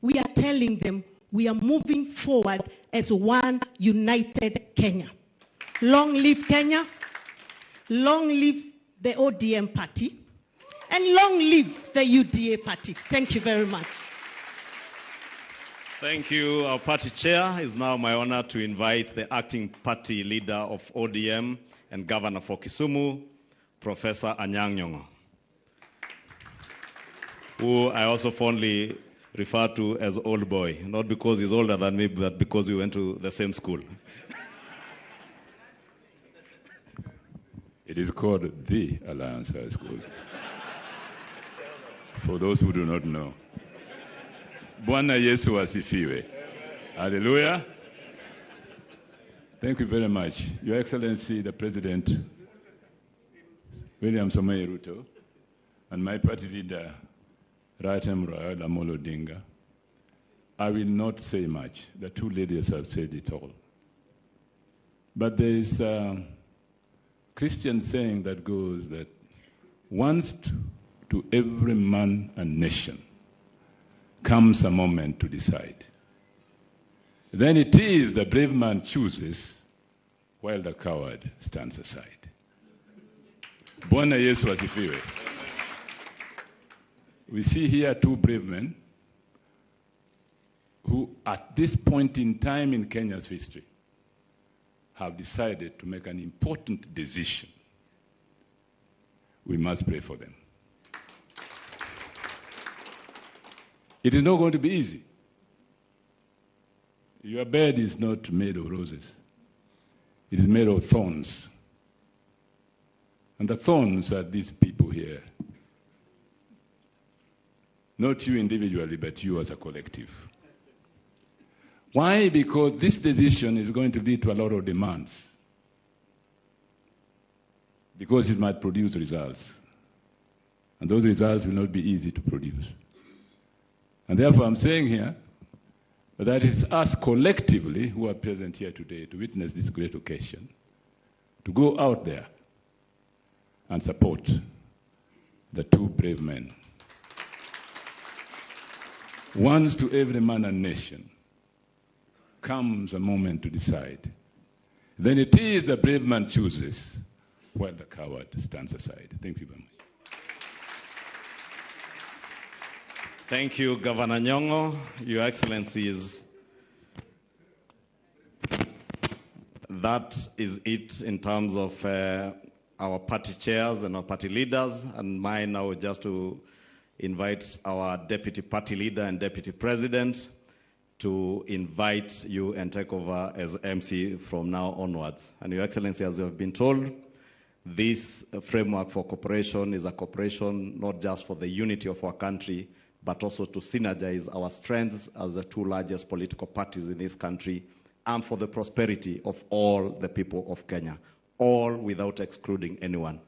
we are telling them we are moving forward as one united Kenya. Long live Kenya, long live the ODM party, and long live the UDA party. Thank you very much. Thank you, our party chair. It's now my honor to invite the acting party leader of ODM and governor for Kisumu, Professor Anyang' Nyong'o, who I also fondly refer to as old boy, not because he's older than me, but because we went to the same school. It is called the Alliance High School. For those who do not know. Bwana Yesu asifiwe. Hallelujah. Thank you very much. Your Excellency, the President, William Samoei Ruto, and my party leader, Raila Odinga. I will not say much. The two ladies have said it all. But there is a Christian saying that goes that once to every man and nation comes a moment to decide. Then it is the brave man chooses while the coward stands aside. Bwana Yesu asifiwe. We see here two brave men who at this point in time in Kenya's history have decided to make an important decision. We must pray for them. It is not going to be easy. Your bed is not made of roses. It is made of thorns. And the thorns are these people here. Not you individually, but you as a collective. Why? Because this decision is going to lead to a lot of demands. Because it might produce results. And those results will not be easy to produce. And therefore I'm saying here that it's us collectively who are present here today to witness this great occasion, to go out there and support the two brave men. Once to every man and nation comes a moment to decide. Then it is the brave man chooses while the coward stands aside. Thank you very much. Thank you, Governor Nyong'o. Your Excellencies, that is it in terms of our party chairs and our party leaders, and mine now just to invite our deputy party leader and deputy president to invite you and take over as MC from now onwards. And Your Excellency, as you have been told, this framework for cooperation is a cooperation not just for the unity of our country, but also to synergize our strengths as the two largest political parties in this country and for the prosperity of all the people of Kenya, all without excluding anyone.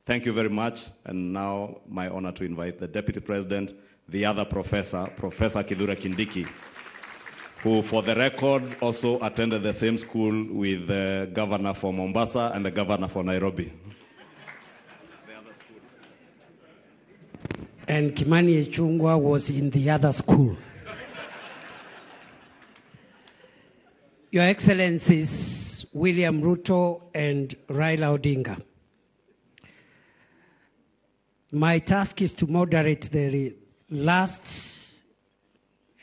Thank you very much. And now my honor to invite the Deputy President, the other professor, Professor Kithure Kindiki, who for the record also attended the same school with the governor for Mombasa and the governor for Nairobi. And Kimani Ichung'wah was in the other school. Your Excellencies, William Ruto and Raila Odinga, my task is to moderate the last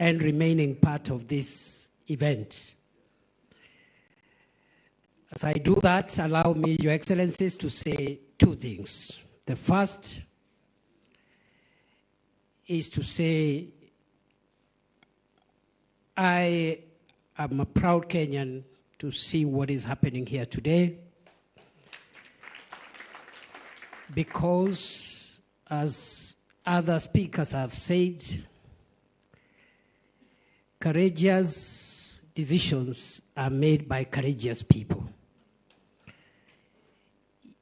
and remaining part of this event. As I do that, allow me, Your Excellencies, to say two things. The first is to say I am a proud Kenyan to see what is happening here today, because, as other speakers have said, courageous decisions are made by courageous people.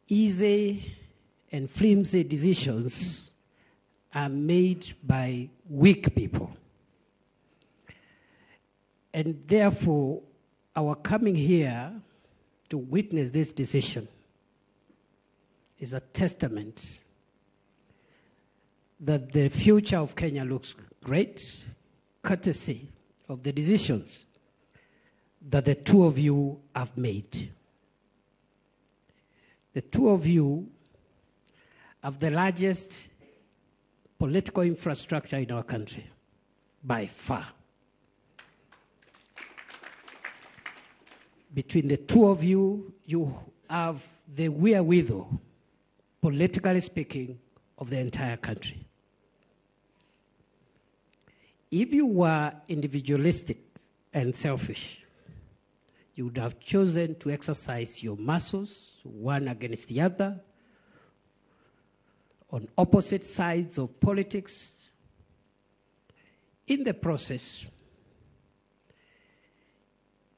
Easy and flimsy decisions are made by weak people. And therefore, our coming here to witness this decision is a testament that the future of Kenya looks great courtesy of the decisions that the two of you have made. The two of you have the largest political infrastructure in our country, by far. Between the two of you, you have the wherewithal, politically speaking, of the entire country. If you were individualistic and selfish, you would have chosen to exercise your muscles, one against the other, on opposite sides of politics. In the process,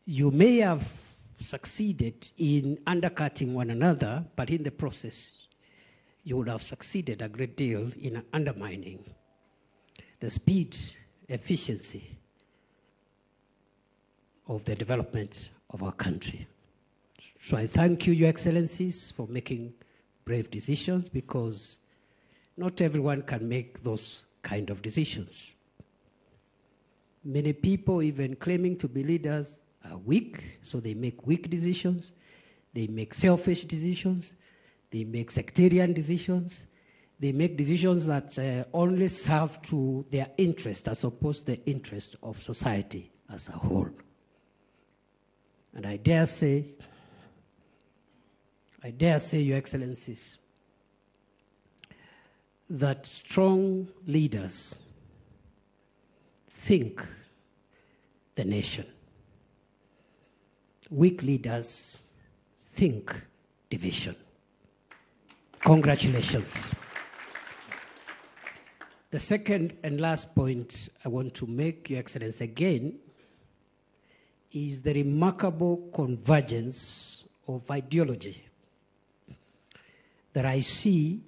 you may have succeeded in undercutting one another, but in the process, you would have succeeded a great deal in undermining the speed, efficiency of the development of our country. So I thank you, Your Excellencies, for making brave decisions, because not everyone can make those kind of decisions. Many people, even claiming to be leaders, are weak, so they make weak decisions. They make selfish decisions. They make sectarian decisions. They make decisions that only serve to their interest as opposed to the interest of society as a whole. And I dare say, Your Excellencies, that strong leaders think the nation. Weak leaders think division. Congratulations. The second and last point I want to make, Your Excellency, again, is the remarkable convergence of ideology that I see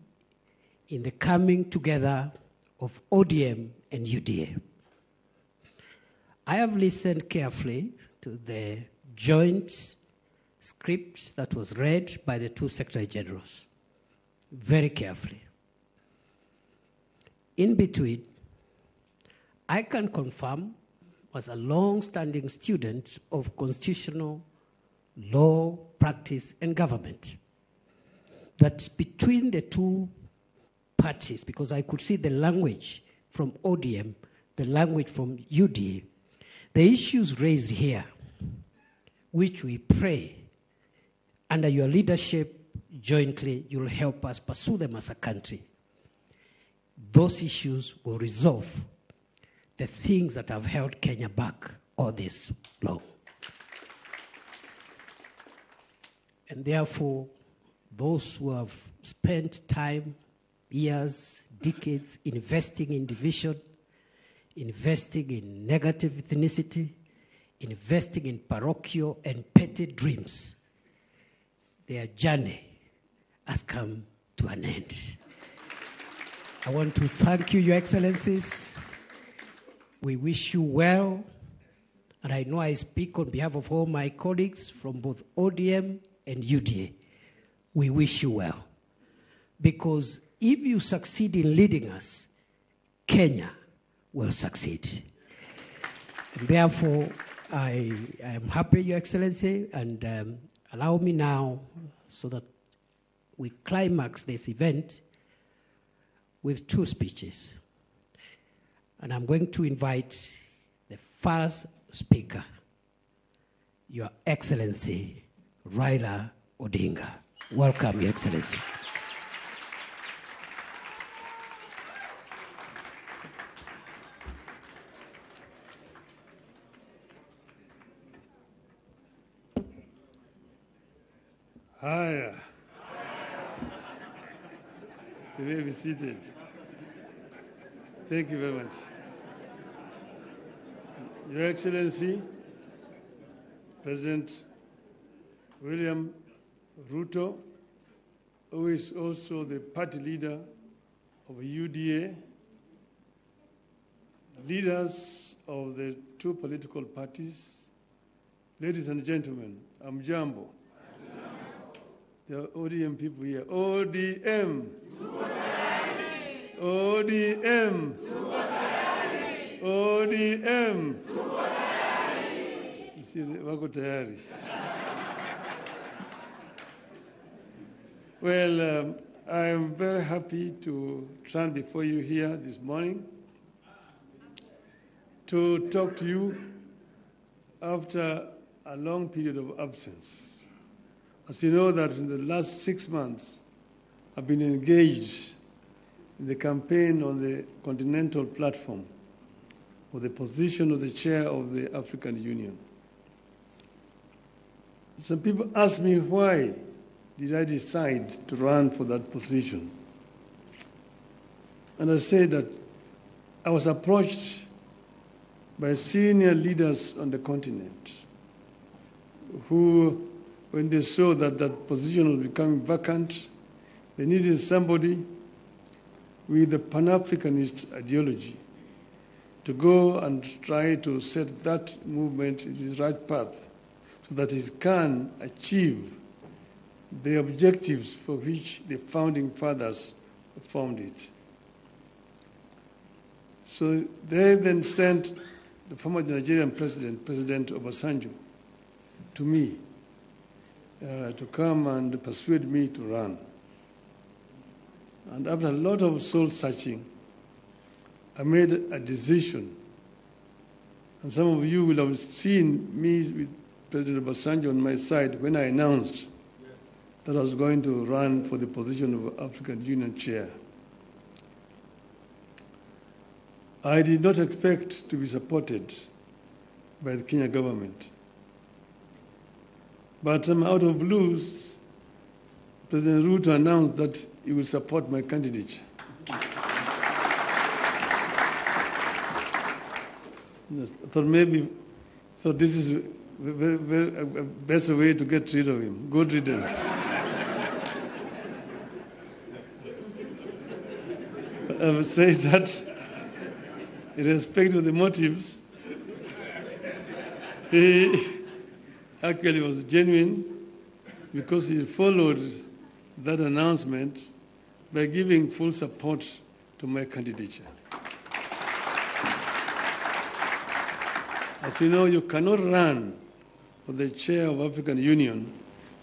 in the coming together of ODM and UDA. I have listened carefully to the joint script that was read by the two Secretary Generals, very carefully. In between, I can confirm, as a long-standing student of constitutional law, practice, and government, that between the two parties, because I could see the language from ODM, the language from UDA, the issues raised here, which we pray under your leadership jointly, you'll help us pursue them as a country. Those issues will resolve the things that have held Kenya back all this long. And therefore, those who have spent time, years, decades investing in division, investing in negative ethnicity, investing in parochial and petty dreams, their journey has come to an end. I want to thank you, Your Excellencies. We wish you well, and I know I speak on behalf of all my colleagues from both ODM and UDA. We wish you well, because if you succeed in leading us, Kenya will succeed. And therefore, I am happy, Your Excellency, and allow me now, so that we climax this event with two speeches. And I'm going to invite the first speaker, Your Excellency, Raila Odinga. Welcome, Your Excellency. Hi. You may be seated. Thank you very much. Your Excellency, President William Ruto, who is also the party leader of UDA, leaders of the two political parties, ladies and gentlemen, I'm Jambo. The ODM people here. ODM. ODM. ODM. You see, wako tayari. Well, I'm very happy to stand before you here this morning to talk to you after a long period of absence. As you know, that in the last 6 months, I've been engaged in the campaign on the continental platform for the position of the chair of the African Union. Some people ask me, why did I decide to run for that position? And I say that I was approached by senior leaders on the continent who, when they saw that that position was becoming vacant, they needed somebody with a Pan-Africanist ideology to go and try to set that movement in the right path so that it can achieve the objectives for which the founding fathers formed it. So they then sent the former Nigerian president, President Obasanjo, to me to come and persuade me to run. And after a lot of soul searching, I made a decision. And some of you will have seen me with President Obasanjo on my side when I announced that I was going to run for the position of African Union chair. I did not expect to be supported by the Kenya government. But out of blues, President Ruto announced that he will support my candidature. I thought this is a better way to get rid of him. Good riddance. I would say that, in respect of the motives, he actually was genuine because he followed that announcement by giving full support to my candidature. As you know, you cannot run for the chair of African Union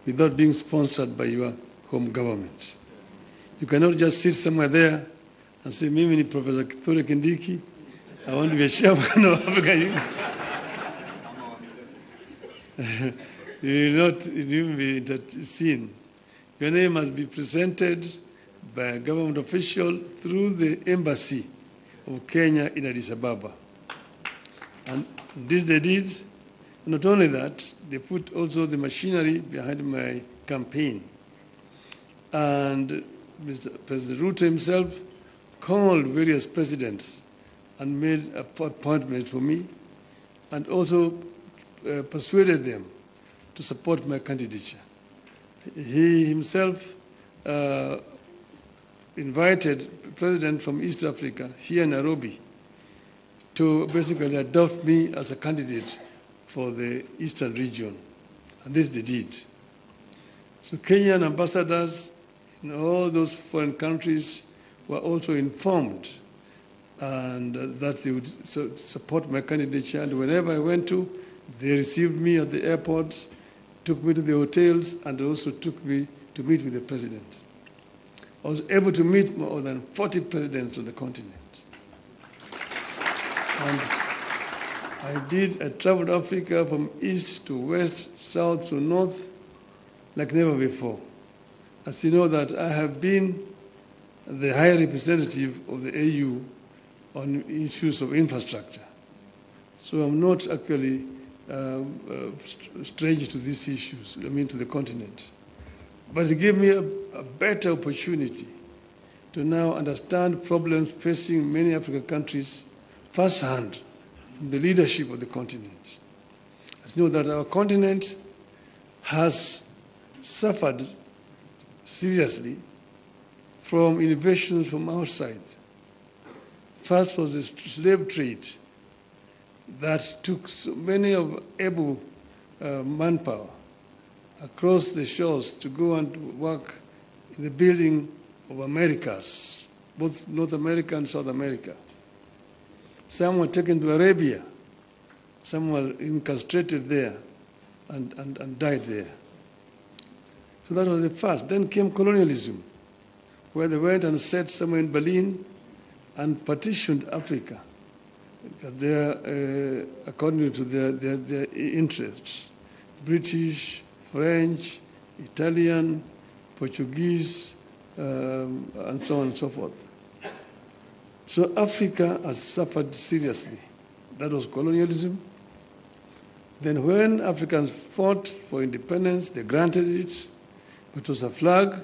without being sponsored by your home government. You cannot just sit somewhere there and say, Mimi ni Professor Kithure Kindiki, I want to be a chairman of African Union. You will not even be seen. Your name must be presented by a government official through the embassy of Kenya in Addis Ababa. And this they did. Not only that, they put also the machinery behind my campaign. And Mr. President Ruto himself called various presidents and made an appointment for me and also persuaded them to support my candidature. He himself invited the president from East Africa here in Nairobi to basically adopt me as a candidate for the Eastern region. And this they did. So Kenyan ambassadors in all those foreign countries were also informed and that they would support my candidature. And whenever I went to, they received me at the airport, took me to the hotels, and also took me to meet with the president. I was able to meet more than 40 presidents on the continent. And I traveled Africa from east to west, south to north, like never before. As you know that I have been the high representative of the AU on issues of infrastructure. So I'm not actually strange to these issues, to the continent. But it gave me a better opportunity to now understand problems facing many African countries firsthand from the leadership of the continent. As you know that our continent has suffered seriously from invasions from outside. First was the slave trade that took so many of able manpower across the shores to go and work in the building of Americas, both North America and South America. Some were taken to Arabia. Some were incarcerated there and died there. So that was the first. Then came colonialism, where they went and sat somewhere in Berlin and partitioned Africa according to their interests. British, French, Italian, Portuguese, and so on and so forth. So Africa has suffered seriously. That was colonialism. Then when Africans fought for independence, they granted it. It was a flag,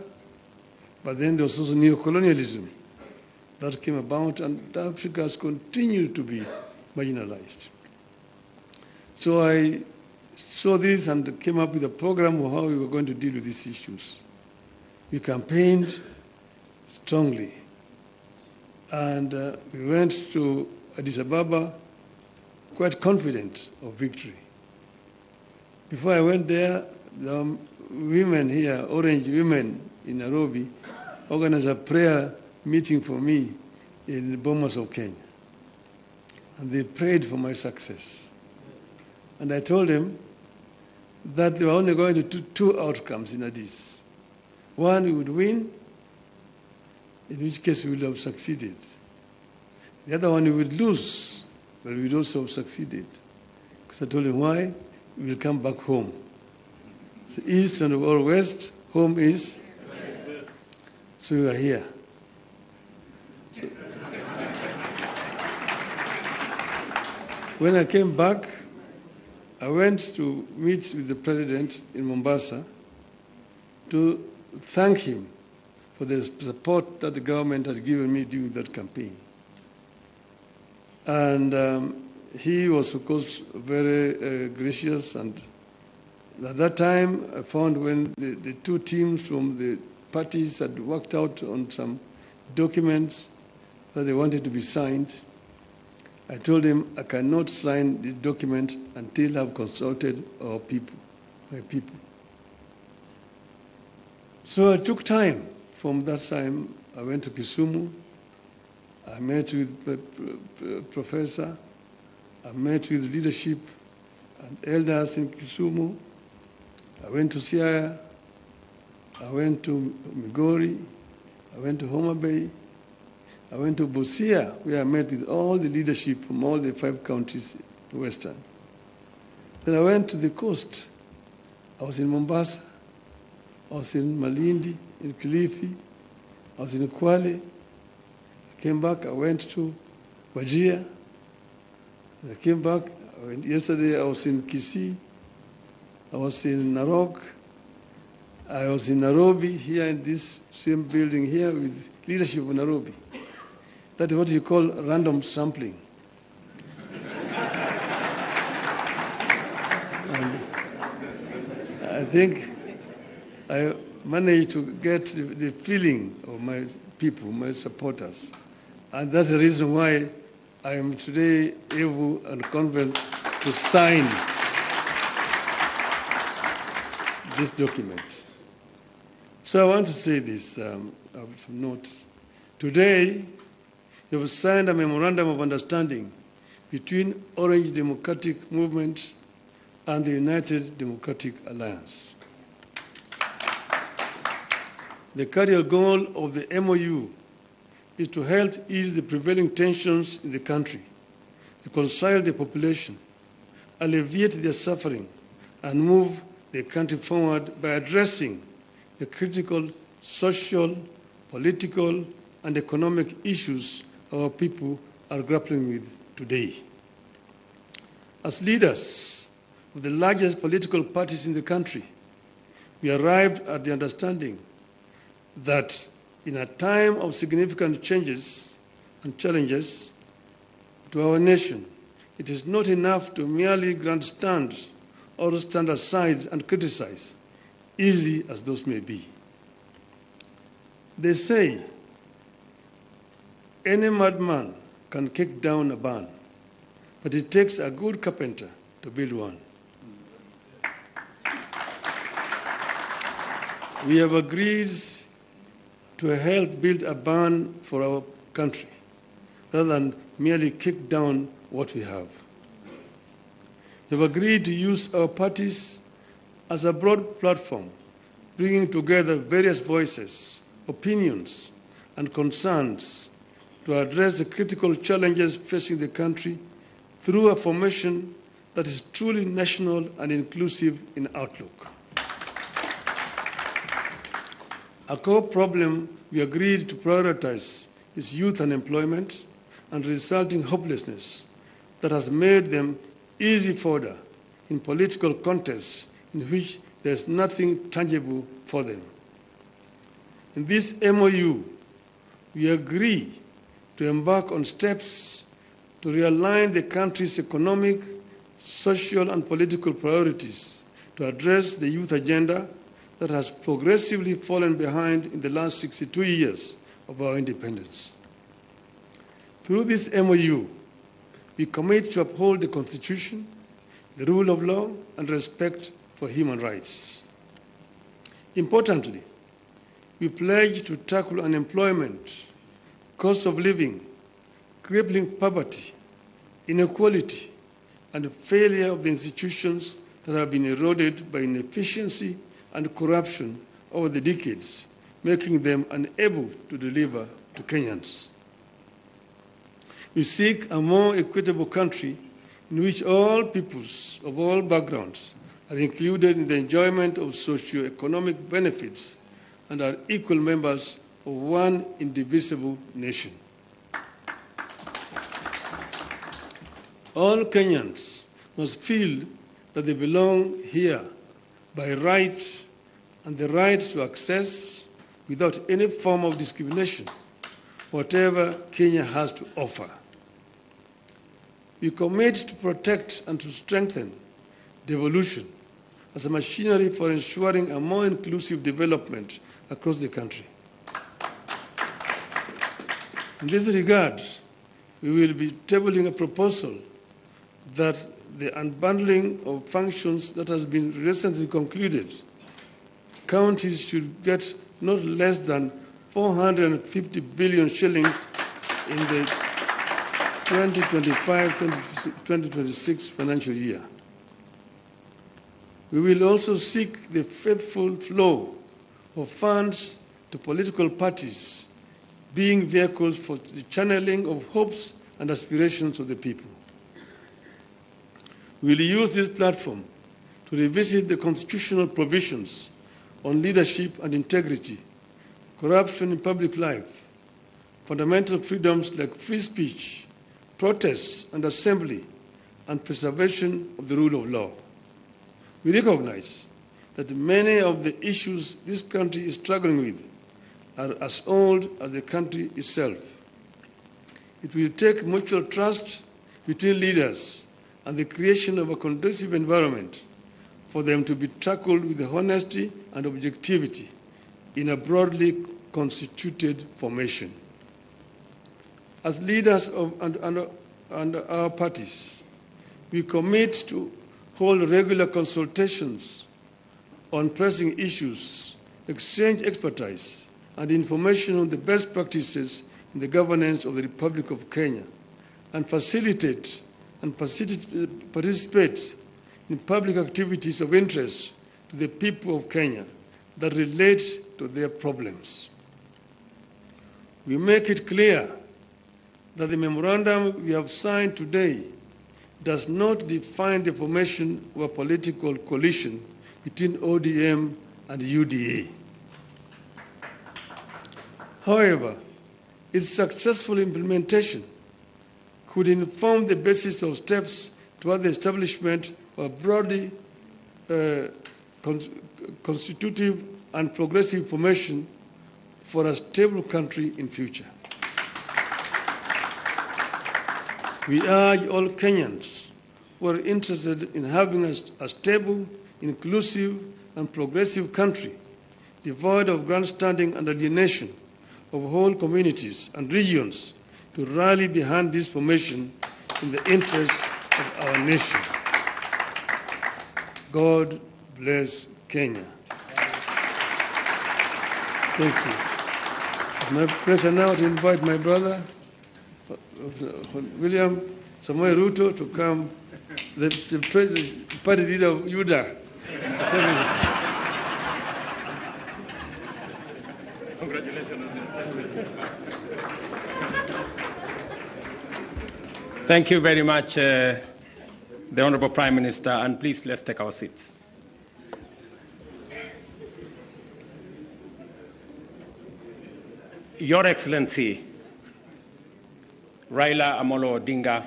but then there was also neocolonialism that came about, and Africa has continued to be marginalized. So I saw this and came up with a program of how we were going to deal with these issues. We campaigned strongly, and we went to Addis Ababa quite confident of victory. Before I went there, the women here, Orange women in Nairobi, organized a prayer meeting for me in Bomas of Kenya. And they prayed for my success. And I told them that they were only going to do two outcomes in Addis. One, we would win, in which case we would have succeeded. The other one, we would lose, but we would also have succeeded. Because I told them why? We will come back home. So east and or west, home is? So we are here. So when I came back, I went to meet with the president in Mombasa to thank him for the support that the government had given me during that campaign. And he was, of course, very gracious. And at that time, I found when the two teams from the parties had worked out on some documents that they wanted to be signed, I told him I cannot sign the document until I've consulted our people, my people. So I took time. From that time, I went to Kisumu. I met with the professor. I met with leadership and elders in Kisumu. I went to Siaya. I went to Migori. I went to Homa Bay. I went to Busia, where I met with all the leadership from all the 5 counties in Western. Then I went to the coast. I was in Mombasa. I was in Malindi, in Kilifi. I was in Kwale. I came back. I went to Wajir. I came back. Yesterday I was in Kisii. I was in Narok. I was in Nairobi, here in this same building here with leadership of Nairobi. That is what you call random sampling. And I think I managed to get the feeling of my people, my supporters. And that's the reason why I am today able and confident to sign this document. So I want to say this, note. Today, we have signed a Memorandum of Understanding between Orange Democratic Movement and the United Democratic Alliance. The cardinal goal of the MOU is to help ease the prevailing tensions in the country, reconcile the population, alleviate their suffering, and move the country forward by addressing the critical social, political, and economic issues our people are grappling with today. As leaders of the largest political parties in the country, we arrived at the understanding that in a time of significant changes and challenges to our nation, it is not enough to merely grandstand or stand aside and criticize, easy as those may be. They say any madman can kick down a barn, but it takes a good carpenter to build one. We have agreed to help build a barn for our country, rather than merely kick down what we have. We have agreed to use our parties as a broad platform, bringing together various voices, opinions, and concerns to address the critical challenges facing the country through a formation that is truly national and inclusive in outlook. A core problem we agreed to prioritize is youth unemployment and resulting hopelessness that has made them easy fodder in political contests in which there is nothing tangible for them. In this MOU, we agree to embark on steps to realign the country's economic, social, and political priorities to address the youth agenda that has progressively fallen behind in the last 62 years of our independence. Through this MOU, we commit to uphold the Constitution, the rule of law, and respect for human rights. Importantly, we pledge to tackle unemployment, cost of living, crippling poverty, inequality, and failure of the institutions that have been eroded by inefficiency and corruption over the decades, making them unable to deliver to Kenyans. We seek a more equitable country in which all peoples of all backgrounds are included in the enjoyment of socio-economic benefits and are equal members of one indivisible nation. All Kenyans must feel that they belong here by right and the right to access, without any form of discrimination, whatever Kenya has to offer. We commit to protect and to strengthen devolution as a machinery for ensuring a more inclusive development across the country. In this regard, we will be tabling a proposal that the unbundling of functions that has been recently concluded, counties should get not less than 450 billion shillings in the 2025-2026 financial year. We will also seek the faithful flow of funds to political parties, being vehicles for the channeling of hopes and aspirations of the people. We will use this platform to revisit the constitutional provisions on leadership and integrity, corruption in public life, fundamental freedoms like free speech, protest and assembly, and preservation of the rule of law. We recognize that many of the issues this country is struggling with are as old as the country itself. It will take mutual trust between leaders and the creation of a conducive environment for them to be tackled with honesty and objectivity in a broadly constituted formation. As leaders of our parties, we commit to hold regular consultations on pressing issues, exchange expertise and information on the best practices in the governance of the Republic of Kenya, and facilitate and participate in public activities of interest to the people of Kenya that relate to their problems. We make it clear that the memorandum we have signed today does not define the formation of a political coalition between ODM and UDA. However, its successful implementation could inform the basis of steps toward the establishment of a broadly constitutive and progressive formation for a stable country in future. We urge all Kenyans who are interested in having a stable, inclusive, and progressive country, devoid of grandstanding and alienation of whole communities and regions, to rally behind this formation in the interest of our nation. God bless Kenya. Thank you. It's my pleasure now to invite my brother, William Samoei Ruto to come, the party leader of UDA. Thank you very much, the Honorable Prime Minister, and please let's take our seats. Your Excellency, Raila Amolo Odinga,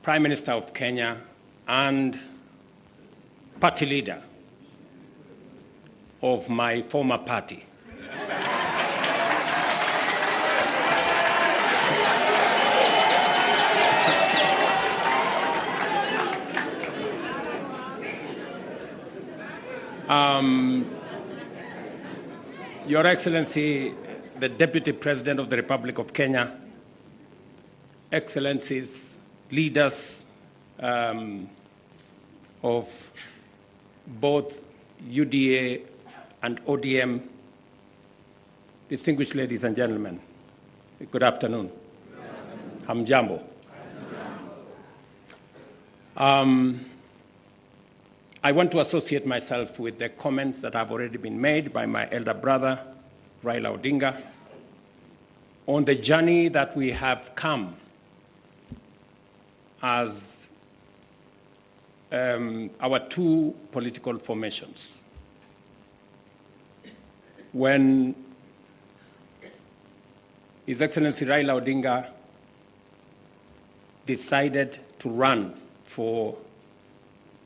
Prime Minister of Kenya and party leader of my former party. Your Excellency, the Deputy President of the Republic of Kenya, Excellencies, leaders of both UDA and ODM, distinguished ladies and gentlemen, good afternoon. Hamjambo. I want to associate myself with the comments that have already been made by my elder brother, Raila Odinga, on the journey that we have come as our two political formations. When His Excellency Raila Odinga decided to run for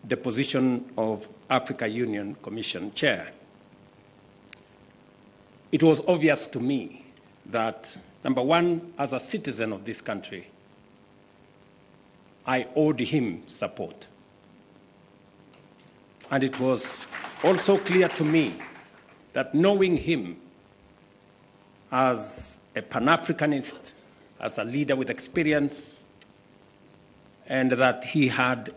the position of Africa Union Commission Chair, it was obvious to me that, number one, as a citizen of this country, I owed him support. And it was also clear to me that knowing him as a Pan-Africanist, as a leader with experience, and that he had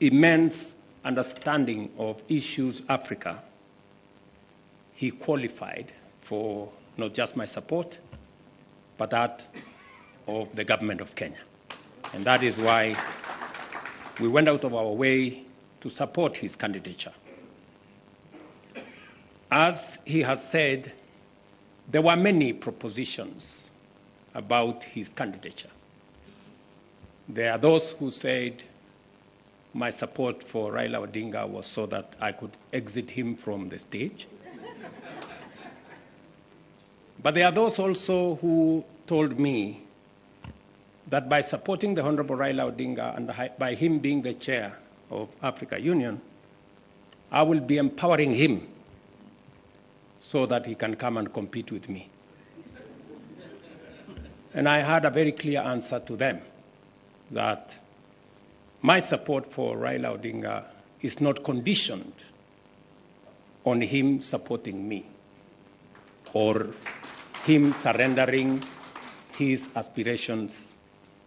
immense understanding of issues Africa, he qualified for not just my support, but that of the government of Kenya. And that is why we went out of our way to support his candidature. As he has said, there were many propositions about his candidature. There are those who said my support for Raila Odinga was so that I could exit him from the stage. But there are those also who told me that by supporting the Honorable Raila Odinga and by him being the chair of Africa Union, I will be empowering him so that he can come and compete with me. And I had a very clear answer to them that my support for Raila Odinga is not conditioned on him supporting me or him surrendering his aspirations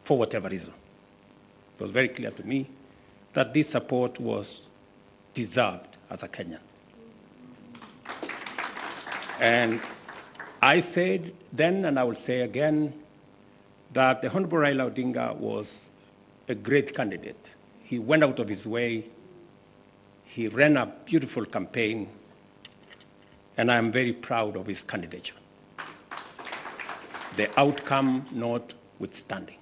for whatever reason. It was very clear to me that this support was deserved as a Kenyan. And I said then, and I will say again, that the Honorable Raila Odinga was a great candidate. He went out of his way. He ran a beautiful campaign, and I am very proud of his candidature. The outcome notwithstanding.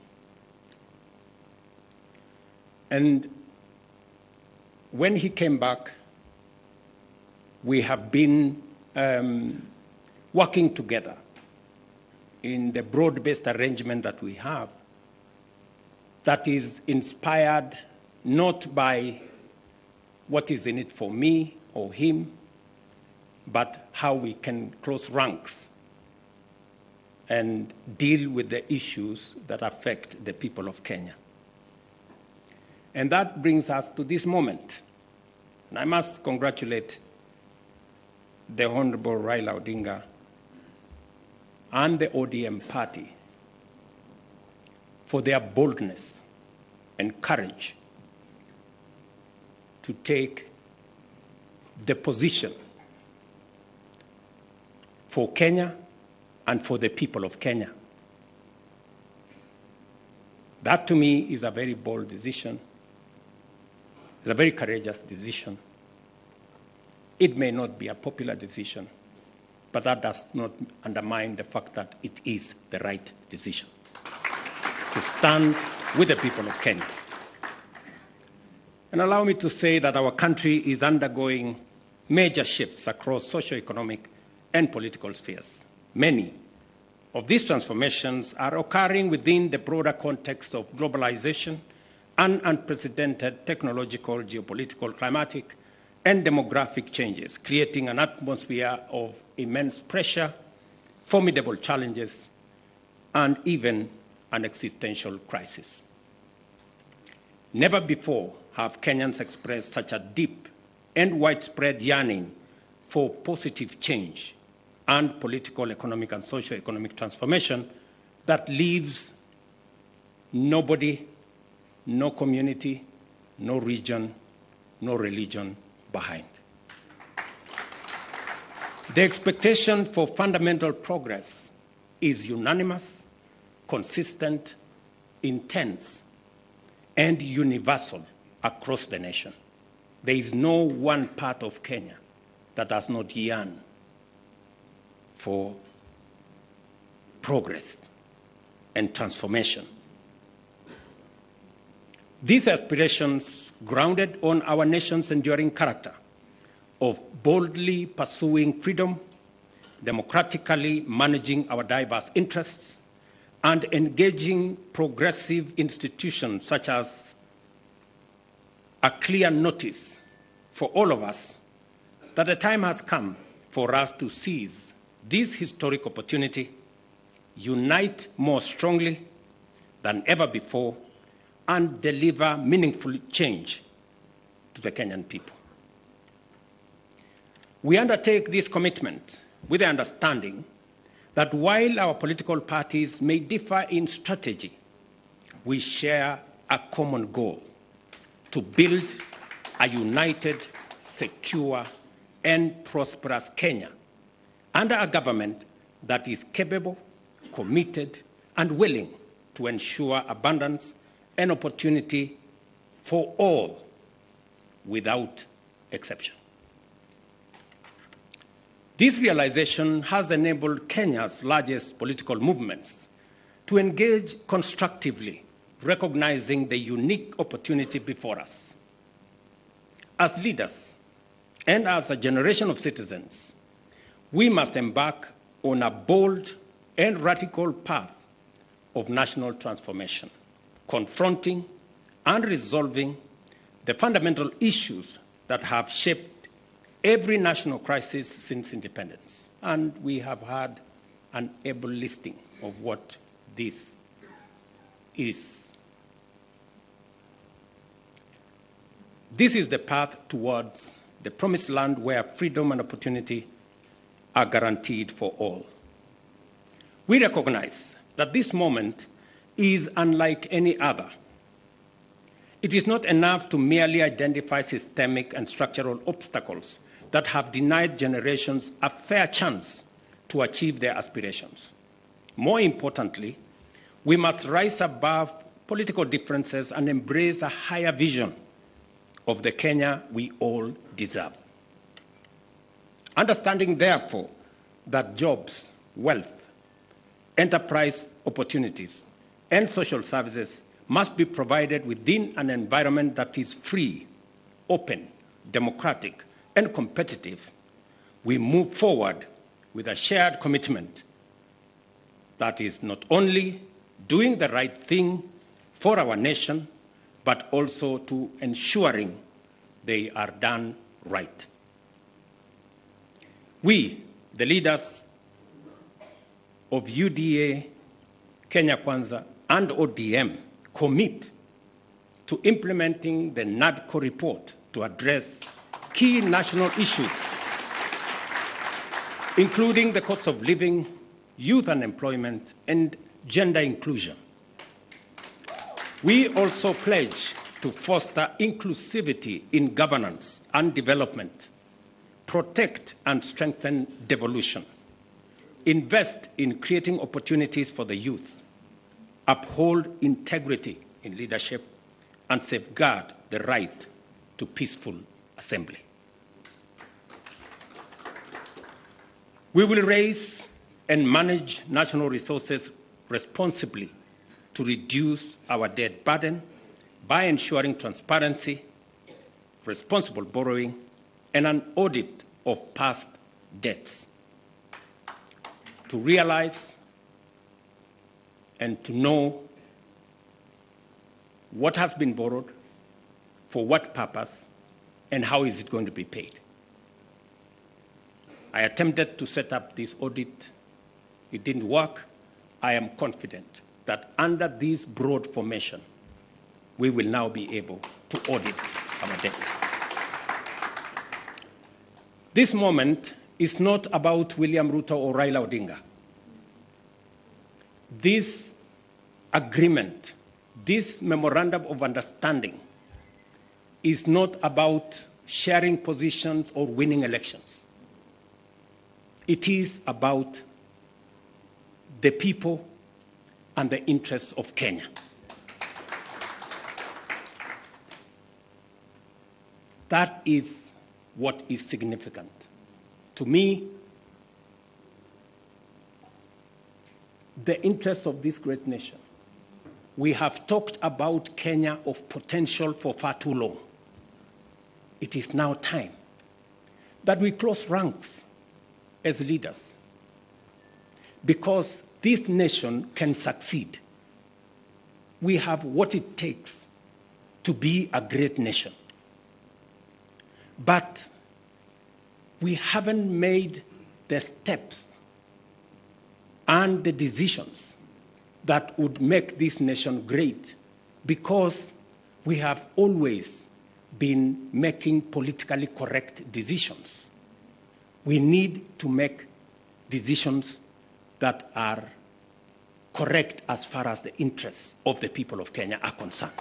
And when he came back, we have been working together in the broad-based arrangement that we have that is inspired not by what is in it for me or him, but how we can close ranks and deal with the issues that affect the people of Kenya. And that brings us to this moment. And I must congratulate the Honorable Raila Odinga and the ODM party for their boldness and courage to take the position for Kenya and for the people of Kenya. That, to me, is a very bold decision. It's a very courageous decision. It may not be a popular decision, but that does not undermine the fact that it is the right decision to stand with the people of Kenya. And allow me to say that our country is undergoing major shifts across socio-economic and political spheres. Many of these transformations are occurring within the broader context of globalization and unprecedented technological, geopolitical, climatic, and demographic changes, creating an atmosphere of immense pressure, formidable challenges, and even an existential crisis. Never before have Kenyans expressed such a deep and widespread yearning for positive change and political, economic, and socio-economic transformation that leaves nobody, no community, no region, no religion behind. The expectation for fundamental progress is unanimous, consistent, intense, and universal across the nation. There is no one part of Kenya that does not yearn for progress and transformation. These aspirations, grounded on our nation's enduring character of boldly pursuing freedom, democratically managing our diverse interests, and engaging progressive institutions such as a clear notice for all of us that the time has come for us to seize this historic opportunity, unite more strongly than ever before, and deliver meaningful change to the Kenyan people. We undertake this commitment with the understanding that while our political parties may differ in strategy, we share a common goal: to build a united, secure, and prosperous Kenya under a government that is capable, committed, and willing to ensure abundance and opportunity for all without exception. This realization has enabled Kenya's largest political movements to engage constructively, recognizing the unique opportunity before us. As leaders and as a generation of citizens, we must embark on a bold and radical path of national transformation, confronting and resolving the fundamental issues that have shaped every national crisis since independence. And we have had an able listing of what this is. This is the path towards the promised land where freedom and opportunity are guaranteed for all. We recognize that this moment is unlike any other. It is not enough to merely identify systemic and structural obstacles that have denied generations a fair chance to achieve their aspirations. More importantly, we must rise above political differences and embrace a higher vision of the Kenya we all deserve. Understanding, therefore, that jobs, wealth, enterprise opportunities, and social services must be provided within an environment that is free, open, democratic, and competitive, we move forward with a shared commitment that is not only doing the right thing for our nation, but also to ensuring they are done right. We, the leaders of UDA, Kenya Kwanza, and ODM, commit to implementing the NADCO report to address key national issues, including the cost of living, youth unemployment, and gender inclusion. We also pledge to foster inclusivity in governance and development, protect and strengthen devolution, invest in creating opportunities for the youth, uphold integrity in leadership, and safeguard the right to peaceful assembly. We will raise and manage national resources responsibly to reduce our debt burden by ensuring transparency, responsible borrowing, and an audit of past debts. To realize and to know what has been borrowed, for what purpose, and how is it going to be paid. I attempted to set up this audit. It didn't work. I am confident that under this broad formation, we will now be able to audit our debt. This moment is not about William Ruto or Raila Odinga. This agreement, this Memorandum of Understanding, is not about sharing positions or winning elections. It is about the people and the interests of Kenya. That is what is significant. To me, the interests of this great nation. We have talked about Kenya of potential for far too long. It is now time that we close ranks as leaders, because this nation can succeed. We have what it takes to be a great nation. But we haven't made the steps and the decisions that would make this nation great, because we have always been making politically correct decisions. We need to make decisions that are correct as far as the interests of the people of Kenya are concerned.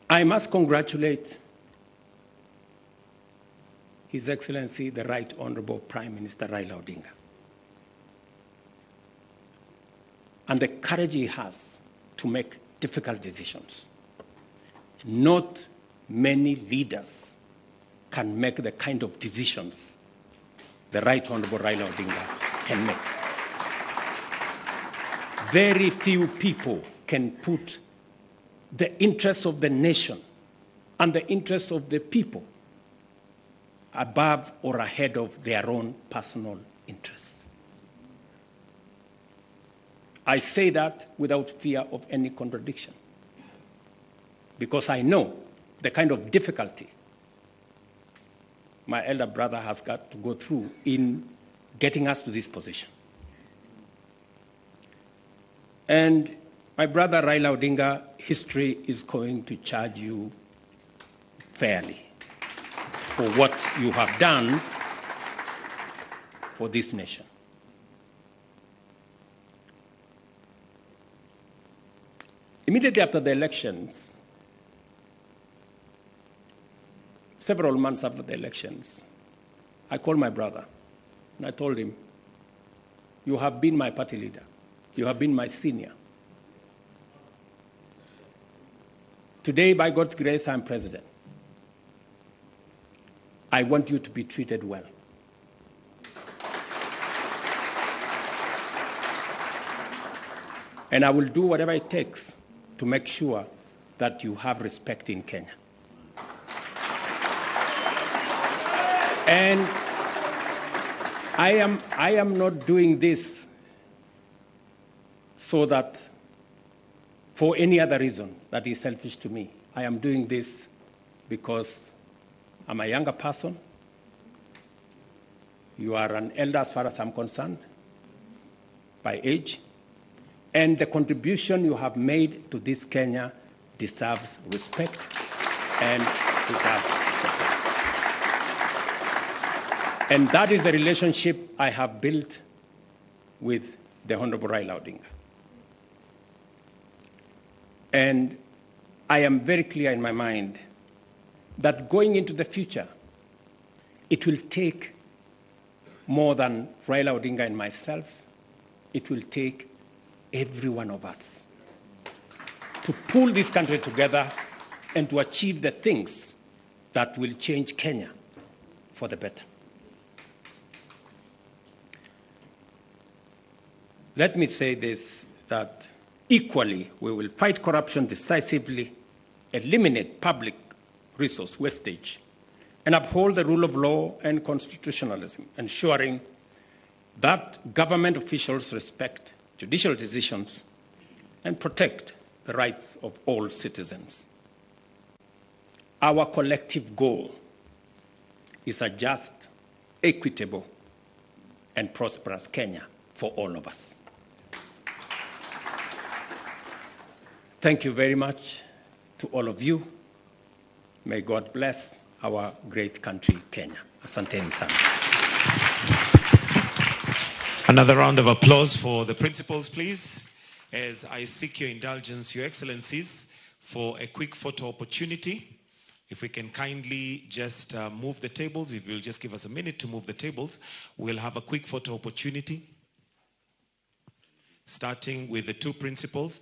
I must congratulate His Excellency, the Right Honorable Prime Minister Raila Odinga, and the courage he has to make difficult decisions. Not many leaders can make the kind of decisions the Right Honorable Raila Odinga can make. Very few people can put the interests of the nation and the interests of the people above or ahead of their own personal interests. I say that without fear of any contradiction, because I know the kind of difficulty my elder brother has got to go through in getting us to this position. And my brother Raila Odinga, history is going to charge you fairly for what you have done for this nation. Immediately after the elections, several months after the elections, I called my brother and I told him, "You have been my party leader. You have been my senior. Today, by God's grace, I'm president. I want you to be treated well. And I will do whatever it takes to make sure that you have respect in Kenya." And I am not doing this so that for any other reason that is selfish to me. I am doing this because I'm a younger person. You are an elder as far as I'm concerned, by age. And the contribution you have made to this Kenya deserves respect and deserves support. And that is the relationship I have built with the Honorable Raila Odinga. And I am very clear in my mind that going into the future, it will take more than Raila Odinga and myself. It will take every one of us to pull this country together and to achieve the things that will change Kenya for the better. Let me say this, that equally we will fight corruption decisively, eliminate public resource wastage, and uphold the rule of law and constitutionalism, ensuring that government officials respect judicial decisions and protect the rights of all citizens. Our collective goal is a just, equitable, and prosperous Kenya for all of us. Thank you very much to all of you. May God bless our great country, Kenya. Asanteni sana. Another round of applause for the principals, please, as I seek your indulgence, Your Excellencies, for a quick photo opportunity. If we can kindly just move the tables, if you'll just give us a minute to move the tables, we'll have a quick photo opportunity, starting with the two principals.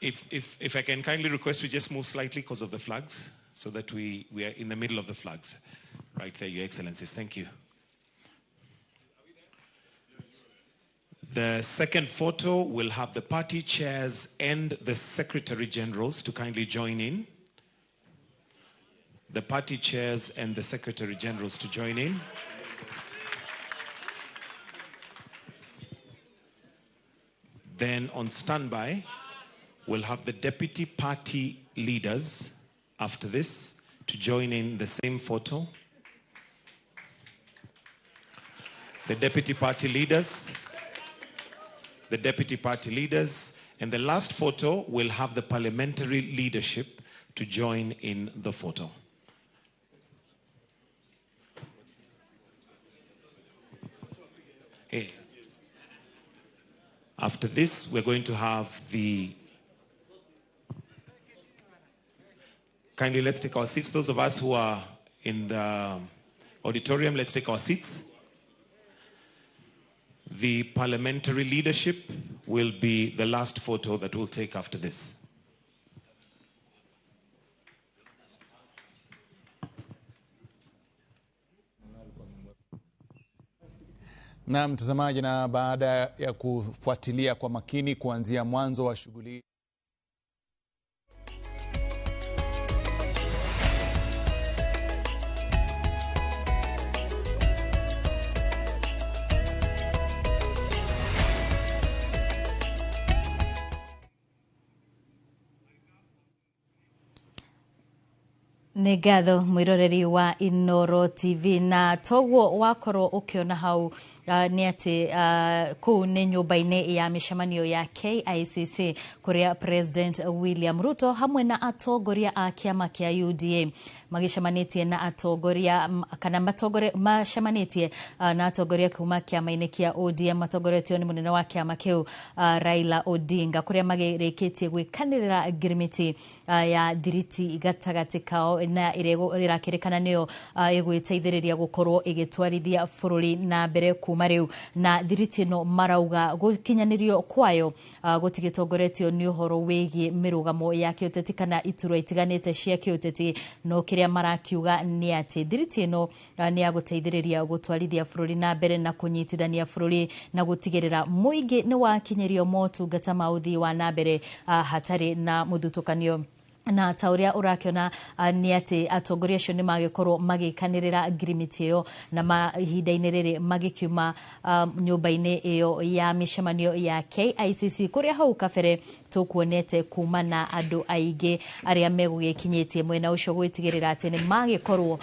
If I can kindly request we just move slightly because of the flags, so that we are in the middle of the flags. Right there, Your Excellencies. Thank you. The second photo will have the party chairs and the Secretary Generals to kindly join in. The party chairs and the Secretary Generals to join in. Then on standby, we'll have the deputy party leaders after this to join in the same photo. The deputy party leaders. The deputy party leaders. And the last photo will have the parliamentary leadership to join in the photo. Okay. After this, we're going to have the... Kindly, let's take our seats. Those of us who are in the auditorium, let's take our seats. The parliamentary leadership will be the last photo that we'll take after this. Na mtazamaji, na baada ya kufuatilia kwa makini kuanzia mwanzo wa shughuli Negatho mwiroreri wa Inoro TV na toguo wakoro ukiona hau ni ati kuu ni nyumba-ini ya mishemanio ya KICC kuria President William Ruto hamwe na atongoria a kiama kia UDA magishamanitie na atongoria kana mashamanitie na atongoria kuma kiama-ini kia ODM matongoretio ni munene wa kiama kiu Raila Odinga kuria magirikitie gwikanirira ngirimiti ya thiriti gatagati kao na irakirikana niyo igwiteithiriria gukorwo igitwarithia bururi na mbere kuma riu na thiriti no marauga gukinyanirio kwayo gutigitongoretio ni uhoro wigie mirugamo ya kiuteti kana iturwa itiganite cia kiuteti no kiria marakiuga ni ati thiriti no ni ya guteithiriria gutwarithia bururi na mbere na kunyitithania bururi na gutigirira muingi ni wakinyerio motungata mauthi wa na mbere hatari na muthutukanio na tauria urakiona ni ati atongoria cio ni magikorwo magikanirira ngirimiti iyo na mahinda-ini riri magikiuma nyumba-ini iyo ya mishemanio ya KICC kuria hau kabere tukuonete kuma na andu aingi aria megugikinyitie mwena ucio gwitigirira ati ni magikorwo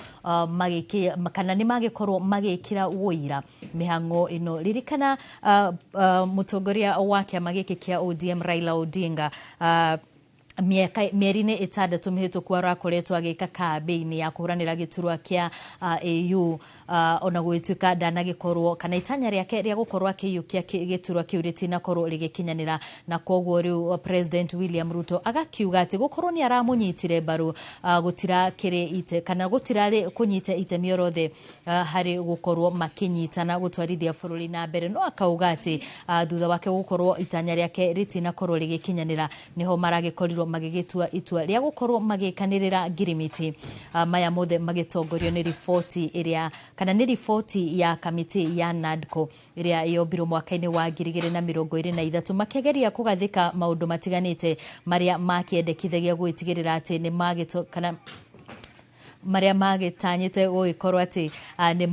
kana ni magikorwo magikira woira mihango ino ririkana mutongoria wa kiama giki kia ODM Raila Odinga mieri-ini itandatu mihituku arakoretwo agika kambeini ya kuhuranira giturwa kia AU ona gwituika ndanagikorwo kana itanya riake ria gukorwo akiyukia giturwa kiu ritinakorwo rigikinyanira na kwoguo riu President William Ruto agakiuga ati gukorwo ni aramunyitire baru gutira kiri ite kana gutirari kunyita itemi orothe hari gukorwo makinyitana gutwarithia bururi na mbere no akauga ati thutha wake gukorwo itanya riake ritinakorwo rigikinyanira niho maragikorwo magigitua itua ria gukorwo magikanirira ngirimiti maya mothe magitongorio ni ripoti iria kana ni ripoti ya kamiti ya NADCO iria yombirwo mwaka-ini wa 2023 makegeria kugathika maundu matiganite maria makiendekithagia gwitigirira ati ni magito kana maria magitanyite guikorwo ati ni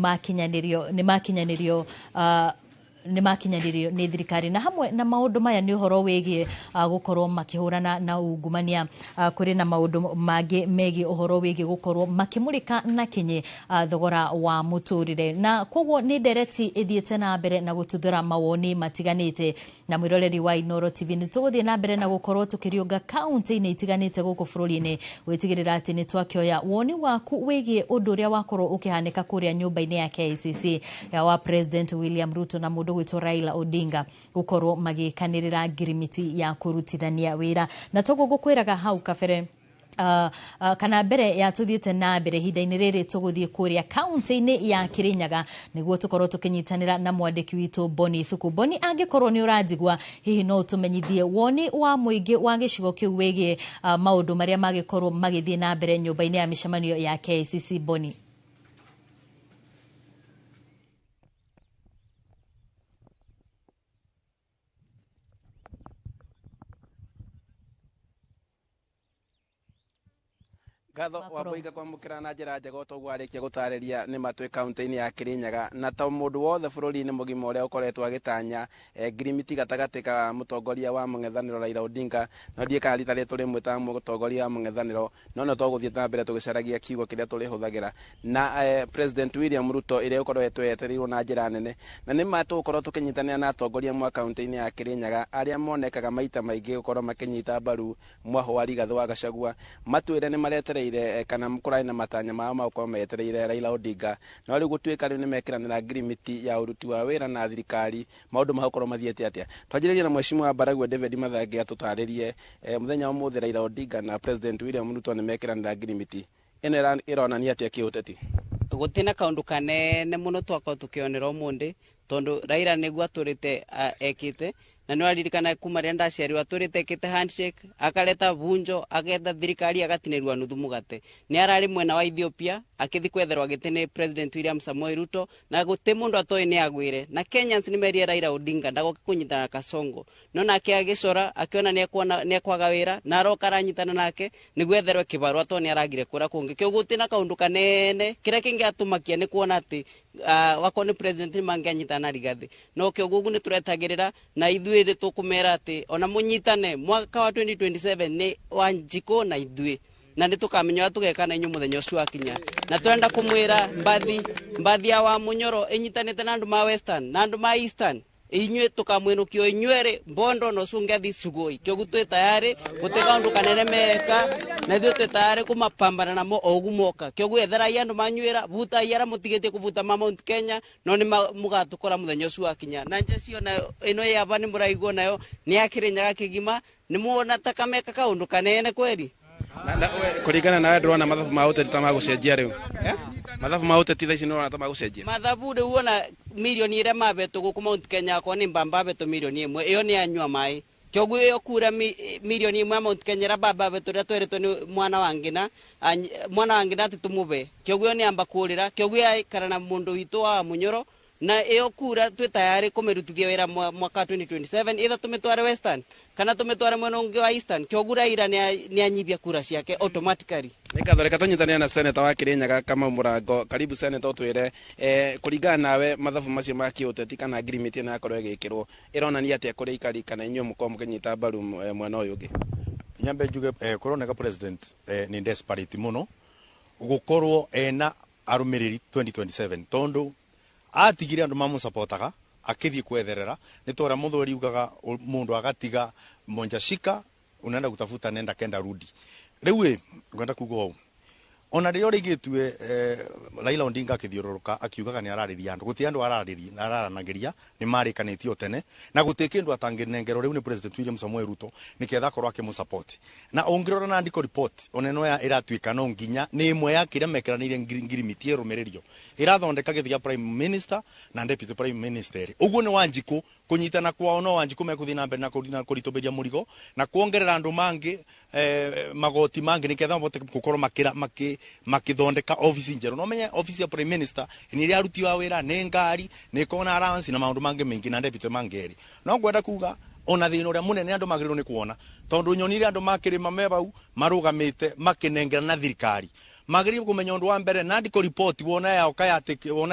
makinyanirio ni thirikari na hamwe na maundu maya ni uhoro wigie gukorwo makihurana na ungumania kuri na maundu magi megi uhoro wigie gukorwo makimurika na kinyi thogora wa muturire na kwoguo ni ndereti ithiete na mbere na gututhura mawoni matiganite na mwiroreri wa Inoro TV ni tuguthie na mbere na gukorwo tukiriunga county-ini itiganite guku bururi-ini witigirira ati ni twakioya woni waku wigie undu uria wakorwo ukihanika kuria nyumba-ini ya KICC ya wa President William Ruto na mundu gwitwo Raila Odinga gukorwo magikanirira ngirimiti ya kurutithania wira na togo gukwiraga hau kabere kana mbere ya tuthiete na mbere hinda-ini riri tuguthie kuria county-ini ya Kirinyaga niguo tukorwo tukinyitanira na mwandiki witu Boni Thuku. Boni, angikorwo ni uranjigwa hihi no tumenyithie woni wa muingi wa gicigo kiu wigie maundu maria magikorwo magithie na mbere nyumba-ini ya mishamanio ya KICC. Boni. Gatho waboiga kwa mukira na njira njega toguo arikia gutariria ni matwe county-ini ya Kirinyaga na ta mundu wothe bururi-ini mugima uria ukoretwo agitanya ngirimiti gatagati ka mutongoria wa mung'ethaniro Raila Odinga no ndie kana rita ritu rimwe ta mutongoria wa mung'ethaniro no tuguthie na mbere tugicaragia kiugo kiria turi huthagira na President William Ruto iria ukorwo etwetereirwo na njira nene na ni matukorwo tukinyitanira na atongoria mwa county-ini ya Kirinyaga aria monekaga maita maingi gukorwo makinyita baru mwahwari Gatho wa Gachagua matwire ni maretere kana mukurai na matanya mao mauko metereire Raila Odinga no ri gutwika ri ni mekiranira ngirimiti ya uruti wa wira na thirikari maundu mahakorwo mathiete atia twajiriria na mheshimiwa Baragwa David Mathange atutaririe muthenya umuthi Raila Odinga na President William Ruto ni mekiranira ngirimiti ene ironania atia kiuteti gutina kaundu kanene muno twako tukionera umundi tondu Raila niguo aturite ekite na no aririkana kuma ria ndaciarirwo aturite ekite handshake akaleta vunjo agetha thirikari agatinirwa nuthu mugate ni arari mwena wa Ethiopia akithi kwetherwa gitini President William Samoei Ruto na guti mundu atoi ni agwire na Kenyans ni merie Raila Odinga ndagoka kunyitana Kasongo no nake agicora akiona ni ekwaga wira na aroka aranyitana nake ni gwetherwa kibaru atoi ni aragire kura kungi kyo gutina kaundu kanene kira kingi atumakia ni kuona ati wakoni President ni mangianyitana Rigathi no kyo gugu ni turetagirira na ithuĩ tukumera ati ona munyitane mwaka wa 2027 ni Wanjiko na ithuĩ na ndi tukamenya tugeka na inyu muthenya ucio akinya na twenda kumwira mbathi ya wa munyoro inyitanite na andu ma western na andu ma eastern inywe tukamwenukio inywere mbondo no sungathi sugoi kyo gutwe tayari guteka undu kanene meka na thio tayari kumapambana namo ogumoka kyo gwethera yandu manywira buta yara mutigete kubuta Mount Kenya no ni mugatukora muthenya ucio akinya na nje cio na ino ya bani muraigwo nayo ni Akirinyaga kigima ni muona takameka kaundu kanene kweli kuringana na ndrona mathabu ma uteti ta magucenjia riu mathabu ma uteti thaici nona ta magucenjia mathabu riu wona milioni ire mabeto guku Mount Kenya ko ni mbamba beto milioni imwe iyo ni anywa mai kyogu iyo kura milioni imwe Mount Kenya ra baba beto ria tweretwo ni mwana wangina ati tumube kyogu iyo ni amba kurira kyogu ya karana mundu witu wa munyoro na iyo kura twi tayari kumerutithia wira mwaka 2027 either tumetware western kana tumetware mwena ungi wa eastern kyogu Raila ni anyibia kura ciake automatically nikathoreka tunyitania na senator wa Kirinyaga kama Murango karibu senator twire kuringana nawe mathabu macio ma kiuteti kana agreement na akorwo egikirwo ironania atia kuri ikari kana inyo mukomo kinyita baru mwena uyu ungi nyambe njuge kuroneka president ni desperate muno gukorwo ena arumiriri 2027 tondu atigire andu mamusapotaga akithie kwetherera ni tora muthori ugaga mundu agatiga monjashika unaenda kutafuta nenda kenda rudi riu ngenda kugo ona rĩrĩa rĩgĩtue Raila Odinga akĩthiũrũrũka akiugaga nĩ ararĩria andũ gũtirĩ andũ araranagĩria nĩ marĩkanĩtio tene na gũtirĩ kĩndũ atangĩnengerwo rĩu nĩ President William Samoei Ruto nĩketha akorwo akĩmũsupport na ũngĩrora na andĩko report ona ĩno ĩratuĩka no nginya nĩ ĩmwe ya kĩrĩa mekeranĩire ngirimiti ĩrũmĩrĩrio ĩrathondeka gĩthia Prime Minister na Deputy Prime Minister ũguo nĩ Wanjikũ kunyitana kwao no Wanjikũ mekũthiĩ na mbere na kũritũbĩria mũrigo na kuongerera andũ mangĩ magoti mangĩ nĩketha mabote gũkorwo makĩthondeka office njerũ no menye office ya Prime Minister nĩ ĩrĩa aruti wa wĩra nĩ ngari nĩ kona allowance na maũndũ mangĩ maingĩ na deputy mangĩ no ngwenda kuga ona thĩna ũrĩa mũnene andũ magĩrĩirwo nĩ kuona tondũ nyonire andũ makĩrĩma mebau marũgamĩte makĩnengera na thirikari magĩrĩirwo kũmenya ũndũ wa mbere na ndiko report wona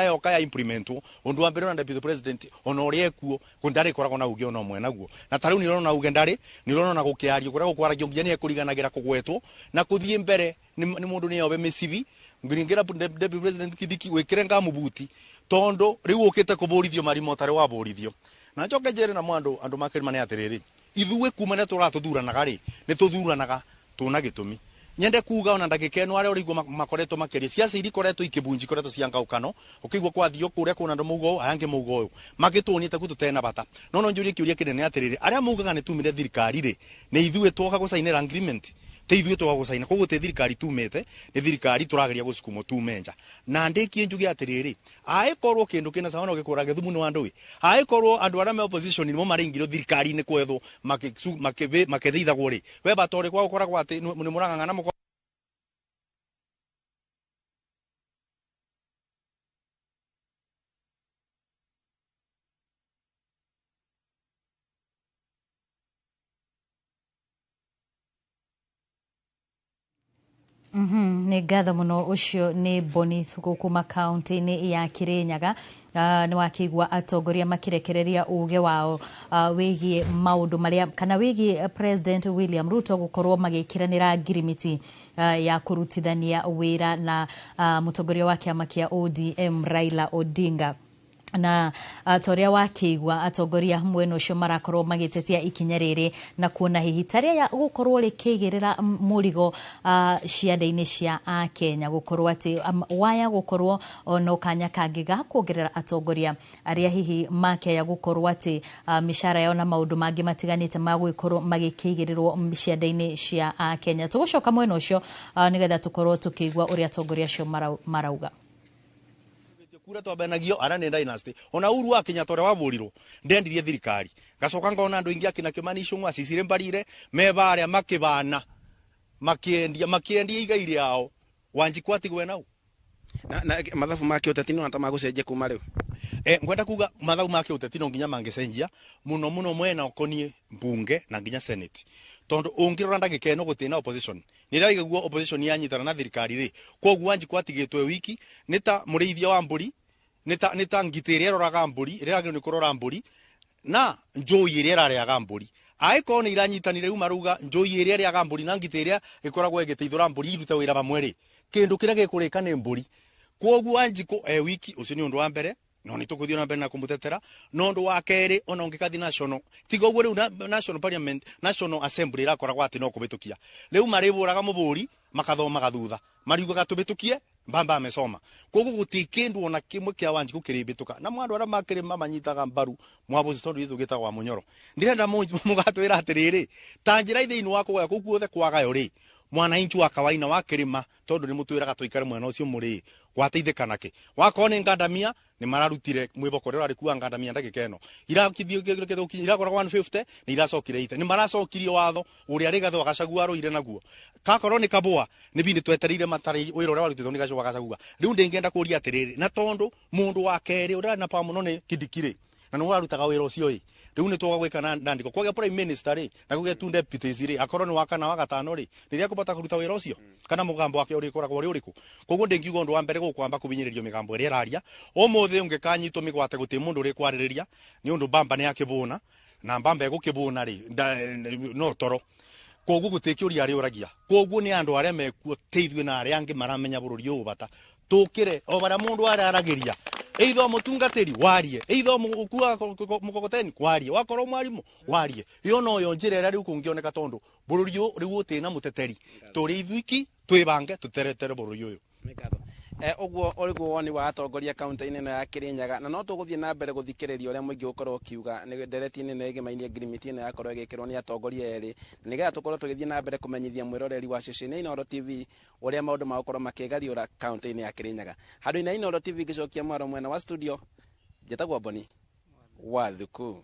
yoka ya implementwo ũndũ wa mbere na deputy president ona ũrĩa ekuo ndarĩ koragwo na uge ona ũmwe naguo na tarĩu nĩ ũrona uge ndarĩ nĩ ũrona gũkĩario kũrĩa gũkwaragio nginya nĩ ekũriganagĩra kũgwetwo na kũthiĩ mbere nĩ mũndũ nĩ yobe mĩcibi ngiringira deputy president Kidiki wĩkĩre ngamubuti tondo rĩu ũkĩte kũbũrithio marimo tarĩ wabũrithio na njoke njere na andũ makĩrima nĩ atĩrĩrĩ ithuĩ kuma nĩ tũratũthuranaga rĩ nĩ tũthuranaga tũna gĩtũmi nyende kuga ona ndagĩka ĩno arĩa ũrĩguo makoretwo makĩria ciaca iria ikoretwo ikĩbunji ikoretwo cia ngaũkano ũkĩigua kwathio kũrĩa kũna andũ mauga ũũ ayangĩ mauga ũyũ magĩtũnyĩte gũtũtena bata no njũrie kĩũria kĩnene atĩrĩrĩ arĩa maugaga nĩ tumire thirikari rĩ nĩ ithuĩ twoka gũcainĩra agreement te ithuĩ twoka gũcaina koguo te thirikari tumĩte nĩ thirikari tũrageria gũcukumwo tumenja na ndĩkie njuge atĩrĩrĩ aĩkorwo kĩndũ kĩna sawa no gĩkũra gĩthumu nĩ andũ aĩkorwo andũ arĩa me opposition nĩmo marĩingĩrio thirikari-inĩ kwethwo makĩthithagwo rĩ we batorĩ kwa gũkoragwo atĩ nĩ mũrang'ang'ana nĩ ngatho mũno ũcio nĩ Boni Thuku kuma kaunti-inĩ ya Kirinyaga nĩ wakĩigua atongoria makĩrekereria uge wao wĩgiĩ maũndũ marĩa kana wĩgiĩ President William Ruto gũkorwo magĩkĩranĩra ngirimiti ya kũrutithania wĩra na mũtongoria wa kĩama kĩa ODM Raila Odinga na toria wakĩigua atongoria mwena ũcio marakorwo magĩtetia ikinya rĩrĩ na kuona hihi tarĩa ya gũkorwo rĩkĩigĩrĩra mũrigo cianda-inĩ cia Kenya gũkorwo atĩ waya gũkorwo no kanya kangĩ ga kuongerera atongoria arĩa hihi makĩaya gũkorwo atĩ mĩcara yao na maũndũ mangĩ matiganĩte magũkorwo magĩkĩigĩrĩrwo cianda-inĩ cia Kenya tũgũcoka mwena ũcio nĩgetha tũkorwo tũkĩigua ũrĩa atongoria acio marauga kura twabenagio ara nĩ dynasty ona Uhuru wa Kenyatta ũrĩa wabũrirwo ndendirie thirikari gacoka ngona andũ ingĩ akina Kimani Ichung'wa Cicire Mbarire mebarĩa makĩbana makĩendia igai rĩao Wanjikũ atigwe nau na mathabu ma kĩũteti no tamagũcenjia kuma rĩu ngwenda kuga mathabu ma kĩũteti no nginya mangĩcenjia mũno mwena ũkoniĩ mbunge na nginya senate tondu ũngĩrora ndagĩka ĩno gũtĩna opposition nĩraigagwo opposition yanyitana na thirikari rĩ koguo Wanjikũ atigĩtwe wiki nĩ ta mũrĩithia wa mbũri nĩ ta ngitĩri eroraga mbũri ĩrĩa nĩ kũrora mbũri na njũi ĩrĩa ĩrarĩaga mbũri aĩkorwo nĩ iranyitanire rĩu marauga njũi ĩrĩa ĩrĩaga mbũri na ngitĩri ĩrĩa ĩkoragwo ĩgĩteithũra mbũri irute wĩra bamwe rĩ kĩndũ kĩrĩa gĩkũrĩka nĩ mbũri koguo Wanjikũ wiki ũcio nĩ ũndũ wa mbere no nĩ tũgũthiĩ na mbere na kũmũtetera no ũndũ wa kerĩ ona ũngĩkathi national tiga ũguo rĩu national parliament national assembly ĩrakoragwo atĩ no kũbĩtũkia rĩu marĩbũraga mũbũri makathomaga thutha mariugaga tũbĩtũkie mbamba amesoma koguo gũtirĩ kĩndũ ona kĩmwe kĩa Wanjikũ kĩrĩbĩtũka na mwandu arĩa makĩrĩma manyitaga mbaru mwaboci tondũ ithu gĩtagwa mũnyoro ndĩrenda mũgatwĩra atĩrĩrĩ ta njĩra thĩinĩ wa kũgaya kũu guothe kwagayo rĩ mwananchi wa kawaida wa kĩrĩma tondũ nĩ mũtwĩraga tũikare mwena ũcio mũrĩ gwateithĩka nake wakorwo nĩ ngandamia nĩ mararutire mwĩboko rĩu arĩkuwa ngandamia ndagĩka ĩno irakoragwo 150 nĩ iracokire ite nĩ maracokirie watho ũrĩa rĩgatho Gachagua arũire naguo kakorwo nĩ kabũa nĩ bindi twetereire matarĩ wĩra ũrĩa warutĩtwo nĩ Gachagua rĩu ndĩngĩenda kũria atĩrĩrĩ na tondũ mũndũ wa kerĩ ũrĩa na pa mũno nĩ Kidiki na nĩ warutaga wĩra ũcio rĩu nĩ twaga gwĩka na ndandĩko kwagĩa prime minister rĩ na gũgĩa tu deputies rĩ akorwo nĩ wakana wa gatano rĩ rĩrĩa kũbata kũruta wĩra ũcio kana mũgambo wake ũrĩkoragwo ũrĩ ũrĩkũ koguo ndĩngiuga ũndũ wa mbere gũkwamba kũbinyĩrĩrio mĩgambo ĩrĩa ĩraria ũmũthĩ ũngĩkanyitwo mĩgwate gũtĩ mũndũ ũrĩ kwarĩrĩria nĩ ũndũ mbamba nĩ akĩbũna na mbamba egũkĩbũna rĩ no toro koguo gũtĩ kĩũria arĩ ũragia koguo nĩ andũ arĩa mekuo teithwe na arĩa angĩ maramenya bũrũri ũyũ bata tũkĩre o bara mũndũ arĩa aragĩria eitho mutungatiri warie eitho mukua mukokoteni warie wakorwo mwarimu warie yo no yo njira ira riu kungioneka tondu bururi riu utina muteteri turi ithuiki twibange tuteretere bururi uyu Ogwo origuo woni wa atongoria kaunti-ini ino ya Kirinyaga na no tuguthie na mbere guthikiriria uria muingi ukorwo kiuga ni ndereti-ini no igimainie ngirimiti ino yakorwo igikirwo ni atongoria eri nigetha tukorwo tugithie na mbere kumenyithia mwiroreri wa ceceni Inooro TV uria maundu magukorwo makigariura kaunti-ini ya Kirinyaga. Handu-ini Inooro TV gicokia mwaro mwena wa studio njitagwo Boni wa Thuku.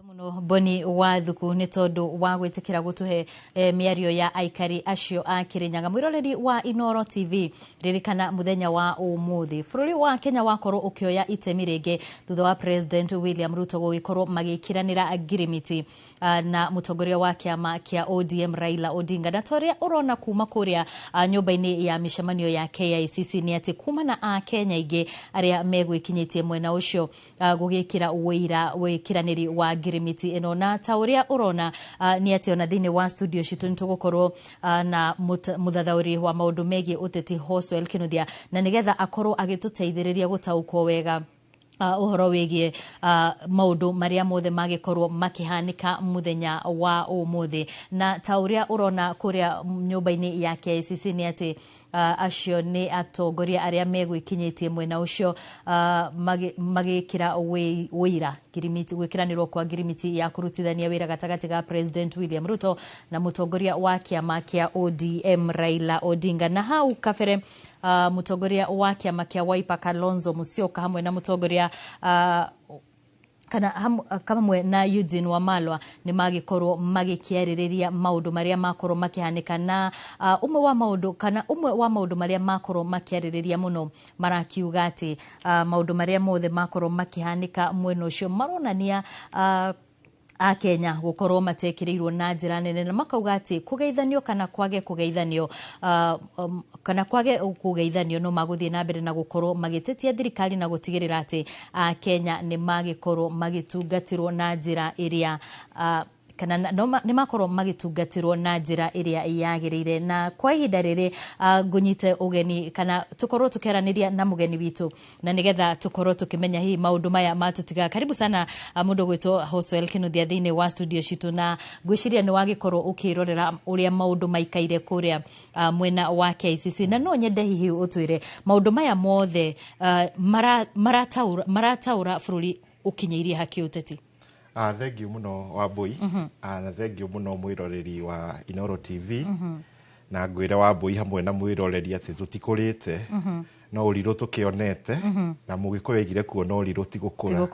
Muno Boni wa Thuku ni tondu wa gwitikira gutuhe miario ya aikari acio a Kirinyaga. Mwiroreri wa Inooro TV ririkana muthenya wa umuthi bururi wa Kenya wakorwo ukioya itemi ringi thutha wa President William Ruto gugikorwo magikiranira ngirimiti na mutongoria wa kiama kia ODM Raila Odinga. Na toria urona kuma kuria nyumba-ini ya mishemanio ya KICC ni ati kuma na a Kenya ingi aria megwikinyitie mwena ucio gugikira wira wikiraniri wa ngirimiti ino. Na tauria urona ni ati ona thini wa studio citu nitugukorwo na muthathauri wa maundu megi uteti Hoswell Kinuthia na nigetha akorwo agituteithiriria gutaukwo wega uhoro wigie maundu maria mothe magikorwo makihanika muthenya wa umuthi. Na tauria urona kuria nyumba-ini ya KICC ni ati acio ni atongoria aria megwikinyitie mwena ucio magikira wira ngirimiti gwikiranirwo kwa ngirimiti ya kurutithania wira gatagati ga President William Ruto na mutongoria wa kiama kia ODM Raila Odinga. Na hau kafere mutongoria wa kiama kia Wiper Kalonzo Musyoka hamwe na mutongoria kamwe na Eugene Wamalwa ni magikorwo magikiaririria maundu maria makorwo makihanika. Na umwe wa maundu maria makorwo makiaririria muno marakiuga ati maundu maria mothe makorwo makihanika mwena ucio maronania a Kenya gukorwo matekirirwo na njira nene na makauga ati kugeithanio kana kwage kugeithanio no maguthie na mbere na gukorwo magitetia thirikari na gutigirira ati a Kenya ni magikorwo magitungatirwo na njira iria kana ni makorwo magitungatirwo na njira iria yagirire. Na kwa ihinda riri ngunyite ugeni kana tukorwo tukeraniria na mugeni witu na nigetha tukorwo tukimenya hi maundu maya matutiga. Karibu sana mundu gwitwo Hoswell Kinuthia thini wa studio citu na ngwiciria ni wagikorwo ukirorera uria maundu maikaire kuria mwena wa KICC na no nyende hihi utwire maundu maya mothe marataura bururi ukinyeirie haki uteti. Thank you muno Wambui na thank you muno mwiroreri wa Inooro TV na ngwira Wambui hamwe na mwiroreri ati tutikurite no uriru tukionete na mugikoegire kuona uriru tigukura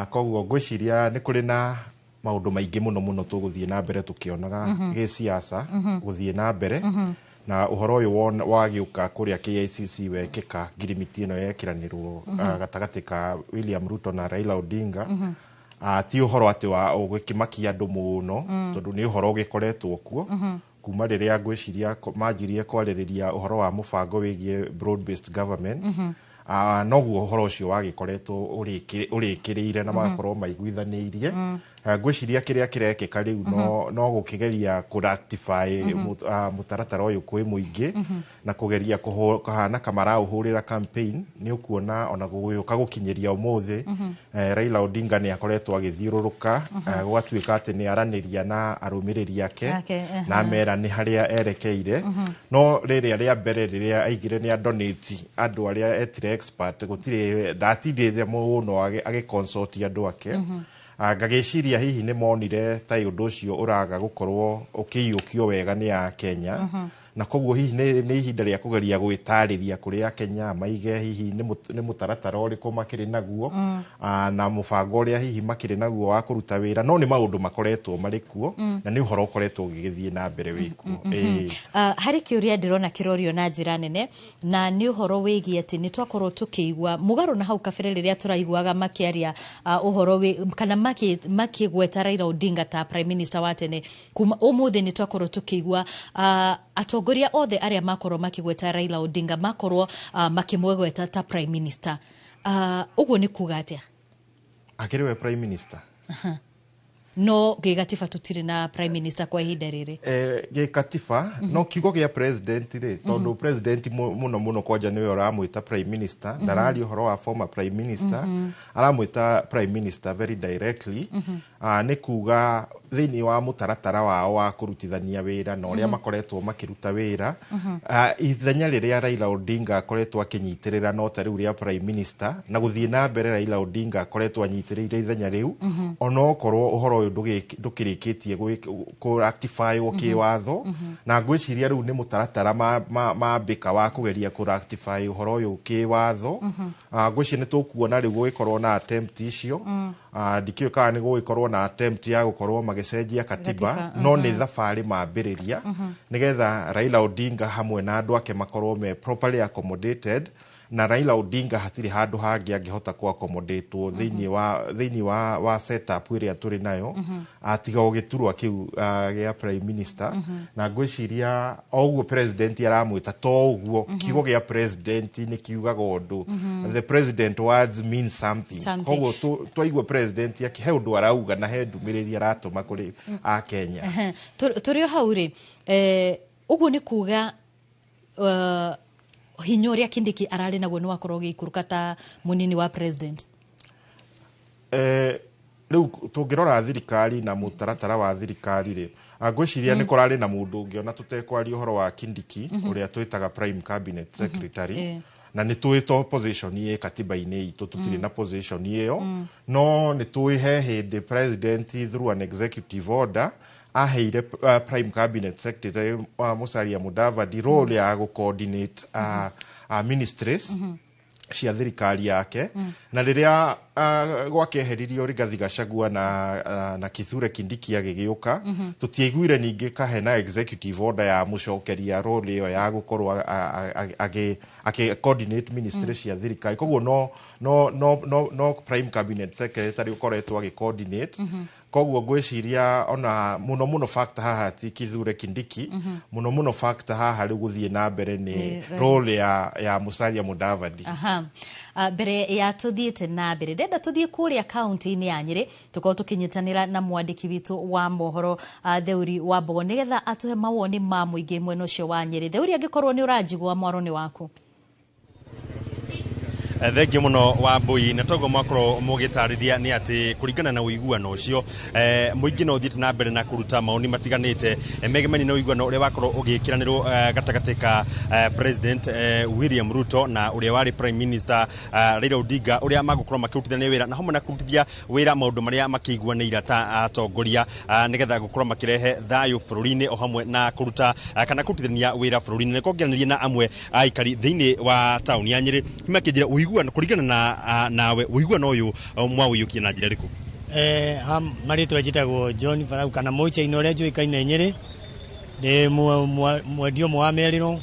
koguo ngwiciria ni kuri na maundu maingi muno tuguthie na mbere tukionaga gi siasa guthie na mbere na uhoro uyu wagiuka kuria KICC wekika ngirimiti ino yekiranirwo gatagati ka William Ruto na Raila Odinga ti uhoro ati wa ugikimakia andu muno tondu ni uhoro ugikoretwo kuo kuma riria ngwiciria manjirie kwaririria uhoro wa mubango wigie broad based government noguo uhoro ucio wagikoretwo urikirire na makorwo maiguithaniirie ngwiciria kiria kirekika riu no gukigeria kuratify mutaratara uyu kwi muingi na kugeria kuhana kamara uhurira campaign ni ukuona ona guguka gukinyeria umuthi Raila Odinga ni akoretwo agithiururuka gwatuika ati ni araniria na arumiriri yake na mera ni haria erekeire no riria ria mbere riria aigire ni adonate andu aria etire expert gutire datindire muno agiconsult andu ake ngagiciria hihi ni monire ta undu ucio uraga gukorwo ukiyukio wega ni ya Kenya na koguo hihi ni ihinda ria kugeria gwitariria kuria Kenya maige hihi ni mutaratara uriku makiri naguo na mubango uria hihi makiri naguo wa kuruta wira no ni maundu makoretwo marikuo na ni uhoro ukoretwo ugithie na mbere wikuo hari kiuria ndirona kirorio na njira nene na ni uhoro wigie ati ni twakorwo tukiigua mugaru na hau kabere riria turaiguaga makiaria uhoro kana makigweta Raila Odinga ta prime minister wa tene kuma umuthi ni twakorwo tukiigua atongoria othe aria makorwo makigweta Raila Odinga makorwo makimwegweta ta prime minister uguo ni kuga atia akiriwe prime minister no gigatiba tutire na prime minister kwa ihinda riri gikatiba no kiugo gia president ri tondu president muno kwanja niwe uramwita prime minister ndarari uhoro wa former prime minister aramwita prime minister very directly ni kuga thini wa mutaratara wao wa kurutithania wira na uria makoretwo makiruta wira ithenya riria Raila Odinga akoretwo akinyitirira no ta riu ria prime minister na guthie na mbere Raila Odinga akoretwo anyitiriire ithenya riu ona okorwo uhoro uyu ndukirikitie ku rectify kiwatho na ngwiciria riu ni mutaratara ma bika wa kugeria ku rectify uhoro uyu kiwatho ngwiciria ni tukuona riu gugikorwo na attempt icio ndikio kana ni gugikorwo na attempt ya gukorwo magicenjia katiba no ni thabari mambiriria nigetha Raila Odinga hamwe na andu ake makorwo me properly accommodated na Raila Odinga hatiri handu hangi angihota ku accommodate thini wa setup iria turi nayo atiga ugiturwa kiu gia prime minister na ngwiciria oguo president aramwita to uguo kiugo gia president ni kiugaga undu the president words mean something koguo twaigua president akihe undu arauga na he ndumiriri aratuma kuri a Kenya turio hauri uguo ni kuga hinyoria Kindiki arari naguo ni wakorwo gikuruka ta munini wa president riu tungirora thirikari na mutaratara wa thirikari ri ngwiciria ni kurari na mundu ungiona tutekwari uhoro wa Kindiki uria twitaga prime cabinet secretary na ni tuito position ye katiba-ini itu tutiri na position yeyo no ni tuihe hindi president through an executive order aheire prime cabinet secretary Musalia Mudavadi role ya go coordinate ministries cia thirikari yake na riria gwakeheririo Rigathi Gachagua na Kithure Kindiki agigiuka tutiaiguire ningi kahena executive order ya mucokeria role iyo ya gukorwo age coordinate ministry cia thirikari koguo no prime cabinet secretary ukoretwo age coordinate koguo ngwiciria ona muno factor haha ti Kithure Kindiki muno factor haha ri guthie na mbere ni role ya Musalia Mudavadi bere ya tuthiete na mbere ndenda tuthie kuria county-ini ya Nyeri tuko tukinyitanira na mwandiki witu wa mohoro Theuri wa Mbogo nigetha atuhe mawoni ma muingi mwena ucio wa Nyeri. Theuri angikorwo ni uranjigwa mwaro-ni waku thengio muno wa Mbui na togo makoro mugitariria ni ati kuringana na uiguano ucio muingi no thiete na mbere na kuruta maoni matiganite megemani na uiguano uria wakoro ugikiranirwo gatagatika president William Ruto na uria wari prime minister Raila Odinga uria magukorwo makirutithania wira na hamwe na kurutithia wira maundu maria makiguanira ta atongoria nigetha gukorwo makirehe thayu bururi-ini o hamwe na kuruta kana kurutithania wira bururi-ini ne kongeraniria na amwe aikari thiini wa town ya Nyeri makijira uiguano kuringana na nawe uiguano uyu mwa uyukia na njira riku maritwa jitagwo John Farau kana mocha inore njuikaine Nyeri ni mwendio mwameriro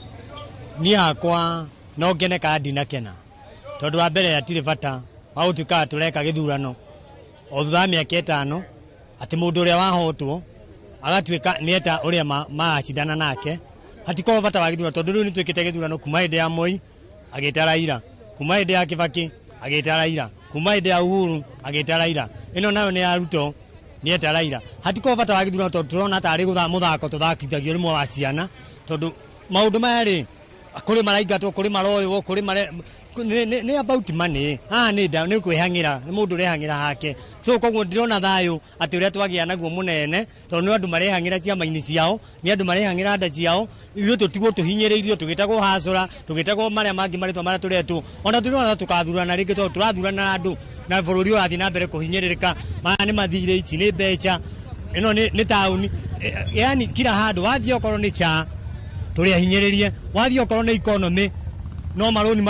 ni akwa no ngene kandi na kena tondu wa mbere atire bata au tuka tureka githurano o thutha miaka 5 ati mundu uria wahotwo agatuika nieta uria maacindana nake hatiko bata wa githurano tondu riu ni twikite githurano kuma hinde ya Moi agita Raila kuma hinde ya Kibaki agita Raila kuma hinde ya Uhuru agita Raila ino nayo ni ya Ruto nieta Raila hatiko bata wa githurano tondu turona tari gutha muthako tuthakithagio rimwe wa ciana tondu maundu maya ri kuri maraingatwo kuri maroyo kuri ni about money ni kwihangira ni mundu rehangira hake so koguo ndirona thayu ati uria twagia naguo munene tondu ni andu marehangira ciama-ini ciao ni andu marehangira nda ciao ithuĩ tũtigwo tũhinyĩrĩirio tũgĩtagwo hacũra tũgĩtagwo marĩa mangĩ marĩtwa marĩa tũretwo ona tũrona tũkathurana rĩngĩ tondũ tũrathurana na andũ na bũrũri ũrathiĩ na mbere kũhinyĩrĩrĩka maya nĩ mathirĩ ici nĩ mbeca ĩno nĩ taũni yani kila handũ wathiĩ okorwo nĩ cha tũrĩa hinyĩrĩrie wathiĩ okorwo nĩ economy no maroni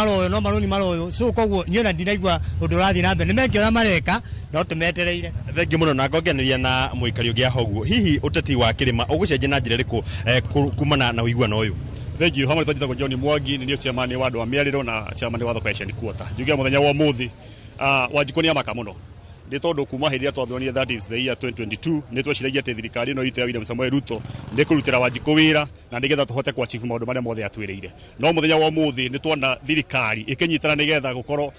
maroyo so koguo nyona ndinaigua undu rathi na mbere nimekio mareka no tumetereire thengi muno na ngongeneria na muikari ugia hoguo hihi uteti wa kirima ugucenje na njira riku kumana na uiguano uyu thengi hamwe twajitagwo John Mwangi ni chairman wa andu wa Mĩarĩro na chairman wa Thoko Quarter njugia muthenya wa muthi wanjikoni amaka muno ni tondu kuma hiria twathonire that is the year 2022 ni tweciragia te thirikari no itu ya William Samoei Ruto ni kurutira Wanjiku wira na nigetha tuhote kwa chief maundu maria mothe atwiriire no muthenya wa muthi ni twona thirikari ikinyitana nigetha gukorwo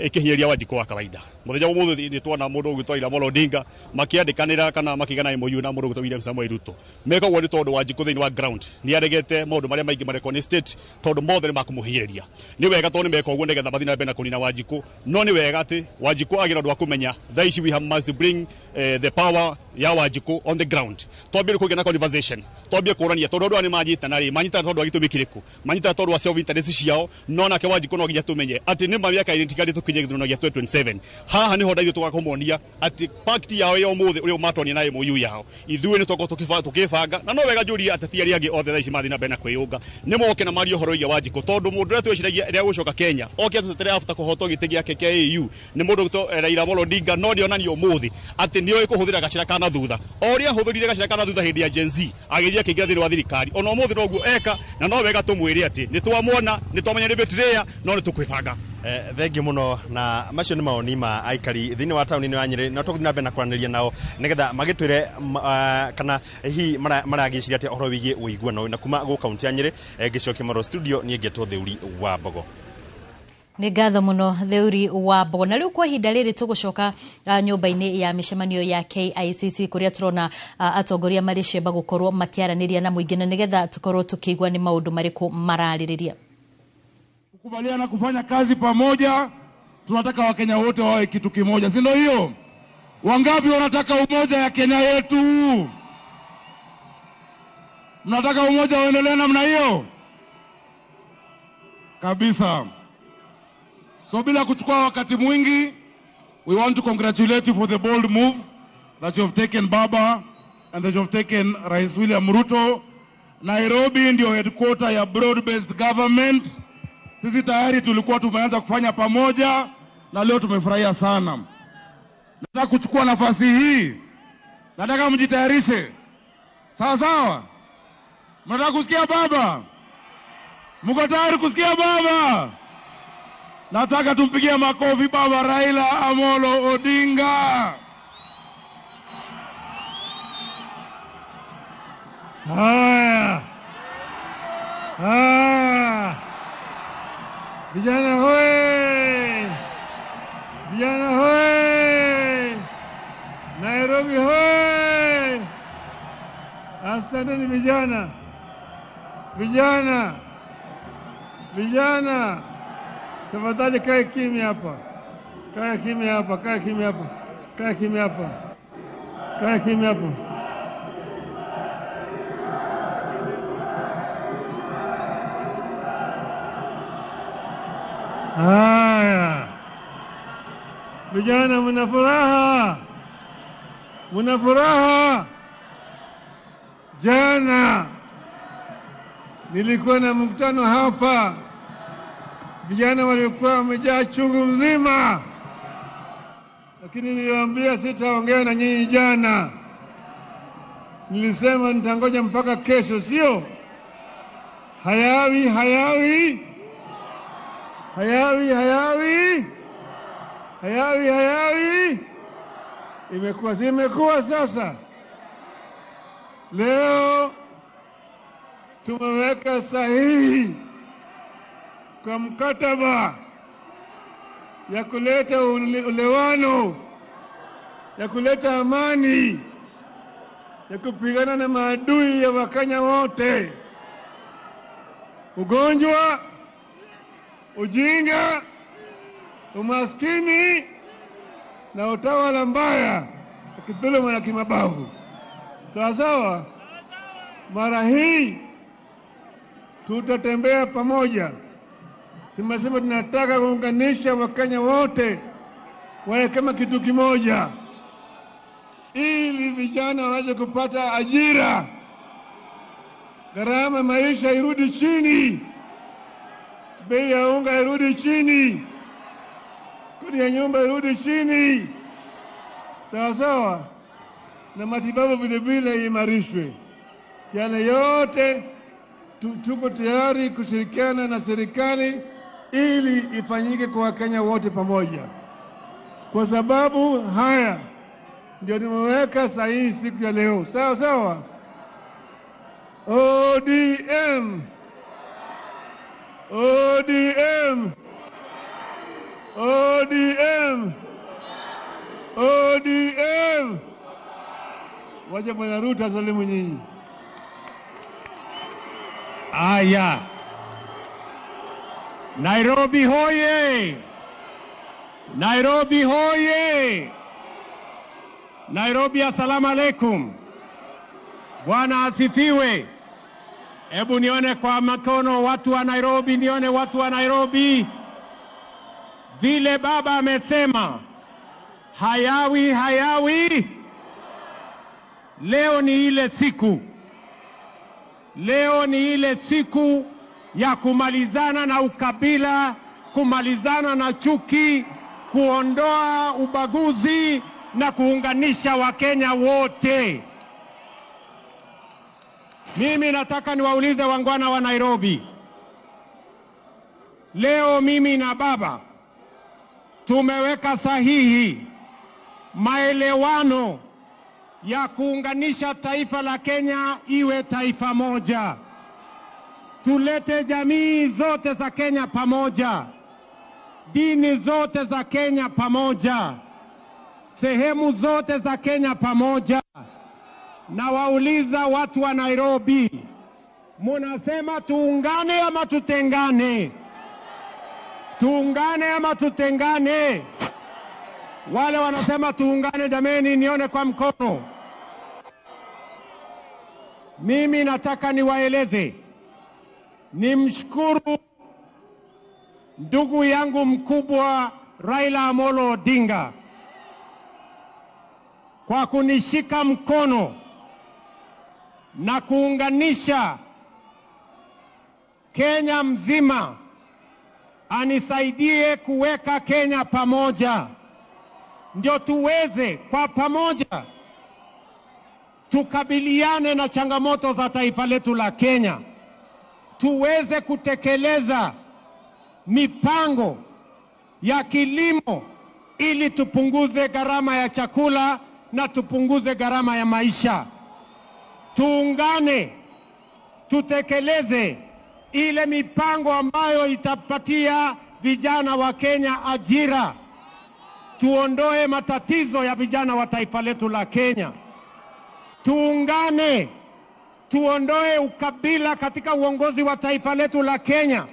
ikihiria Wanjiku wa kawaida muthenya umuthi ni twana mundu ugitwa Raila Odinga makiandikanira kana makigana MOU na mundu ugitwa William Samoei Ruto meka gwo ni tondu Wanjiku thini wa ground ni aregete maundu maria maingi mareko ni state tondu mothe ni makumuhinyiriria ni wega tondu ni meka gwo nigetha mathina mbena kunina Wanjiku no ni wega ati Wanjiku agira ndu akumenya thaici we must bring the power ya Wanjiku on the ground twambie kugena conversation twambie kurania tondu andu ani manyitana ri manyitana tondu agitumi kiriku manyitana tondu wa self interest ciao no nake Wanjiku no ginya tumenye ati ni mamiaka identikali tukinye githurano gia 2027 haha ni hodaithio tugakomonia ati pact yao ya umuthi uria matoni na MOU yao ithuĩ ni toko tukibanga na no wega njuri ateti aria angi othe thaici mathina mbena kwiyunga ni moke na mario horo ya Wanjiku tondu mundu uria twiciragia ria gucoka Kenya oke tutere after kuhoto giti giake KAU ni mundu to Raila Odinga no ni onani umuthi ati ni oi kuhuthira gacira kana thutha oria huthurire gacira kana thutha hindi ya Gen Z agiria kingira thini wa thirikari ona umuthi no guo eka na no wega tumwire ati ni twamwona ni twamenya ni betrea no ni tukwibanga thengi muno na macio ni maoni ma aikari thini wa tauni ni wa Nyeri na tukuthina mbena kwaraniria nao nigetha magitwire kana hi maragiciria ati ohoro wigie uiguano na kuma go county ya Nyeri gicokia maro studio ni ngetwo Theuri wa Mbogo ni ngatho muno Theuri wa Mbogo na riu kwa hinda riri tugucoka nyumba-ini ya mishemanio ya KICC kuria turona atongoria mari cemba gukorwo makiaraniria na muingi na nigetha tukorwo tukigwa ni maundu mariku maraririria kubaliana kufanya kazi pamoja. Tunataka Wakenya wote wawe kitu kimoja, si ndio hiyo? Wangapi wanataka umoja ya Kenya yetu? Mnataka umoja uendelee namna hiyo? Kabisa. So bila kuchukua wakati mwingi, we want to congratulate you for the bold move that you have taken Baba and that you have taken Rais William Ruto. Nairobi ndio headquarter ya broad-based government. Sisi tayari tulikuwa tumeanza kufanya pamoja na leo tumefurahia sana. Nataka kuchukua nafasi hii. Nataka mjitayarishe. Sawa sawa? Mnataka kusikia Baba? Mko tayari kusikia Baba? Nataka tumpigie makofi Baba Raila Amolo Odinga. Haya. Vijana hoye! Vijana hoye! Nairobi hoye! Asanteni vijana. Vijana. Vijana. Tafadhali kae kimya hapa. Kae kimya hapa, kae kimya hapa. Kae kimya hapa. Kae kimya hapa. Haya. Vijana mna furaha. Mna furaha. Jana nilikuwa na mkutano hapa. Vijana walikuwa wamejaa chungu mzima. Lakini niliwaambia sitaongea na nyinyi jana. Nilisema nitangoja mpaka kesho, sio? Hayawi. Imekuwa sasa. Leo tumeweka sahihi kwa mkataba ya kuleta ulewano, ya kuleta amani, ya kupigana na maadui ya Wakenya wote. Ugonjwa, ujinga, umaskini na utawala mbaya, kidhuluma na kimabavu. Sawa sawa? Mara hii tutatembea pamoja. Tumesema tunataka kuunganisha Wakenya wote wawe kama kitu kimoja, ili vijana waweze kupata ajira, gharama maisha irudi chini, bei ya unga irudi chini, kodi ya nyumba irudi chini. Sawa sawa? Na matibabu vile vile imarishwe. Yale yote tuko tayari kushirikiana na serikali ili ifanyike kwa Wakenya wote pamoja. Kwa sababu haya ndio nimeweka sahihi siku ya leo. Sawa sawa? ODM. ODM. ODM. Waje Bwana Ruto asalimu nyinyi. Aya. Nairobi hoye. Nairobi hoye. Nairobi, assalamu alaikum. Bwana asifiwe. Hebu nione kwa mkono watu wa Nairobi, nione watu wa Nairobi. Vile baba amesema, hayawi hayawi. Leo ni ile siku. Leo ni ile siku ya kumalizana na ukabila, kumalizana na chuki, kuondoa ubaguzi na kuunganisha Wakenya wote. Mimi nataka niwaulize wangwana wa Nairobi. Leo mimi na baba tumeweka sahihi maelewano ya kuunganisha taifa la Kenya iwe taifa moja. Tulete jamii zote za Kenya pamoja, dini zote za Kenya pamoja, sehemu zote za Kenya pamoja. Na wauliza watu wa Nairobi, munasema tuungane ama tutengane? Tuungane ama tutengane? Wale wanasema tuungane, jameni, nione kwa mkono. Mimi nataka niwaeleze, nimshukuru ndugu yangu mkubwa Raila Amolo Odinga kwa kunishika mkono na kuunganisha Kenya mzima, anisaidie kuweka Kenya pamoja, ndio tuweze kwa pamoja tukabiliane na changamoto za taifa letu la Kenya, tuweze kutekeleza mipango ya kilimo ili tupunguze gharama ya chakula na tupunguze gharama ya maisha. Tuungane, tutekeleze ile mipango ambayo itapatia vijana wa Kenya ajira. Tuondoe matatizo ya vijana wa taifa letu la Kenya. Tuungane, tuondoe ukabila katika uongozi wa taifa letu la Kenya,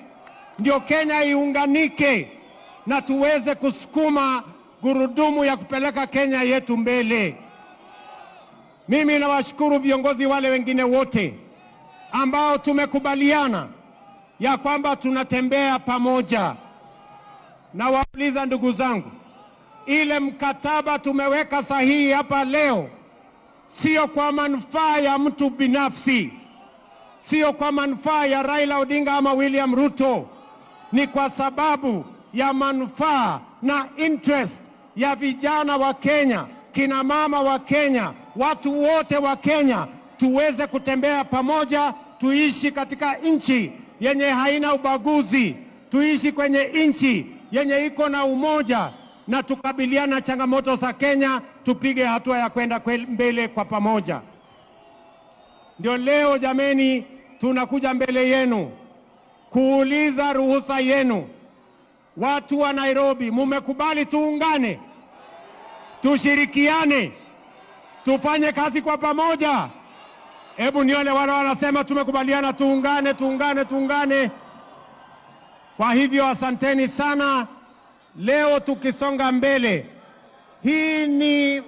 ndio Kenya iunganike na tuweze kusukuma gurudumu ya kupeleka Kenya yetu mbele. Mimi nawashukuru viongozi wale wengine wote ambao tumekubaliana ya kwamba tunatembea pamoja. Na wauliza ndugu zangu, ile mkataba tumeweka sahihi hapa leo, sio kwa manufaa ya mtu binafsi, sio kwa manufaa ya Raila Odinga ama William Ruto, ni kwa sababu ya manufaa na interest ya vijana wa Kenya, kina mama wa Kenya, watu wote wa Kenya. Tuweze kutembea pamoja, tuishi katika nchi yenye haina ubaguzi, tuishi kwenye nchi yenye iko na umoja, na tukabiliana changamoto za Kenya, tupige hatua ya kwenda mbele kwa pamoja. Ndio leo jameni, tunakuja mbele yenu kuuliza ruhusa yenu. Watu wa Nairobi, mumekubali tuungane, tushirikiane, tufanye kazi kwa pamoja? Hebu nione wale wanasema tumekubaliana tuungane, tuungane, tuungane. Kwa hivyo asanteni sana. Leo tukisonga mbele, hii ni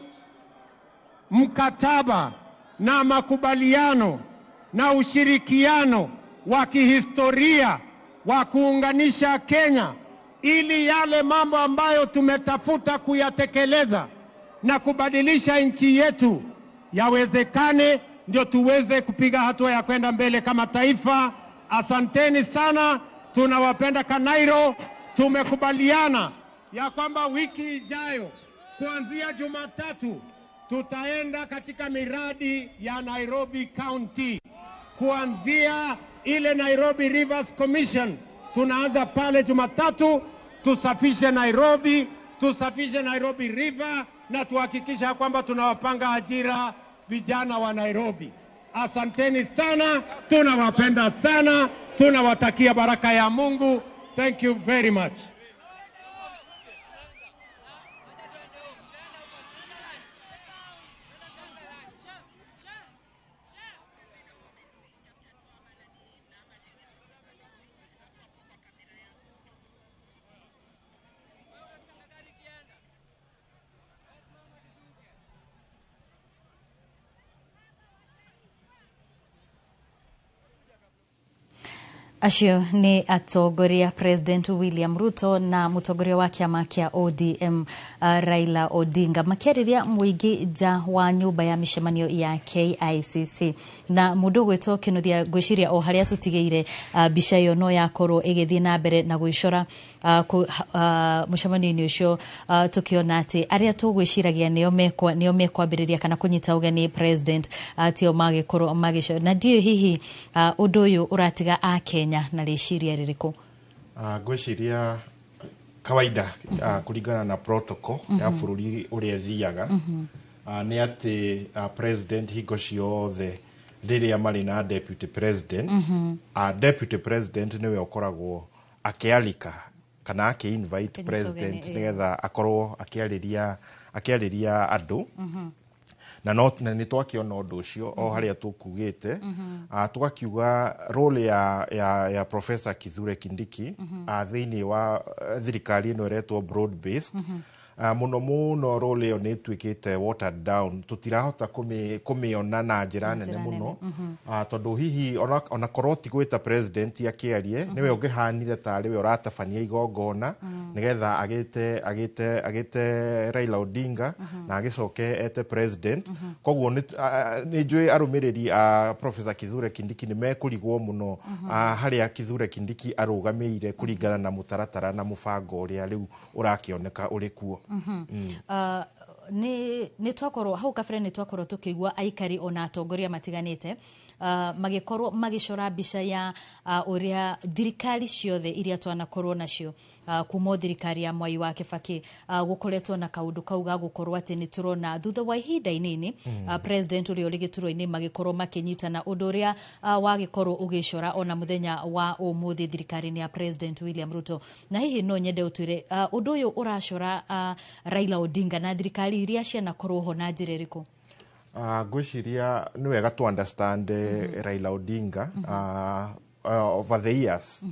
mkataba na makubaliano na ushirikiano wa kihistoria wa kuunganisha Kenya, ili yale mambo ambayo tumetafuta kuyatekeleza na kubadilisha nchi yetu yawezekane, ndio tuweze kupiga hatua ya kwenda mbele kama taifa. Asanteni sana, tunawapenda Kanairo. Tumekubaliana ya kwamba wiki ijayo kuanzia Jumatatu tutaenda katika miradi ya Nairobi County, kuanzia ile Nairobi Rivers Commission. Tunaanza pale Jumatatu, tusafishe Nairobi, tusafishe Nairobi River, na tuhakikisha kwamba tunawapanga ajira vijana wa Nairobi. Asanteni sana, tunawapenda sana, tunawatakia baraka ya Mungu. Thank you very much. Acio ni atongoria President William Ruto na mutongoria wa kiama kia ODM Raila Odinga makiariria muingi nja wa nyumba ya mishemanio ya KICC na mundu gwetwo kinuthia gwiciria o haria tutigeire bica yo no yakorwo igithii na mbere na gwicora mushemanio ucio tukiona ati aria tugwiciragia nio mekwambiriria kana kunyita ugeni president tio magikorwo magicora na ndio hihi undu uyu uratiga a Kenya na reciria ririku gwiciria kawaida kulingana na protocol ya bururi uria thiaga ni ati president hingo ciothe riria mari na deputy president deputy president niwe ukoragwo akialika kana aki-invite president nigetha akorwo akiariria andu na ni twakiona undu ucio o haria tukugite tugakiuga role ya Professor Kithure Kindiki thiini wa thirikari ino iretwo broad based muno role yo ni twikite watered down tutirahota kumiona na njira nene muno tondu hihi ona korwo ti gwita president akiarie niwe ungihanire tari we uratabania igongona nigetha agite Raila Odinga na agicoke ete president koguo ni njui arumiriri Professor Kithure Kindiki ni mekurigwo muno haria Kithure Kindiki arugameire kuringana na mutaratara na mubango uria riu urakioneka uri kuo ni twakorwo hau kabere ni twakorwo tukigwa aikari ona atongoria matiganite magikorwo magicora bica ya uria thirikari ciothe iria twanakorwo nacio kuma thirikari ya Mwai wa Kibaki gukoretwo na kaundu kauga gukorwo ati ni turona thutha wa ihinda inini president uria uri gituro-ini magikorwo makinyitana undu uria wagikorwo ugicora ona muthenya wa umuthi thirikari ya President William Ruto na hihi no nyende utwire undu uyu uracora Raila Odinga na thirikari iria cianakorwo ho na njira iriku gwiciria ni wega to understand Raila Odinga over the years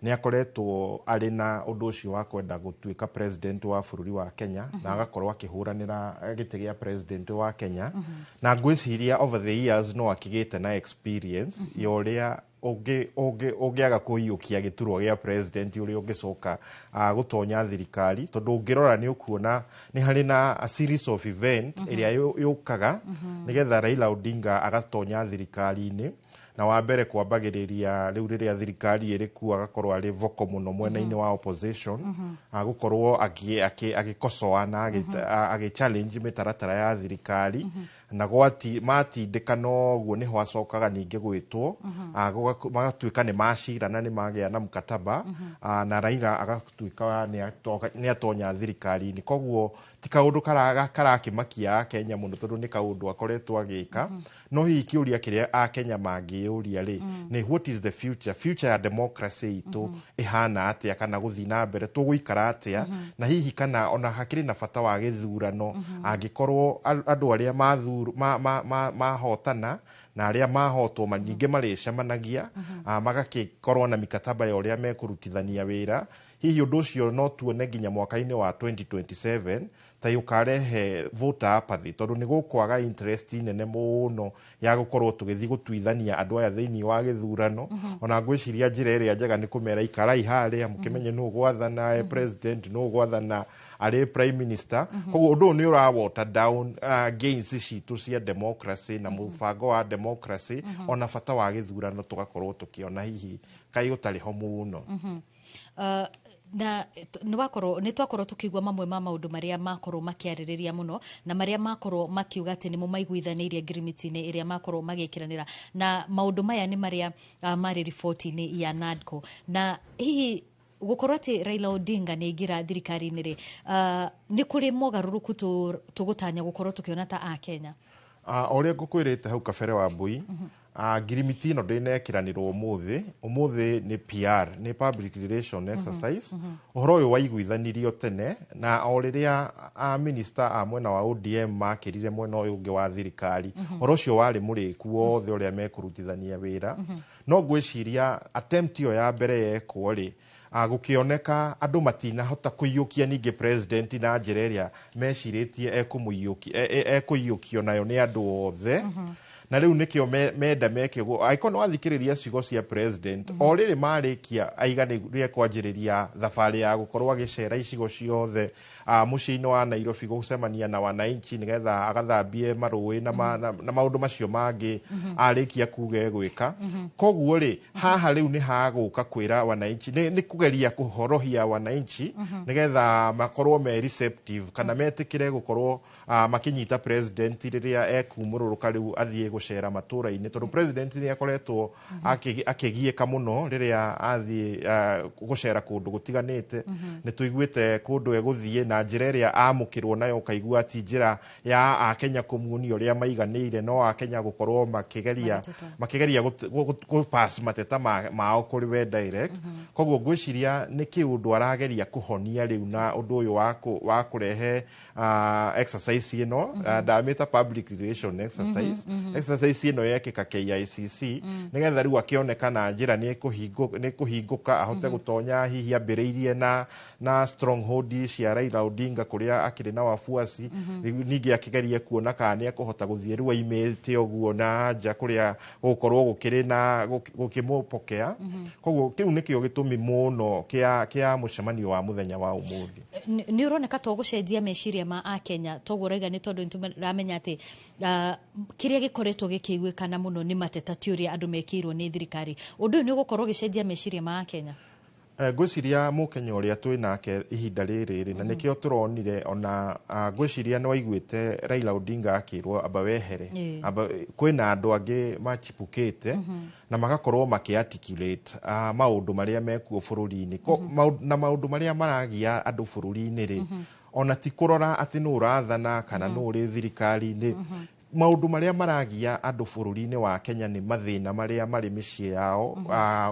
ni akoretwo ari na undu ucio wa kwenda gutuika president wa bururi wa Kenya na agakorwo akihuranira gite gia president wa Kenya na gwiciria over the years no akigite na experience yoria ungiaga kuiyukia giturwo gia president uria ungicoka gutonya thirikari tondu ungirora ni ukuona ni hari na a series of event iria yukaga nigetha Raila Odinga agatonya thirikari-ini na wa mbere kwambagiriria riu riria thirikari iri ku agakorwo ari voko muno mwena-ini wa opposition agukorwo agikosoa na agi challenge mitaratara ya thirikari na gwati matindikana uguo ni hwacokaga ningi gwitwo magatuika ni macira na ni magia na mkataba na Raila agatuika ni atonya thirikari-ini koguo ti kaundu karakimakia Kenya muno tondu ni kaundu akoretwo agika no hihi kiuria kiria a Kenya mangiuria ri ni what is the future ya democracy itu ihana atia kana guthi na mbere tuguikara atia na hihi kana ona hakiri na bata wa githurano angikorwo andu aria mahotana na aria mahotwo maninge maricemanagia magagikorwo na mikataba ya uria mekurutithania wira hihi undu ucio no tuone nginya mwaka-ini wa 2027 ta yukarehe voter apathy tondu ni gukwaga interest nene muno ya gukorwo tugithi gutwithania andu aya thiini wa githurano ona gwiciria njira iria njega ni kumera ikarai haria mukimenye nu gwathana president nu gwathana ari prime minister koguo undu ni ura water down gains citu cia democracy na mubango wa democracy ona bata wa githurano tugakorwo tukiona hihi kai utari ho muno na ni twakorwo tukigwa mamwe ma maundu maria makorwo makiaririria muno na maria makorwo makiuga ati ni mumaiguithanirie agreement-ini iria makorwo magikiranira na maundu maya ni maria mari report-ini ya NADCO na hihi gukorwo ati Raila Odinga ni ingira thirikari-ini ri ni kuri mogaruruku tugutanya gukorwo tukiona ta a Kenya oria ngukwirite hau kabere wa mbui girimiti no ndinekiranirwo umuthi ni PR ni public relation exercise uhoro uyu waiguithanirio tene na oriria minister mwena wa ODM makirire mwena uyu ungi wa thirikari uhoro ucio wari muriku wothe uria mekurutithania wira no gwiciria attempt yo ya mbere yekwo ri gukioneka andu matinahota kuiyukia ninge president na njira iria meciritie ekumuiyukio nayo ni andu othe na riu nikio menda meke go aiko no athikiriria ciugo cia president o riri marikia aiganirie kwanjiriria thabari ya gukorwo agicera icigo ciothe muciini wa Nairobi gucemania na wananchi nigetha agathambie marui na maundu macio mangi arikia kuge gwika koguo ri haha riu ni haguka kwira wananchi ni kugeria kuhorohia wananchi nigetha makorwo me receptive kana metikire gukorwo makinyita president riria ekumũrũrũka riu athie gucera matura-ini tondu president ni akoretwo akigieka muno riria athie gucera kundu gutiganite ni tuiguite kundu eguthie na njira iria amukirwo nayo kaigua ati njira ya Akenya kumuoni uria maiganire no Akenya gukorwo makigeria gu pass mateta mao kuri we direct koguo ngwiciria ni kiundu arageria kuhonia riu na undu uyu wa kurehe exercise ino ndamita public relation exercise ino yekika KICC nigetha riu akionekana njira ni kuhinguka ahote gutonya hihi ambiriirie na stronghold cia Raila Odinga kuria akiri na wafuasi ningi akigeria kuona kana ni akuhota guthie riu aimite oguo na nja kuria gukorwo gukiri na gukimupokea koguo kiu nikio gitumi muno kia mucemanio wa muthenya wa umuthi ni uroneka to gucenjia meciria ma Akenya toguo raiga ni tondu nituramenya ati kiria gikoretwo gikiguikana muno ni mateta tiuria andu mekirwo ni thirikari undu ni ugukorwo gicenjia meciria ma Akenya gwiciria mukenya uria twi nake ihinda riri na nikio turonire ona gwiciria no aiguite Raila Odinga akirwo aba wehere aba kwina andu angi machipukite na magakorwo makiarticulate maundu maria mekuo bururi-ini na maundu maria maragia andu bururi-ini ri ona ti kurora ati no urathana kana no uri thirikari-ini maundu maria maragia andu bururi-ini wa Kenya ni mathina maria mari micii yao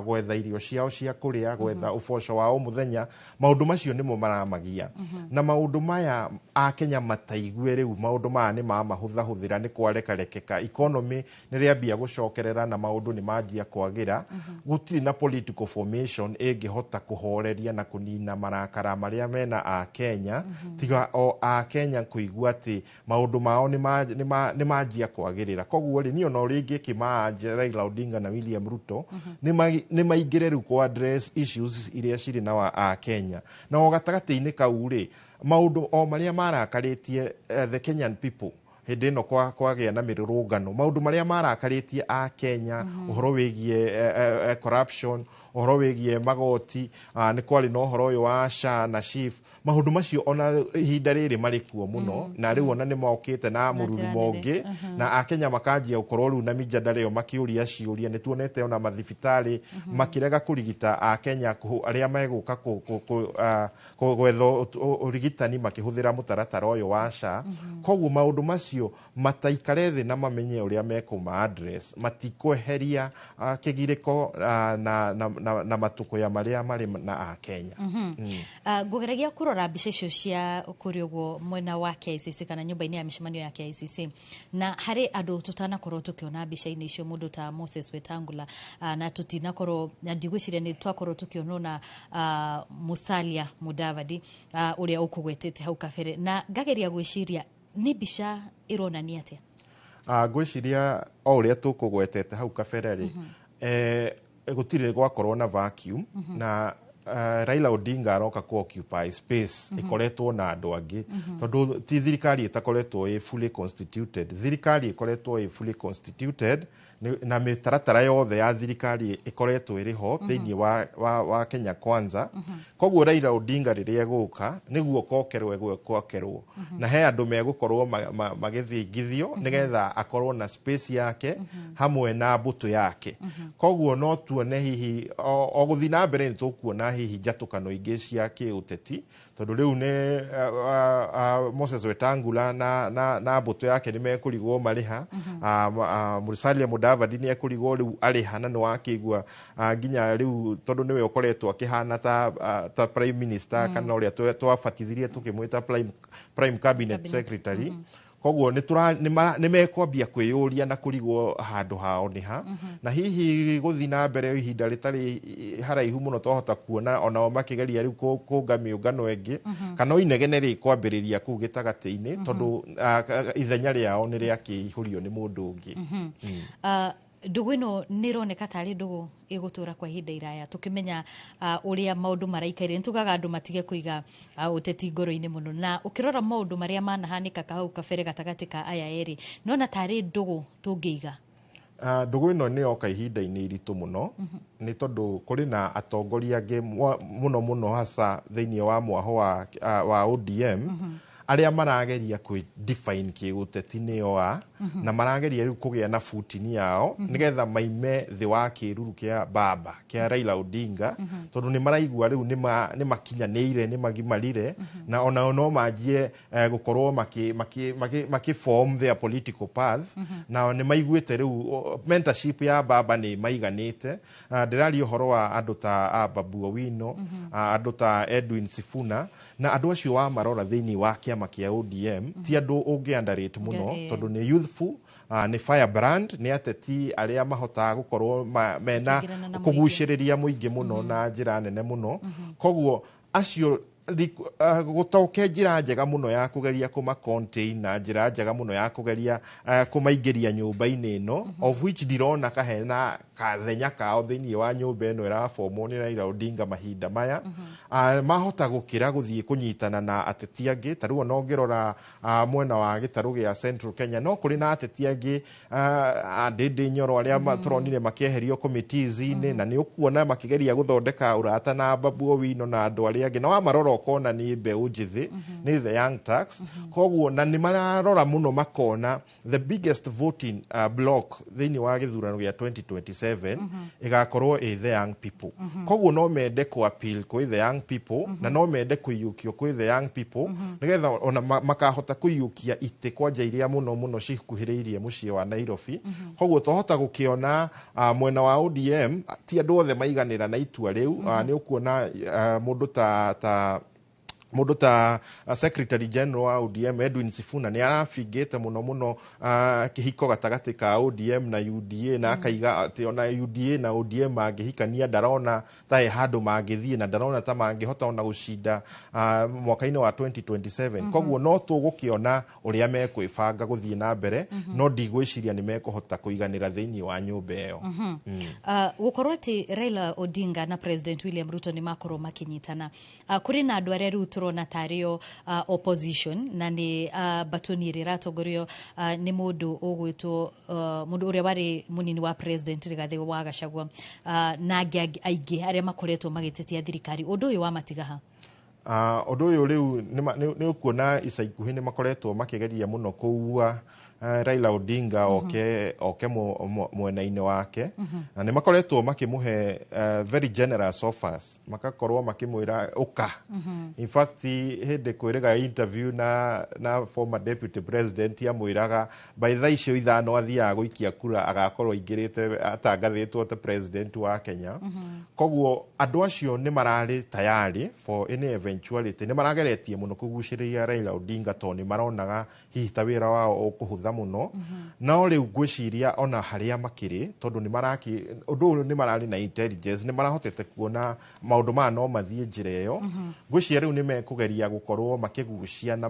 gwetha irio ciao cia kuria gwetha uboco wao muthenya maundu macio nimo maramagia na maundu maya Akenya mataigue riu maundu maya ni mahuthahuthira ni kwarekarekeka economy ni riambia gucokerera na maundu ni manjia kwagira gutiri na political formation ingihota kuhoreria na kunina marakara maria mena Akenya tiga o Akenya kuigua ati maundu mao ni manjia kwagirira koguo ri ni ona ringi kimaje Raila Odinga na William Ruto ni maingire riu ku address issues iria ciri na wa Kenya na o gatagati-ini kau ri maundu o maria marakaritie the Kenyan people hindi no kwagia na mirurungano maundu maria marakaritie Kenya uhoro wigie corruption uhoro wigie magoti ni kwari no uhoro uyu wa SHA na SHIF maundu macio ona ihinda riri mari kuo muno na riu ona ni mokite na mururu mongi na Akenya makanjia ukorwo riu na mijadala yo makiuria ciuria ni tuonete ona mathibitari makirega kurigita Akenya aria meguka gwetho urigitani makihuthira mutaratara uyu wa SHA koguo maundu macio mataikare thi na mamenye uria mekuma address matikweheria kigiriko na matuko ya maria mari na Akenya ngugeragia kurora mbica icio cia kuriogo mwena wa KICC kana nyumba-ini ya mishemanio ya KICC na hari andu tutanakorwo tukiona mbica-ini icio mundu ta Moses Wetangula na tutinakorwo ndigwiciria ni twakorwo tukionwo na Musalia Mudavadi uria ukugwetete hau kabere na ngageria gwiciria ni mbica ironania atia gwiciria o uria tukugwetete hau kabere ri gutire gwakorwo na vacuum na Raila Odinga aroka ku occupy space ikoretwo na andu angi tondu ti thirikari itakoretwo fully constituted thirikari ikoretwo fully constituted na mitaratara yothe ya thirikari ikoretwo iriho thiini wa Kenya Kwanza koguo Raila Odinga riria eguka niguo kokerwo na he andu megukorwo magithingithio nigetha akorwo na space yake hamwe na mbuto yake koguo no tuone hihi o guthi na mbere ni tukuona hihi njatukano ingi cia kiuteti tondu riu ni Moses Wetangula na mbuto yake ni mekurigwo mariha Musalia Mudavadi ni ekurigwo riu ariha na no akigwa nginya riu tondu niwe ukoretwo akihana ta prime minister kana uria twafatithirie tukimwita prime cabinet secretary koguo nĩ mekwambia kwĩyũria na kũrigwo handũ hao nĩ ha na hihi gũthiĩ na mbere ihinda rĩtarĩ haraihu mũno twahota kuona onao makĩgeria rĩu kũnga mĩũngano ĩngĩ kana inegene rĩkwambĩrĩria kũu gĩtagatĩ-inĩ tondũ ithenya rĩao nĩ rĩakĩihũrio nĩ mũndũ ũngĩ. Ndugu ĩno nĩ ĩroneka tarĩ ndugu ĩgũtũra kwa ihinda iraya tukimenya ũrĩa maũndũ maraikaire ntugaga andũ matige kũiga ũteti ngoro-inĩ mũno na ũkĩrora maũndũ marĩa manahanĩka kahau kabere gatagatĩ ka aya erĩ nona tarĩ ndugu tũngĩiga. Ndugu ĩno nĩ yoka ihinda-inĩ iritũ mũno nĩ tondũ kũrĩ na atongoria angĩ mũno hasa thĩinĩ wa mwaho wa ODM arĩa marageria kwĩ define kĩũteti-inĩ yoa na marageria rĩu kũgĩa na futini yao nĩgetha maime thĩ wa kĩruru kĩa baba kĩa Raila Odinga tondũ nĩ maraigua rĩu nĩ makinyanĩire nĩ magimarire na onao no manjie gũkorwo maki form their political path na nĩ maiguĩte rĩu mentorship ya baba nĩ maiganĩte. Ndĩraria ũhoro wa andũ ta Babu Owino, andũ ta Edwin Sifuna na andũ acio wa marora thĩinĩ wa kĩama kĩa ODM ti andũ ũngĩ-underrate mũno tondũ nĩ youthful, nĩ firebrand, nĩ ateti arĩa mahotaga gũkorwo mena kũgucĩrĩria mũingĩ mũno na njĩra nene mũno. Koguo acio gũtoke njĩra njega mũno ya kũgeria kũma-contain na njĩra njega mũno ya kũgeria kũmaingĩria nyũmba-inĩ ĩno of which ndirona kahena kathenya kao thĩinĩ wa nyũmba ĩno ĩrabomwo nĩ Raila Odinga mahinda maya. Mahota gũkĩra gũthiĩ kũnyitana na ateti angĩ ta rĩu ona ũngĩrora mwena wa gĩtarũ gĩa Central Kenya no kũrĩ na ateti angĩ Ndĩndĩ Nyoro arĩa tũronire makĩeherio committees-inĩ na nĩ ũkuona makĩgeria gũthondeka ũrata na Babu Owino na andũ arĩa angĩ na wamarora ũkona nĩ mbeũ njĩthĩ nĩ the young tax. Koguo na nĩ mararora mũno makona the biggest voting block thĩinĩ wa gĩthurano gĩa 2027 ĩgakorwo the young people. Koguo no mende kũ appeal kwĩ the young people na no mende kũiyũkio kwĩ the young people nĩgetha ona makahota kũiyũkia itĩ kwanja iria mũno cikuhĩrĩirie mũciĩ wa Nairobi. Koguo twahota gũkĩona mwena wa ODM ti andũ othe maiganĩra na itua rĩu. Nĩ ũkuona mũndũ ta Secretary General wa ODM Edwin Sifuna nĩ arabingĩte mũno kĩhiko gatagatĩ ka ODM na UDA na akaiga atĩ ona UDA na ODM mangĩhikania ndarona ta handũ mangĩthiĩ na ndarona ta mangĩhota ona gũcinda mwaka-inĩ wa 2027. Koguo no tũgũkĩona ũrĩa mekwĩbanga gũthiĩ na mbere no ndigwĩciria nĩ mekũhota kũiganĩra thĩinĩ wa nyũmba ĩyo. Gũkorwo atĩ Raila Odinga na President William Ruto nĩ makorwo makĩnyitana kũrĩ na andũ arĩa rĩu turona tario opposition na ni batoni ĩrĩa ĩratongorio nĩ mũndũ ũgwĩtwo mũndũ ũrĩa warĩ mũnini wa president Rigathi wa Gachagua na aingĩ arĩa makoretwo magĩtetia thirikari. Ũndũ ũyũ wa matigaha ũndũ ũyũ rĩu nĩ ũkuona ica ikuhĩ nĩ makoretwo makĩgeria mũno kũua Raila Odinga oke mwena-inĩ wake na nĩ makoretwo makĩmũhe very generous offers makakorwo makĩmwĩra ũka. In fact hĩndĩ kwĩrĩga interview na former deputy president amwĩraga by thaa icio ithano athiaga gũikia kura agakorwo aingĩrĩte atangathĩtwo ta president wa Kenya. Koguo andũ acio nĩ mararĩ tayari for any eventuality. Nĩ marageretie mũno kũgucĩrĩria Raila Odinga tondũ nĩ maronaga hihi ta wĩra wao ũkũhũtha mũno no rĩu ngwĩciria ona harĩa makĩrĩ tondũ ũndũ ũyũ nĩ mararĩ na intelligence nĩ marahotete kuona maũndũ maya no mathiĩ njĩra ĩyo. Ngwĩciria rĩu nĩ mekũgeria gũkorwo makĩgucia na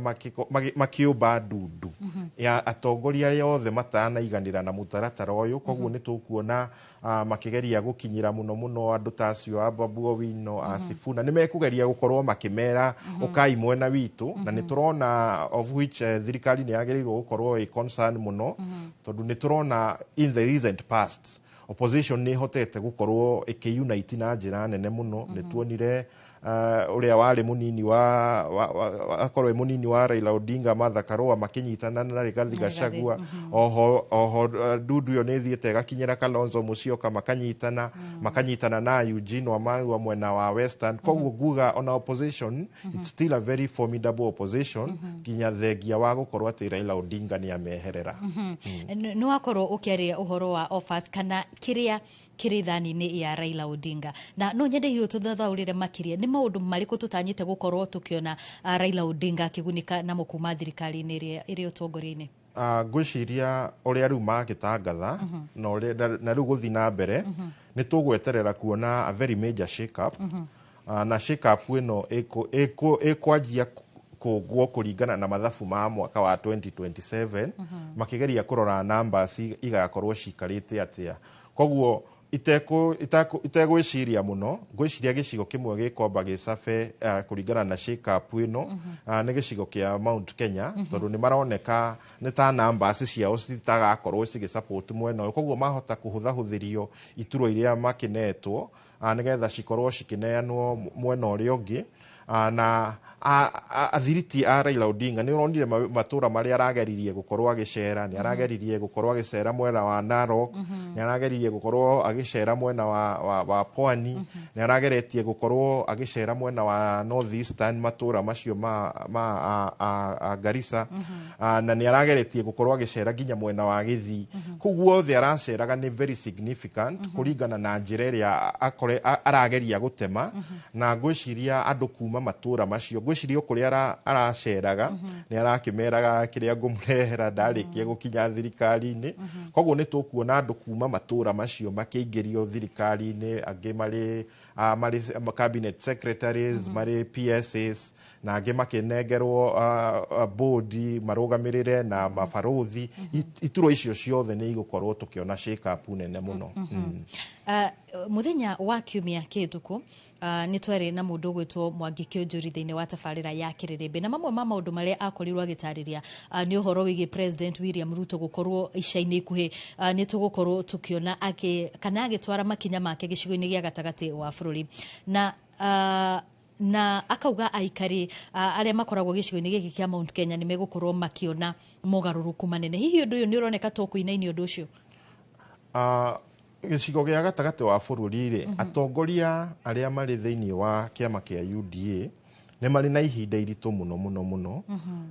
makĩũmba ndundu ya atongoria arĩa othe matanaiganĩra na mũtaratara ũyũ. Koguo nĩ tũkuona makĩgeria gũkinyĩra mũno andũ ta acio Babu Owino, Sifuna nĩ mekũgeria gũkorwo makĩmera ũkai mwena witũ na nĩ tũrona of which thirikari nĩ yagĩrĩirwo gũkorwo concern mũno tondũ nĩ tũrona in the recent past opposition nĩ hotete gũkorwo ĩkĩunite na njĩra nene mũno. Nĩ tuonire ũrĩa warĩ mũnini wa Raila Odinga Martha Karua makĩnyitana na Rigathi Gachagua. Oho ndundu ĩyo nĩ thiĩte ĩgakinyĩra Kalonzo Musyoka makanyitana na Eugene Wamalwa mwena wa Western. Koguo nguga ona opposition it's still a very formidable opposition nginya thengia wa gũkorwo atĩ Raila Odinga nĩ ameherera. Nĩ wakorwo ũkĩaria ũhoro wa offers kana kĩrĩa kirithani-ini ya Raila Odinga na no nyende hiyo tuthathaurire makiria ni maundu mariko tutanyite gukorwo tukiona Raila Odinga akigunika na mukuma thirikari-ini iri utongoria-ini. Ngwiciria uria riu magitangatha na riu guthi na mbere ni tugweterera kuona a very major shake up na shake up ino ikwanjia kugwo kuringana na mathabu ma mwaka wa 2027 makigeria kurora numbers igakorwo cikarite atia koguo itegwiciria muno ngwiciria gicigo kimwe gikomba gicabe kuringana na shake up ino ni gicigo kia Mount Kenya tondu ni maroneka ni ta numbers ciao citagakorwo cigisupport mwena koguo mahota kuhuthahuthirio ituro iria makinetwo nigetha cikorwo cikineanwo mwena uria ungi na athiriti a Raila Odinga ni uronire matura maria arageririe gukorwo agicera ni arageririe gukorwo agicera mwena wa Narok ni arageririe gukorwo agicera mwena wa Pwani ni arageretie gukorwo agicera mwena wa North Eastern matura macio ma Garissa na ni arageretie gukorwo agicera ginya mwena wa Githii kuguo the araceraga ni very significant kuringana na njira iria arageria gutema na ngwiciria andu kuma matura macio ngwiciria kuria araceraga ni arakimeraga kiria ngumurehera ndarikia gukinya thirikari-ini koguo ni tukuona andu kuma matura macio makiingirio thirikari-ini angi mari cabinet secretaries mari PSs na angi makinengerwo board marugamirire na mabarothi ituro icio ciothe ni igukorwo tukiona shake up nene muno. Muthenya wa kiumia kituku ni twari na mundu gwitwo Mwangi Kionjuri thiini wa tabarira ya Kirirembe na mamwe ma maundu maria akorirwo agitariria ni uhoro wigi President William Ruto gukorwo ica-ini ikuhi ni tugukorwo tukiona kana agitwara makinya make gicigo-ini gia gatagati wa bururi na akauga aikari aria makoragwo gicigo-ini giki kia Mount Kenya ni megukorwo makiona mogaruruku manene hihi undu uyu ni uroneka tokuinaini undu ucio gicigo gia gatagati wa bururi atongoria aria mari thiini wa kiama kia UDA ni mari na ihinda iritu muno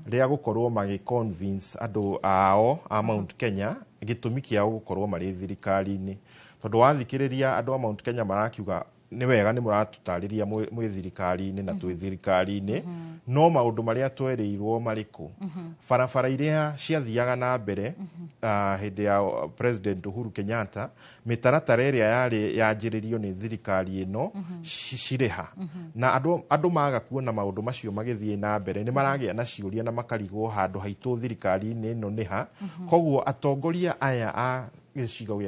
ria gukorwo magi convince andu ao a Mount Kenya gitumi kiao gukorwo mari thirikari-ini tondu wathikiriria andu a Mount Kenya marakiuga ni wega ni muratutariria mwi thirikari-ini na twi thirikari-ini no maundu maria twerirwo mariku barabara iria ciathiaga na mbere hindi ya President Uhuru Kenyatta mitaratara iria yari yanjiririo ni thirikari ino ciriha na andu maga kuona maundu macio magithie na mbere ni maragia na ciuria na makarigwo handu haitu thirikari-ini ino niha koguo atongoria aya a gicigo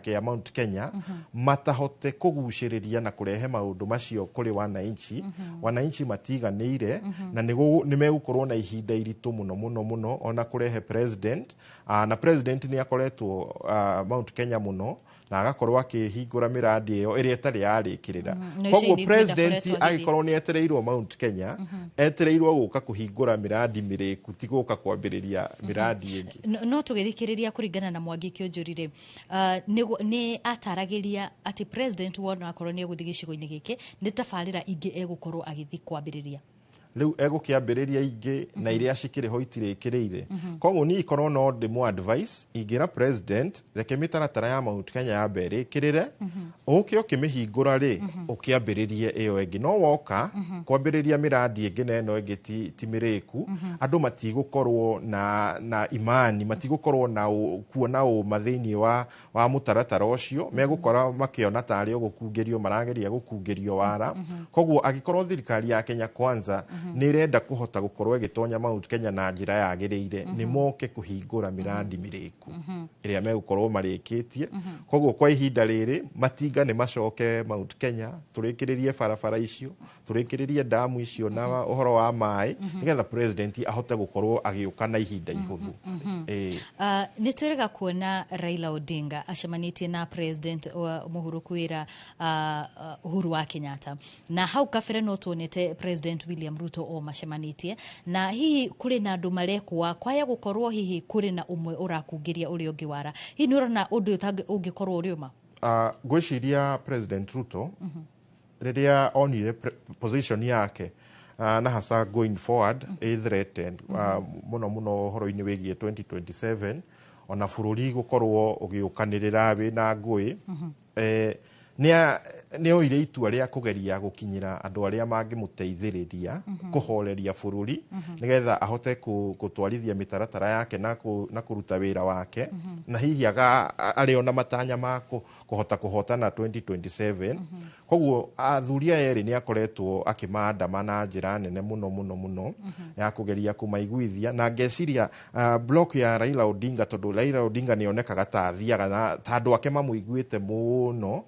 kia Mount Kenya matahote kuguciriria na kurehe maundu macio kuri wananchi matiganire na ni megukorwo na ihinda iritu muno ona kurehe president na president ni akoretwo Mount Kenya muno na agakorwo akihingura miradi iyo iria itari yarikirira koguo president agikorwo ni etereirwo Mount Kenya etereirwo guka kuhingura miradi miriku ti guka kwambiriria miradi ingi no tugithikiriria kuringana na Mwangi Kionjuri ni ataragiria ati president wona akorwo ni eguthi gicigo-ini giki ni tabarira ingi egukorwo agithi kwambiriria riu egukiambiriria ingi na iria cikiriho itirikirire koguo ni ikorwo no ndimo advice ingira president reke mitaratara ya Mount Kenya ya mbere kirire ukio kimihingura ri ukiambiririe iyo engi no woka kwambiriria miradi ingi neno ingi ti miriku andu matigukorwo na imani matigukorwo na kuona mathiini wa mutaratara ucio megukora makiona tari ugukungerio marageria gukungerio wara koguo agikorwo thirikari ya Kenya Kwanza ni renda kuhota gukorwo igitonya Mount Kenya na njira yagiriire ni moke kuhingura miradi miriku iria megukorwo marikitie koguo kwa ihinda riri matinga ni macoke Mount Kenya turikiririe barabara icio turikiririe damu icio na uhoro wa mai nigetha president ahote gukorwo agiuka na ihinda ihuthu ni twirega kuona Raila Odinga acemanitie na president Uhuru kwira Uhuru wa Kenyatta na hau kabere no tuonete president William Ruto o macemanitie na hihi kuri na andu marekwa kwaya gukorwo hihi kuri na umwe urakungiria uri ungi wara hihi ni urona undu ungikorwo uri uma gwiciria president Ruto riria onire position yake na hasa going forward threatened muno horo-ini wigie 2027 ona bururi gukorwo ugiukanirira wi na ngui nä oire itua rä a kå geria gå kinyä andå arä a mangä må teithä kå horeria bå rå ri nä getha ahote gå twarithia mä taratara yake na kå ruta wä ra wake na hihi arä ona matanya ma kå hota kå hotana 2027 koguo athuri aya erä nä akoretwo akä maandama na njä ra nene må no ya kå geria kå maiguithia na ngeciria block ya Raila Odinga tondå Raila Odinga nä onekaga ta athiaga na andå ake mamå iguä te må no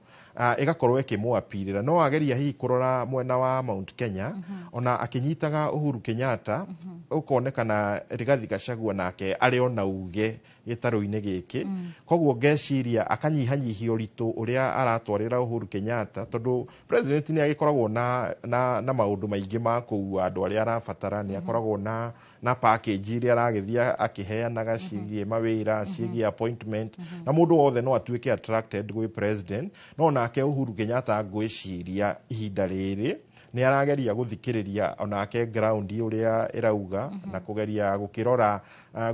igakorwo ikimwapirira no ageria hihi kurora mwena wa Mount Kenya ona akinyitaga Uhuru Kenyatta ukonekana Rigathi Gachagua nake ari ona uge gitaro-ini giki koguo ngeciria akanyihanyihia uritu uria aratwarira Uhuru Kenyatta tondu president ni agikoragwo na maundu maingi ma kuua andu aria arabatara ni akoragwo na package iria aragithia akiheanaga cigie mawira cigie appointment na mundu wothe no atuike attracted gwi president no nake Uhuru Kenyatta ngwiciria ihinda riri ni arageria guthikiriria onake ground uria irauga na kugeria gukirora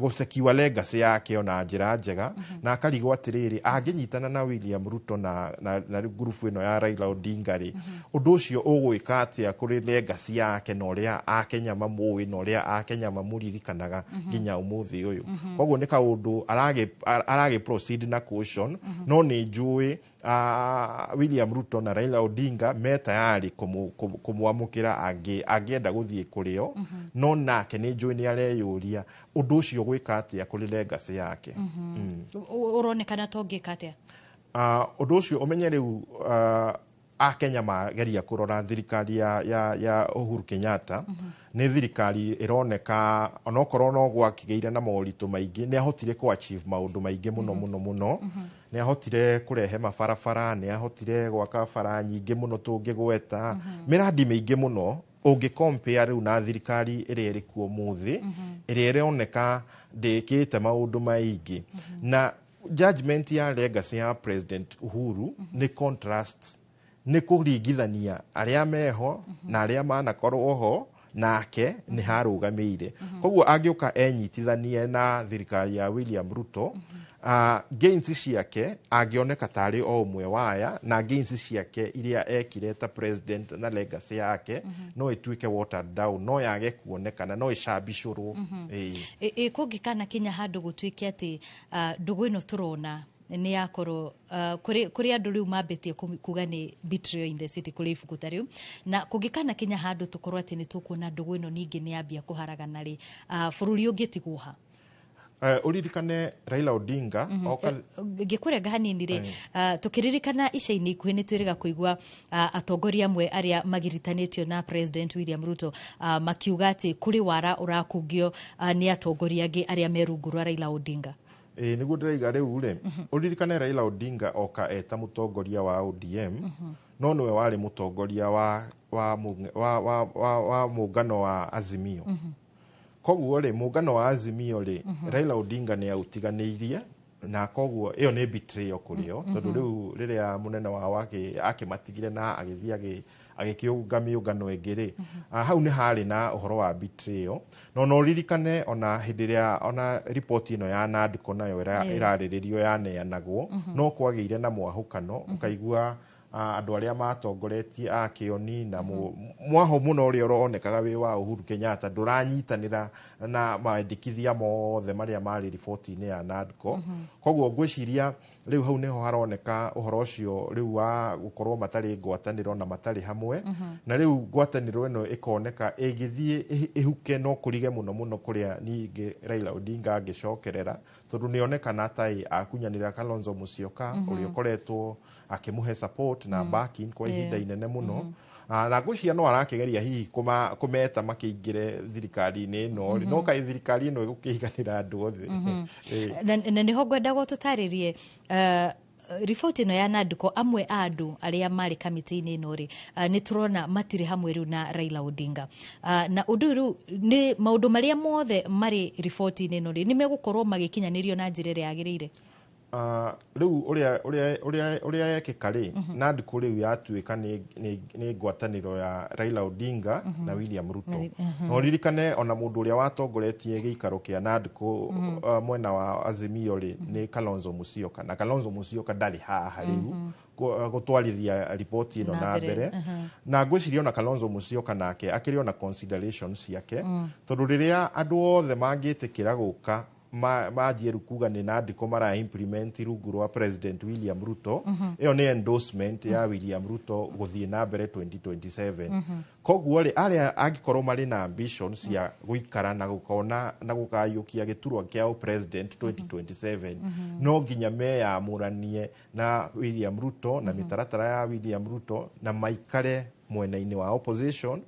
gusekiwa legacy yake ona njira njega na akarigwo atiriri anginyitana na William Ruto na group ino ya Raila Odinga ri undu ucio ugwika atia kuri legacy yake no ria akenya mamui no ria akenya mamuririkanaga nginya umuthi uyu koguo ni kaundu arage proceed na caution no ni njui William Ruto na Raila Odinga me tayari kumwamukira angienda guthie kurio no nake ni njui ni areyuria undu ucio gwika atia kuri legacy yake uronekana tongika atia undu ucio umenye riu akenya mageria kurora thirikari ya Uhuru Kenyatta ni thirikari ironeka onokorwo no gwakigeire na mauritu maingi ni ahotire ku achieve maundu maingi muno ni ahotire kurehe mabarabara ni ahotire gwaka bara nyingi muno tungigweta miradi maingi muno ungi compare riu na thirikari iria iri kuo muthi iria ironeka ndikite maundu maingi na judgment ya legacy ya President Uhuru ni contrast ni kuringithania aria meho na aria manakorwo ho nake ni harugamire koguo angiuka enyitithanie na thirikari ya William Ruto gains ciake angioneka tari o umwe waya na gains ciake iria ekireta president na legacy yake no ituike watered down no yage kuonekana no icabicurwo kungikana kinya handu gutuike ati ndugu ino turona ni yakoro kuri andu riu mambitie kuga ni betrayal in the city kuri ibuku ta riu na kungikana kinya handu tukorwo ati ni tukuona ndugu ino ningi ni ambia kuharagana ri bururi ungitigwo ha uririkane Raila Odinga ngikurenga hanini ri tukiririkana ica-ini ikuhi ni twiriga kuigua atongoria amwe aria magiritanitio na President William Ruto makiuga ati kuri wara urakungio ni atongoria angi aria merungu rwa Raila Odinga niguo ndiraiga riu ri uririkane Raila Odinga oka eta mutongoria wa ODM no niwe wari mutongoria wa muungano wa Azimio koguo ri muungano wa Azimio ri Raila Odinga ni autiganiirie na koguo iyo ni betrayal kurio tondu riu riria munene wa wake akimatigire na agithia agikiunga miungano ingiri hau ni hari na uhoro wa betrayal no ririkane ona hindiria ona report ino ya NADCO nayo irariririo yaneanagwo no kwageire na mwahukano ukaigua andu aria matongoretie akioni na mwaho muno uri uronekaga wi wa Uhuru Kenyatta nduranyitanira na maendikithia mothe maria mari report-ini ya NADCO koguo ngwiciria riu hau niho haroneka uhoro ucio riu wa gukorwo matari ngwataniro na matari hamwe na riu ngwataniro ino ikoneka igithie ihuke no kurige muno kuria ningi Raila Odinga angicokerera tondu nionekana tai akunyanira Kalonzo Musyoka uri ukoretwo akimuhe support na backing kwa ihinda inene muno na ngwiciria no arakigeria hihi kumeta makiingire thirikari-ini ino no kai thirikari ino igukiganira andu othe na niho ngwenda gututaririe report ino ya NADCO amwe andu aria mari kamiti-ini ino ri ni turona matiri hamwe riu na Raila Odinga na undu riu ni maundu maria mothe mari report-ini ino ri ni megukorwo magikinyanirio na njira ria yagirire riu uria yekika ri Nandiko riu yatuika ni ngwataniro ya Raila Odinga na William Ruto. No ririkane ona mundu uria watongoretie giikaro kia Nandiko mwena wa Azimio ri ni Kalonzo Musyoka, na Kalonzo Musyoka ndari haha riu gutwarithia ripoti ino na mbere. Na ngwiciria ona Kalonzo Musyoka nake akiri ona considerations yake tondu riria andu othe mangitikira guka majieru kuga ni Nandiko mara implement rungu rwa President William Ruto, iyo ni endorsement ya William Ruto guthie na mbere 2027. Koguo ri aria angikorwo mari na ambitions ya guikara na gukona na gukayukia giturwa kia president 2027 no nginya meyamuranie na William Ruto na mitaratara ya William Ruto na maikare mwena-ini wa opposition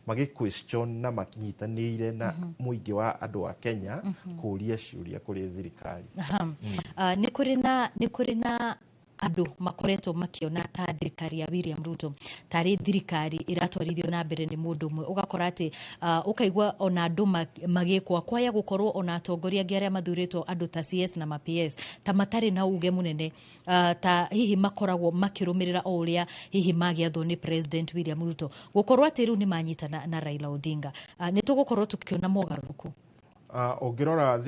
magi question na makinyitanire na muingi wa andu a Kenya kuria ciuria kuri thirikari. Ni kuri na andu makoretwo makiona ta thirikari ya William Ruto tari thirikari iratwarithio na mbere ni mundu umwe, ugakora ati ukaigwa ona andu magikwa kwaya gukorwo ona atongoria angi aria mathuritwo andu ta CS na PS ta matari na uge munene ta hihi makoragwo makirumirira o uria hihi magiathwo ni President William Ruto, gukorwo ati riu ni manyitana na Raila Odinga. Ni tugukorwo tukiona mogaruruku ongirora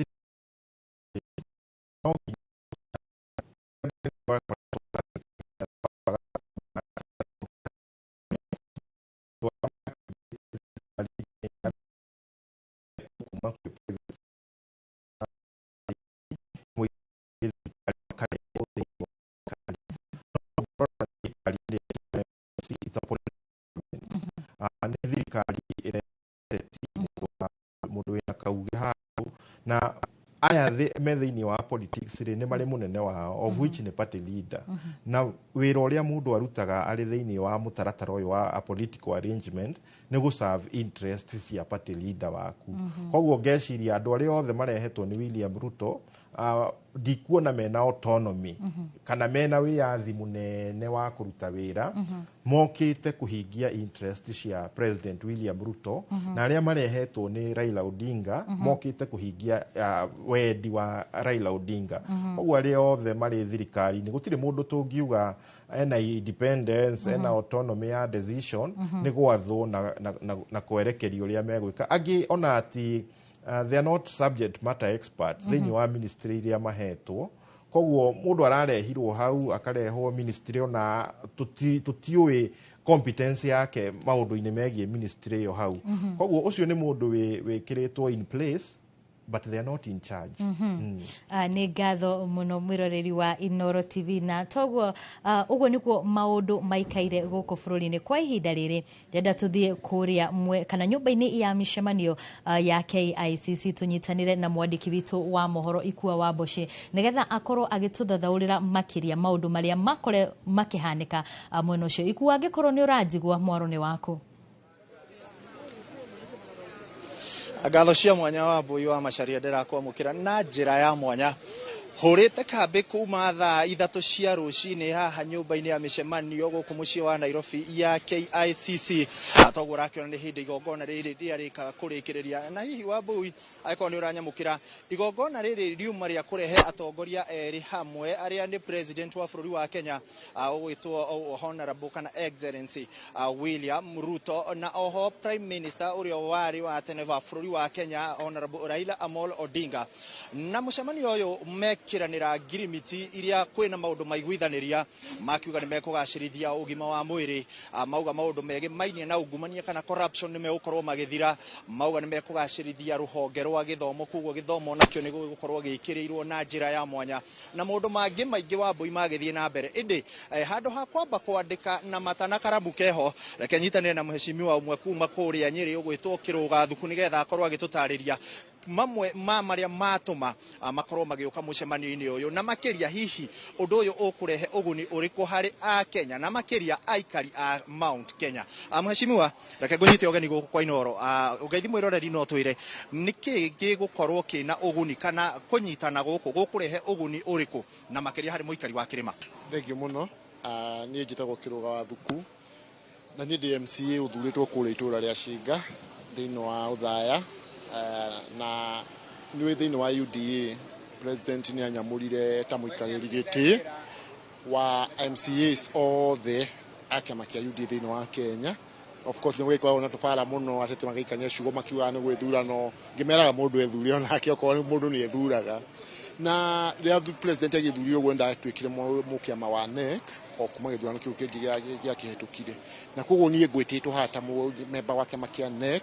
na aya methaini wa politics ni mari munene wao of which ni party leader na wira uria mundu arutaga ari thiini wa mutaratara uyu wa political arrangement ni gu serve interests cia party leader waku. Koguo ngeciria andu aria othe marehetwo ni William Ruto ndikuona mena autonomy kana mena wiyathi munene wa kuruta wira mokite kuhingia interest cia President William Ruto na aria marehetwo ni Raila Odinga mokite kuhingia wendi wa Raila Odinga. Koguo aria othe mari thirikari ni gutire mundu tungiuga ena independence ena autonomy ya decision ni gwathwo na kwerekeria uria megwika. Angi ona ati they are not subject matter experts thiini wa ministry iria mahetwo. Koguo mundu ararehirwo hau akarehwo ministry ona tutiui competence yake maundu-ini megie ministry yo hau. Koguo ucio ni mundu wikiritwo in place but they are not in charge. Ni ngatho muno mwiroreri wa Inoro TV na toguo uguo nikuo maundu maikaire guku bururi-ini kwa ihinda riri. Ndenda tuthie kuria kana nyumba-ini ya mishemanio ya KICC tunyitanire na mwandiki witu wa mohoro Ikua wa Boshi nigetha akorwo agituthathaurira makiria maundu maria makore makihanika mwena ucio. Ikua, angikorwo ni uranjigua mwaro ni waku? Ngatho cia mwanya wa Mbui wa Macharia ndirakwamukira na njira ya mwanya. Hurite kambi kuma thaa 3 cia rucini haha nyumba-ini ya mishemanio guku mucii wa Nairobi ya KICC. Atoguo rakiona ni hindi igongona riri riarika kurikiriria na hihi wa Mbui aiko ni uranyamukira igongona riri riuma ria kurehe atongoria eri hamwe aria ni president wa bururi wa Kenya ugwitwo honorable kana excellency William Ruto na oho prime minister urio wari wa tene wa bururi wa Kenya honorable Raila Amolo Odinga. Na mucemanio uyu kiranira ngirimiti iria kwina maundu maiguithaniria makiuga ni mekugacirithia ugima wa mwiri. Mauga maundu mege mainie na ungumania kana corruption ni megukorwo magithira. Mauga ni mekugacirithia ruhonge rwa githomo, kuguo githomo nakio ni gukorwo gikirirwo na njira ya mwanya na maundu mangi maingi wa Mbui magithie na mbere. Indi handu ha kwamba kwandika na matana karamu keho reke nyitanire na muheshimiwa umwe kuma kuria Nyeri ugwitwo Kiruga Thuku nigetha akorwo agitutariria mamwe maria matuma makorwo magiuka mucemanio-ini uyu na makiria hihi undu uyu ukurehe uguni uriku hari a Kenya na makiria aikari a Mount Kenya. Mheshimiwa, reke ngunyite ogeni guku kwa Inoro ugeithi mwiroreri no twire niki gigukorwo kina uguni kana kunyitana guku gukurehe uguni uriku na makiria hari muikari wa Kirima? Thengio muno. Nie njitagwo Kiruga wa Thuku na ni DMCA uthuritwo kuria itura ria Shinga thiini wa Uthaya na niwe thiini wa UDA president ni anyamurire ta muikariri giti wa MCAs othe akama kia UDA thini wa Kenya. Of course ni wikwa ona tufara muno atete magaikania ciugo makiuga ni gwithurano ngimeraga mundu ethuri ona akio mundu ni ethuraga na ria president agithurio gwenda twikire mukiama wa NEC o kuma githurano kiu kingi gia kihetukire na koguo nie ngwititwo hata member wa kiama kia NEC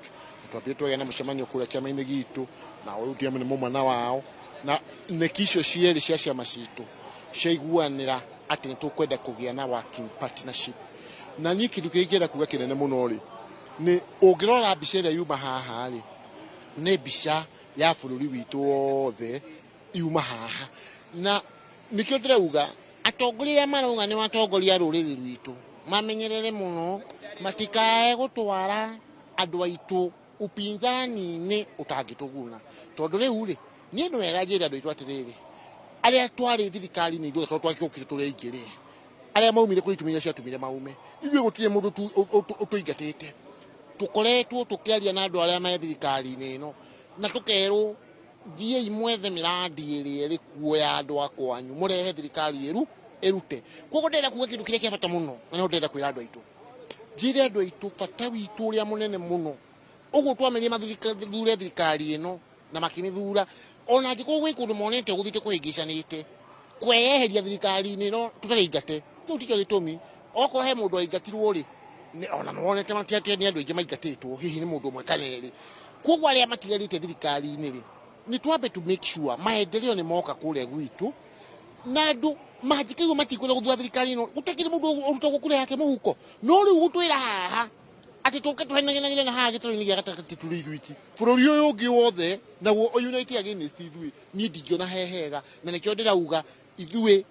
twambire twagena mucemanio kuria kiama-ini gitu na ODM ni mumwana wao na nekicio cieri cia ciama citu ciaiguanira ati ni tukwenda kugia na working partnership na ni kindu kingira kuga kinene muno ri ni ungirora mbica iria yuma haha ri ni mbica ya bururi witu wothe yuma haha na nikio ndirauga atongoria marauga ni watongoria ruriri rwitu mamenyerere muno matikae gutwara andu aitu upinzani ni utangituguna tondu riu ri ni ndu wega njira andu aitu atiriri aria twari thirikari ni ndu twakikire turi ingiri aria maumire kuritumira cia tumire maume igwe gutire mundu tuingatite tukoretwo tukiaria na andu aria me thirikari ni no na tukerwo thie imwethe miradi iri ri kuoya andu akwanyu murehe thirikari erute koguo ndenda kuga kindu kiria kia bata muno na no ndenda kwira andu aitu njire andu aitu bata witu uria munene muno uguo twamenye mathure thirikari ino na makinithura ona ngiko gwi kundu monete guthite kuhingicanite kweyeheria thirikari ino tutaraingate tu tikio gitumi oko he mundu aingatirwo ri ona monete matiatia ni andu aingi maingatitwo hihi ni mundu umwe kaneri koguo aria matigarite thirikari ini ri ni twambe to make sure maendeleo ni moka kule gwitu na andu majikaiwo matikwira guthura thirikari ino gutakire mundu urutagwo kule yake muhuko no riu gutwira haha ati tuke tuhenagire na haha gitoro ni gatakati turi igwiti bururi uyu ungi wothe naguo unite against ithui ni ndingiona hehega na nikio ndirauga ithui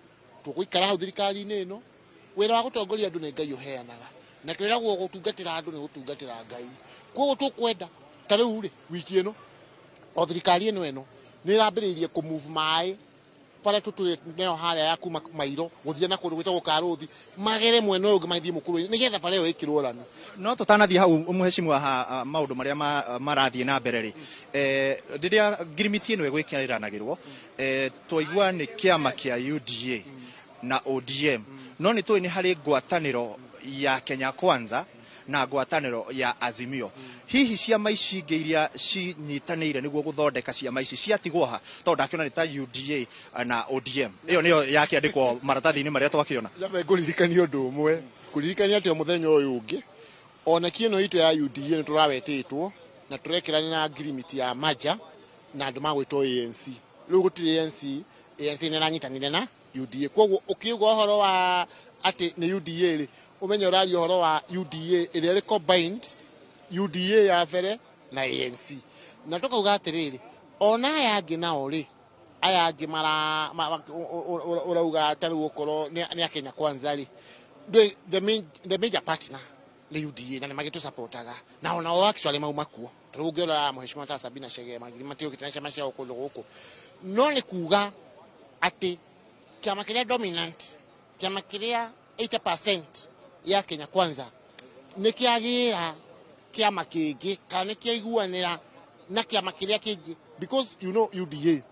tuguikara hau thirikari ino wira wa gutongoria andu ni ngai uheanaga na twiragwo gutungatira andu ni gutungatira ngai koguo tukwenda tariu ri wiki ino o thirikari ino ni irambiriirie ku move mai fara tuturi neo haria ya kuma mairo guthia na kundu gwitagwo karuthi magere mwena uyu maithie mukuru ni getha fara iyo ikirwo rami no tutanathie hau muheshimiwa ha maundu maria marathie na mbere ri riria ngirimiti ino igwikiranagirwo twaigua ni kiama kia UDA na ODM no ni tui ni hari ngwataniro ya Kenya Kwanza na ngwataniro ya Azimio hihi ciama ici ingĩ iria cinyitanĩire nĩguo gũthondeka ciama ici ciatigwo ha tondũ ndakiona nĩ ta UDA na ODM ĩyo nĩyo yakĩandĩkwo maratathi-inĩ marĩa twakĩona yabe ngũririkania ũndũ ũmwe kũririkania atĩ mũthenya ũyũ ũngĩ ona kĩno itu ya UDA nĩ tũrawetĩtwo na tũrekĩrana na ngirimiti ya maja na andũ magwĩtwo ANC rĩu gũtirĩ ANC nĩ ranyitanire na UDA koguo ũkiuga ũhoro wa atĩ nĩ UDA rĩ umenye ũraria ũhoro wa UDA ĩrĩa ĩrĩ combined UDA ya mbere na ANC na tukauga atiriri ona aya angi nao ri aya angi urauga taru ukoro ni Kenya Kwanza ri the major partner ni UDA na magitu supportaga na ona o actually maumakuo turugera muheshimiwa ta Sabina Chege magiri matio kitanasha masha ukolo huko no ni kuga ati kama kile dominant kama kile 80% ya Kenya Kwanza nikiagira kiama kingi kana kiaiguanira na kiama kiria kingi because you know UDA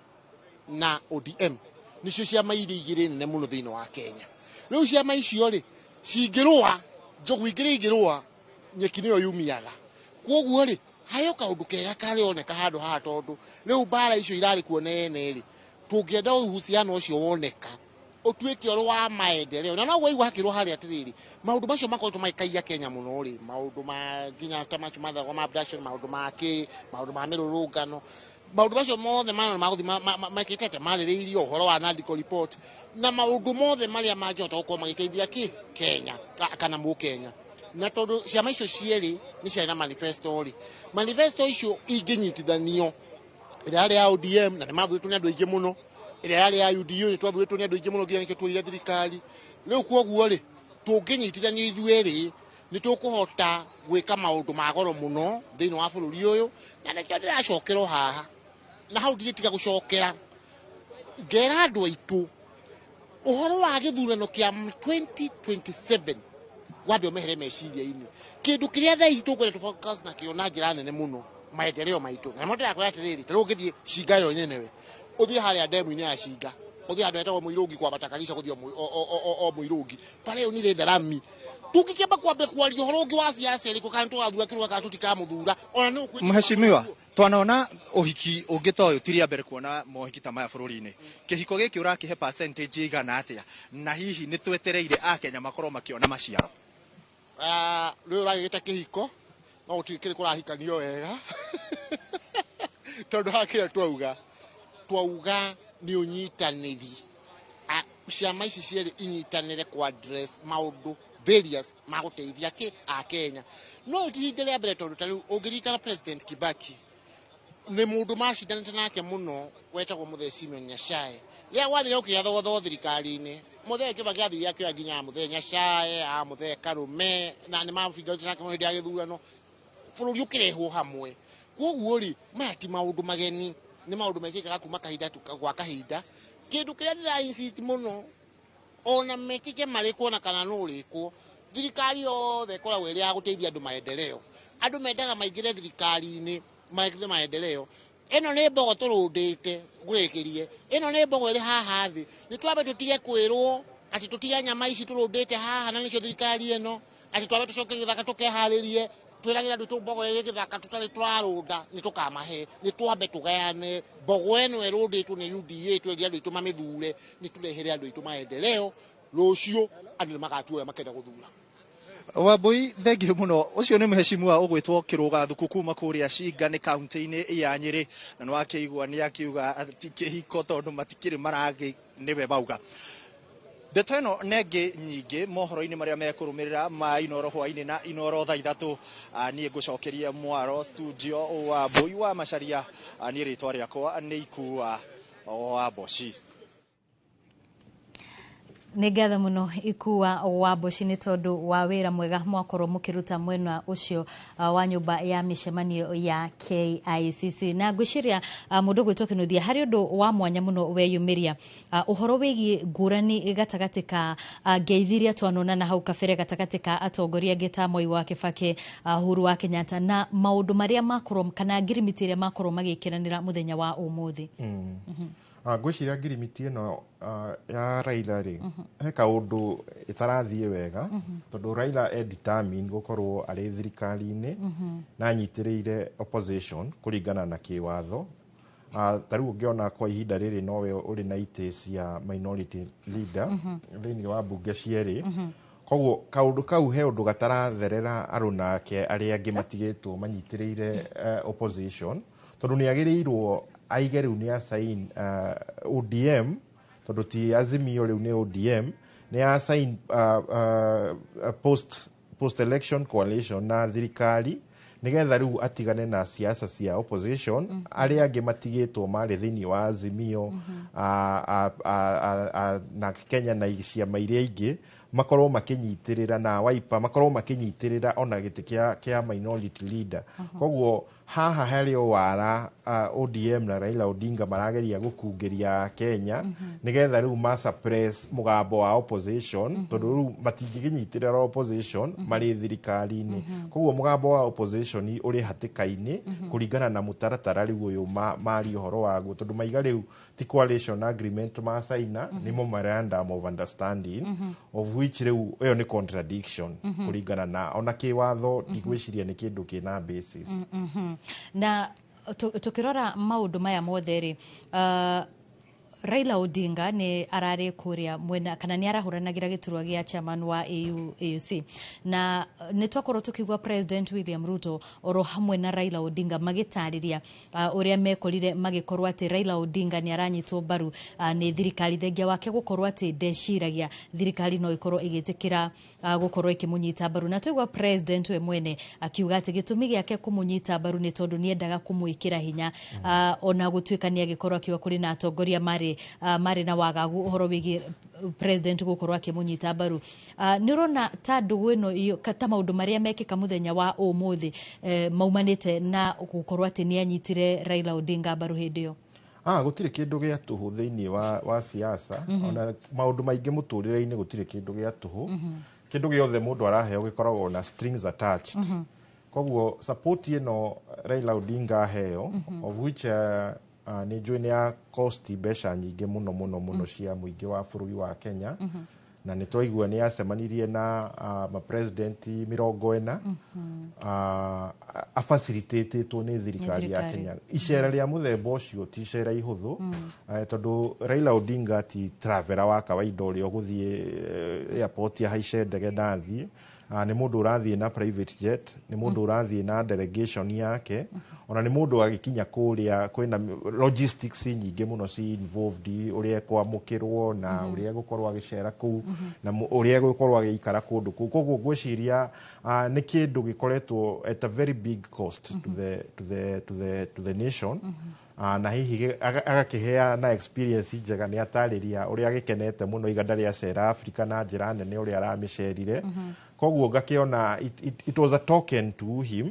na ODM nicio ciama iria igire nene muno thiini wa Kenya riu ciama icio ri cingirwa njogu ingirwa nyeki niyo yumiaga koguo ri hayo kaundu kega kari oneka handu ha tondu riu bara icio irari kuonene ri tungienda uhusiano ucio woneka otuike oro wa maendeleo na no waigwa hakirwo hari atiriri maundu macio makoretwo maikaia Kenya muno ri maundu ma ginya tamachu matha kwa abduction maundu ma mirurungano maundu macio mothe mana maguthi makitete maririirio uhoro wa Nadico report na maundu mothe maria mangihota gukorwo magiteithia Kenya kana mu Kenya na tondu ciama icio cieri ni ciana manifesto ri manifesto icio inginyitithanio ira ya ODM na mathuthu ni andu aingi muno ira yari ya UDA ni twathuritwo ni andu aingi muno nginya nikitwire thirikari riu koguo ri tunginyitithanio ithueri ni tukuhota gwika maundu ma goro muno thiini wa bururi uyu na nikio ndiracokerwo haha na hau nditiga gucokera ngera andu aitu uhoro wa githurano kia 2027 wambe umehere meciria-ini kindu kiria thaa ici tukwenda tufocus na kio na njira nene muno maendeleo maitu na mondo yakwa atiriri tari ungithie cingayo nyenewe uthie haria ndemu-ini ya Cinga uthie handu hetagwo Muirungi kwambata kagica guthie o Muirungi pale yo nire ndarami tungikemba kwambe kwaria horo ungi wa siasa ri ko kan twathura kirwa ka tutikamuthura ona ni ukwi Mheshimiwa twanaona uhiki ungitoyo tiria mbere kuona mohiki ta maya bururi-ini kihiko giki urakihe percentage igana atia na hihi ni twetereire akenya makorwo makiona maciaro riu uragita kihiko no utikire kurahikanio wega tondu hakire twauga ni unyitaniri ciama ici cieri inyitanire ku address maundu various maguteithia ki a Kenya no tihindire mbere tondu tariu ungirikana President Kibaki ni mundu macindanite nake muno wetagwo Muthee Simeon Nyachae ria gwathire ukiathogotho thirikari-ini Muthee Kibaki athire akioya nginya Muthee Nyachae Muthee Karume na ni mafingalite nake muno hindi ya githurano bururi ukirehwo hamwe koguo ri maya ti maundu mageni ni maundu mekikaga kuma kahinda gwa kahinda kindu kiria ndira insist muno ona mekike marikwo na kana no rikwo thirikari yothe koragwo iri ya guteithia andu maendeleo andu mendaga maingire thirikari-ini maikithe maendeleo eno ni mbogo turundite gurikirie eno ni mbogo iri haha thi ni twabe tutige kwirwo ati tutige nyama ici turundite haha na nicio thirikari eno ati twabe tucoke githaka tukeharirie twiragira andu mbogo iri githaka tutari twarunda ni tukamahe ni twambe tugayane mbogo eno irunditwo ni UDA tweria andu itu mamithure ni turehere andu itu maendeleo rucio andu magatuura makenda guthura Wambui thengio muno ucio ni mheshimiwa ugwitwo kiruga thuku kuma kuria Cinga ni kaunti-ini ya Nyeri na no akigwa ni akiuga ati kihiko tondu matikiri maragi niwe bauga ndeto ino nengi nyingi mohoro-ini maria mekurumirira ma Inoro hwa-ini na Inoro thaa ithatu nie ngucokeria mwaro studio wa Mbui wa Macharia ni ritwa riakwa ni Ikua wa Boci nĩ ngatho mũno Ikua wa Boci nĩ tondũ wa wĩra mwega mwakorwo mũkĩruta mwena ũcio wa nyũmba ya mĩcemanio ya KICC na ngwĩciria mũndũ gwĩtwo Kĩnuthia harĩ ũndũ wa mwanya mũno weyumĩria ũhoro wĩgiĩ ngũrani gatagatĩ ka ngeithi iria twanona na hau kabere gatagatĩ ka atongoria angĩ ta Mwai wa Kibaki Uhuru wa Kenyatta na maũndũ marĩa makorwo kana ngirimiti iria makorwo magĩkĩranĩra mũthenya wa ũmũthĩ ngwĩciria ngirimiti ĩno ya Raila rĩ he kaũndũ ĩtarathie wega tondũ Raila determined gukorwo arĩ thirikari-inĩ na nyitĩrĩire opposition kũringana na kĩwatho tarĩu ũngĩona kwa ihinda rĩrĩ nowe ũrĩ na itĩ cia minority leader thĩinĩ wa mbunge cierĩ koguo kaũndũ kau he ũndũ gataratherera arũna ake arĩa angĩ matigĩtwo manyitĩrĩire opposition tondũ nĩ agĩrĩirwo aige rĩu nĩ assign ODM tondũ ti Azimio rĩu nĩ ODM nĩ assign post election coalition na thirikari nigetha rĩu atigane na siasa cia opposition arĩa angĩ matigĩtwo marĩ thĩinĩ wa Azimio na Kenya na ciama iria ingĩ makorwo makinyitĩrĩra na Wiper makorwo makinyitĩrĩra ona gĩtĩ kĩa minority leader koguo haha harĩ o wara ODM na Raila Odinga marageria gũkungĩria Kenya nigetha rĩu ma suppress mũgambo wa opposition tondũ rĩu matingĩnyitĩrĩra opposition marĩ thirikari-inĩ koguo mũgambo wa opposition ũrĩ hatĩka-inĩ kũringana na mũtaratara rĩu ũyũ mari ũhoro waguo tondũ maiga rĩu ti coalition agreement ma saina nĩ Memorandum of Understanding of which rĩu ĩyo nĩ contradiction kũringana na ona kĩwatho ndigwĩciria nĩ kĩndũ kĩna basis na tukirora maundu maya mothe ri Raila Odinga ni arari kuria mwena kana ni arahuranagira giturwa gia chairman wa AUC na ni twakorwo tukigwa President William Ruto oro hamwe na Raila Odinga magitariria uria mekorire magikorwo ati Raila Odinga ni aranyitwo mbaru ni thirikari thengia wake gukorwo ati ndeciragia thirikari no ikorwo igitikira gukorwo ikimunyita mbaru na twigwa President we mwene akiuga ati gitumi giake kumunyita mbaru ni tondu ni endaga kumuikira hinya ona gutuika ni agikorwo akiuga kuri na atongoria mari na wagagu uhoro wigi President gukorwo akimunyita mbaru ni rona ta ndugu ino iyo kata maundu maria mekika muthenya wa umuthi maumanite na gukorwo ati ni anyitire Raila Odinga mbaru hindi yo gutire kindu gia tuhu thiini wa siasa ona maundu maingi muturire-ini gutire kindu gia tuhu kindu giothe mundu araheo gikoragwo na strings attached koguo support ino Raila Odinga heo of which nĩ njũĩ nĩ ya cost mbeca nyingĩ mũno mũno mũno cia mũingĩ wa bũrũri wa Kenya na nĩ twaigua nĩ yacemanirie na ma-president 40 afacilitatĩtwo nĩ thirikari ya Kenya. Icera rĩa mũthemba ũcio ti icera ihũthũ tondũ Raila Odinga ti traveler wa kawaida ũrĩa ũgũthiĩ airport ahaice ndege ndathiĩ. Nĩ mũndũ ũrathiĩ na private jet, nĩ mũndũ ũrathiĩ na delegation yake, ona nĩ mũndũ agĩkinya kũrĩa kwĩna logistics nyingĩ mũno ci involved, ũrĩa kwamũkĩrwo na ũrĩa gũkorwo agĩcera kũu na ũrĩa gũkorwo agĩikara kũndũ kũu. Koguo ngwĩciria nĩ kĩndũ gĩkoretwo at a very big cost to the nation. Na hihi agakĩhea na experience njega nĩ atarĩria ũrĩa agĩkenete mũno iganda rĩa cera Africa na njĩra nene ũrĩa aramĩcerire. Koguo ngakĩona it was a token to him.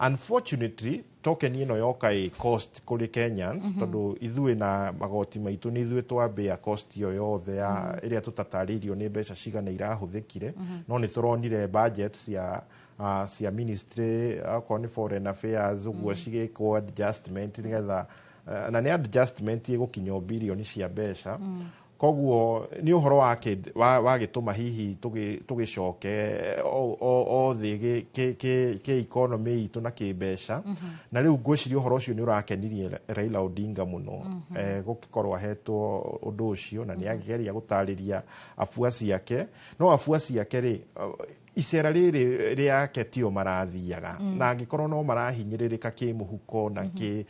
Unfortunately, token ĩno yoka cost kũrĩ Kenyans tondũ ithuĩ na magoti maitũ nĩ ithuĩ twambĩa cost ĩyo yothe ya ĩrĩa tũtatarĩirio nĩ mbeca cigana irahũthĩkire, no nĩ tũronire budget cia ministry okorwo nĩ foreign affairs ũguo cigĩkwo adjustment nĩgetha na nĩ adjustment ĩgũkinya birioni cia mbeca. Koguo nĩ ũhoro wagĩtũma hihi tũgĩcoke thĩ kĩ economy itũ na kĩmbeca, na rĩu ngwĩciria ũhoro ũcio nĩ ũrakenirie Raila Odinga mũno gũkorwo ahetwo ũndũ ũcio na nĩ agĩgeria gũtarĩria afuasi ake. No afuasi ake rĩ icera rĩrĩ rĩake tio marathiaga na angĩkorwo no marahinyĩrĩrĩka kĩmũhuko na kĩ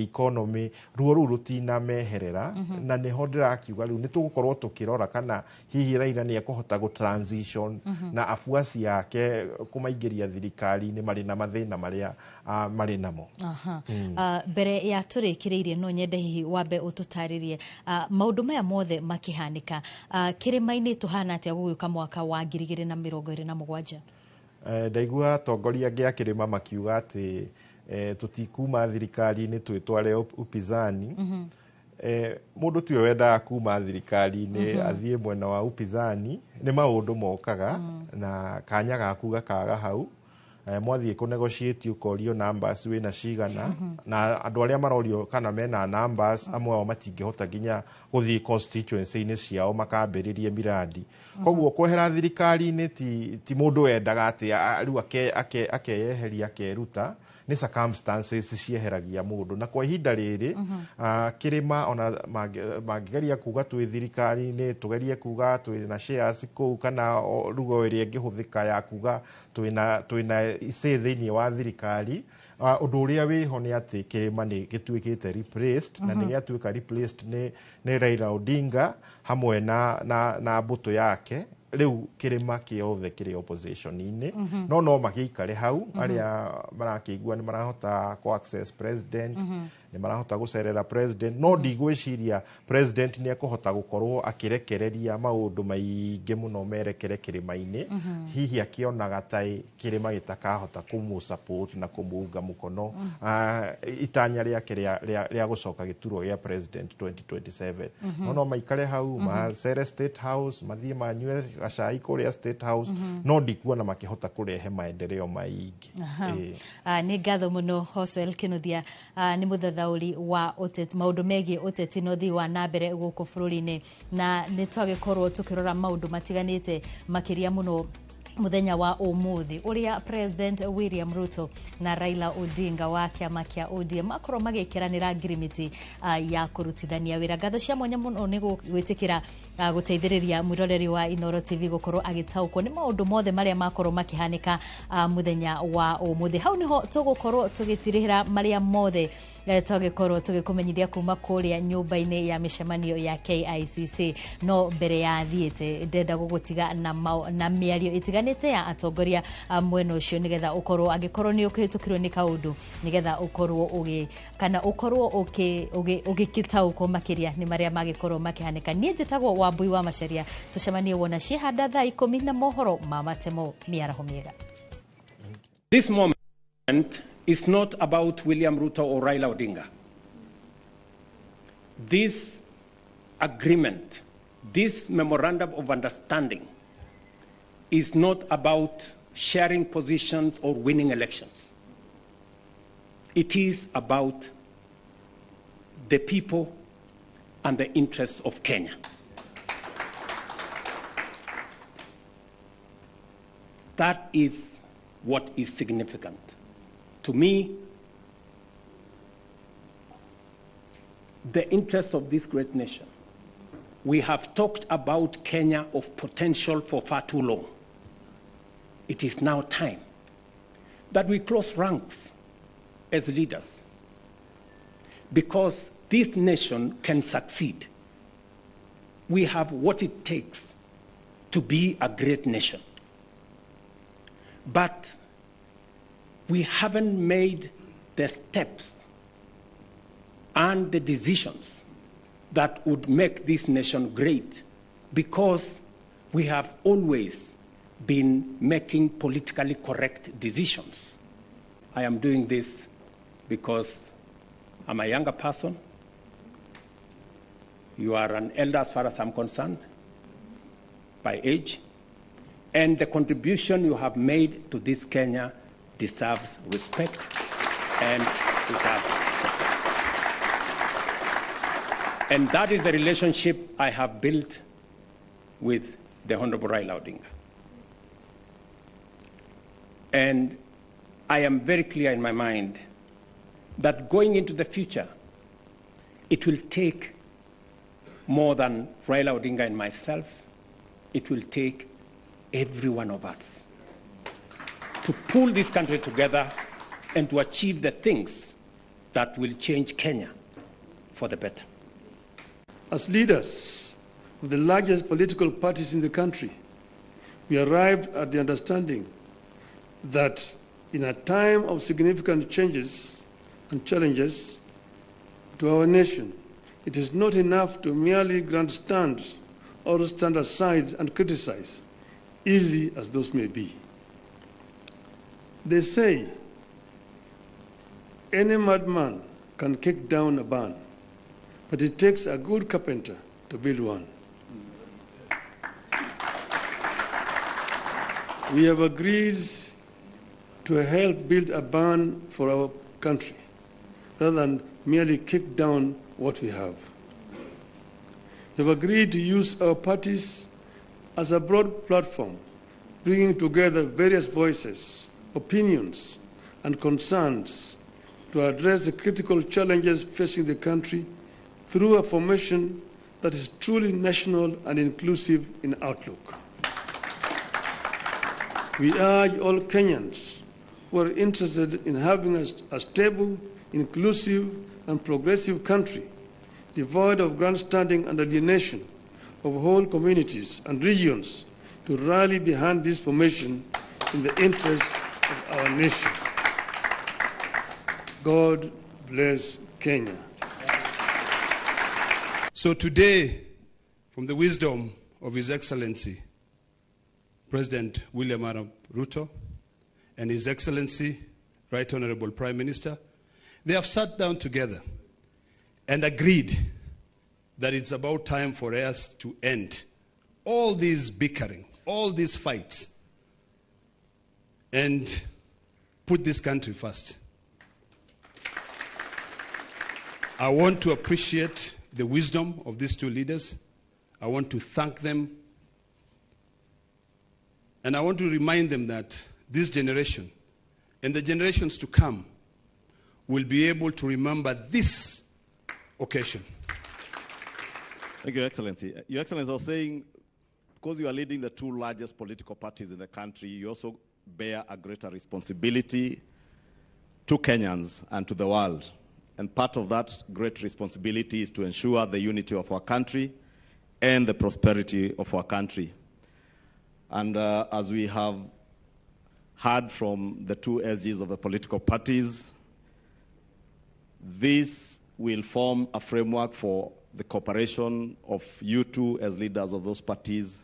economy ruo rũu rũtinameherera. Na nĩho ndĩrakiuga rĩu nĩ tũgũkorwo tũkĩrora kana hihi Raila nĩ ekũhota gũ-transition na afuasi yake kũmaingĩria thirikari-inĩ marĩ na mathĩna marĩa marĩ namo. Mbere ya tũrĩkĩrĩirie no nyende hihi wambe ũtũtarĩrie maũndũ maya mothe makĩhanĩka kĩrĩma-inĩ tũhana atĩa gũgĩũka mwaka wa 2027? Ndaigua atongoria angĩ a kĩrĩma makiuga atĩ tũtikuma thirikari-inĩ twĩtware upinzani. Mũndũ tiwe wendaga kuma thirikari-inĩ athiĩ mwena wa upinzani, nĩ maũndũ mokaga na kanya gaku gakaga hau. Mwathiĩ kũ-negotiate ũkorio numbers wĩna cigana na andũ arĩa marorio kana mena numbers amwe ao matingĩhota nginya gũthiĩ constituency-inĩ ciao makambĩrĩrie miradi. Koguo kwehera thirikari-inĩ ti mũndũ wendaga atĩ rĩu akeyeheria akeruta, nĩ circumstances cieheragia mũndũ. Na kwa ihinda rĩrĩ kĩrĩma ona mangĩgeria kuga twĩ thirikari-inĩ, tũgerie kuga twĩna shares kũu kana rugo ĩrĩa ĩngĩhũthĩka ya kuga twĩna icĩ thĩinĩ wa thirikari, ũndũ ũrĩa wĩho nĩ atĩ kĩrĩma nĩ gĩtuĩkĩte replaced na nĩ gĩatuĩka replaced nĩ Raila Odinga hamwe na mbũtũ yake. Rĩu kĩrĩma kĩothe kĩrĩ opposition-inĩ no magĩikare hau arĩa marakĩigua nĩ marahota access president, nĩ marahota gũcerera president, no ndigwĩciria president nĩ ekũhota gũkorwo akĩrekereria maũndũ maingĩ mũno merekere kĩrĩma-inĩ, hihi akĩonaga ta kĩrĩma gĩtakahota kũmũ-support na kũmũunga mũkono itanya rĩake rĩa gũcoka gĩturwa gĩa president 2027. No maikare hau macere State House, mathiĩ manyue gacai kũrĩa State House, no ndikuona makĩhota kũrehe maendeleo maingĩ. Nĩ ngatho mũno Hosel Kĩnuthia, nĩ mũthathaũri wa maũndũ megiĩ ũteti na ũthii wa nambere gũkũ bũrũri-inĩ, na nĩ twagĩkorwo tũkĩrora maũndũ matiganĩte makĩria mũno muthenya wa ũmũthĩ ũrĩa President William Ruto na Raila Odinga wa kĩama kĩa ODM makorwo magĩkĩranĩra ngirimiti ya kũrutithania wĩra. Ngatho cia mwanya mũno nĩ gwĩtĩkĩra gũteithĩrĩria mwĩroreri wa Inooro TV gũkorwo agĩtaũkwo nĩ maũndũ mothe marĩa makorwo makĩhanĩka muthenya wa ũmũthĩ. Hau niho tũgũkorwo tũgĩtirĩhĩra marĩa mothe tũgĩkorwo tũgĩkũmenyithia kuma kũrĩa nyũmba-inĩ ya mĩcemanio ya KICC. No mbere ya thiĩte ndenda gũgũtiga na mĩario ĩtiganĩte ya atongoria mwena ũcio nĩgetha ũkorwo angĩkorwo nĩ ũkĩhĩtũkirwo nĩ kaũndũ nĩgetha ũkorwo ũgĩkĩtaũkwo makĩria nĩ marĩa magĩkorwo makĩhanĩka. Niĩ njĩtagwo Wambui wa Macharia, tũcemanie wona ciĩhanda thaa 10 na mohoro ma matemo mĩaraho mĩega. This moment is not about William Ruto or Raila Odinga. This agreement, this memorandum of understanding is not about sharing positions or winning elections. It is about the people and the interests of Kenya. That is what is significant. To me, the interests of this great nation. We have talked about Kenya of potential for far too long. It is now time that we close ranks as leaders, because this nation can succeed. We have what it takes to be a great nation. But we haven't made the steps and the decisions that would make this nation great, because we have always been making politically correct decisions. I am doing this because I'm a younger person. You are an elder as far as I'm concerned, by age. And the contribution you have made to this Kenya deserves respect and deserves support. And that is the relationship I have built with the Honorable Raila Odinga. And I am very clear in my mind that going into the future, it will take more than Raila Odinga and myself. It will take every one of us to pull this country together and to achieve the things that will change Kenya for the better. As leaders of the largest political parties in the country, we arrived at the understanding that in a time of significant changes and challenges to our nation, it is not enough to merely grandstand or stand aside and criticize, easy as those may be. They say any madman can kick down a barn, but it takes a good carpenter to build one. We have agreed to help build a barn for our country, rather than merely kick down what we have. We have agreed to use our parties as a broad platform, bringing together various voices, opinions, and concerns to address the critical challenges facing the country through a formation that is truly national and inclusive in outlook. We urge all Kenyans who are interested in having a stable, inclusive, and progressive country, devoid of grandstanding and alienation of whole communities and regions, to rally behind this formation in the interest of our nation. God bless Kenya. So today, from the wisdom of His Excellency, President William Arap Ruto, and His Excellency, Right Honorable Prime Minister, they have sat down together and agreed that it's about time for us to end all this bickering, all these fights, and put this country first. I want to appreciate the wisdom of these two leaders. I want to thank them. And I want to remind them that this generation and the generations to come will be able to remember this occasion. Thank you, Your Excellency. Your Excellency, I was saying, because you are leading the two largest political parties in the country, you also bear a greater responsibility to Kenyans and to the world. And part of that great responsibility is to ensure the unity of our country and the prosperity of our country. And as we have heard from the two SGs of the political parties, this will form a framework for the cooperation of you two as leaders of those parties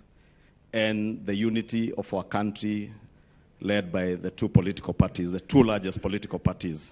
and the unity of our country led by the two political parties, the two largest political parties.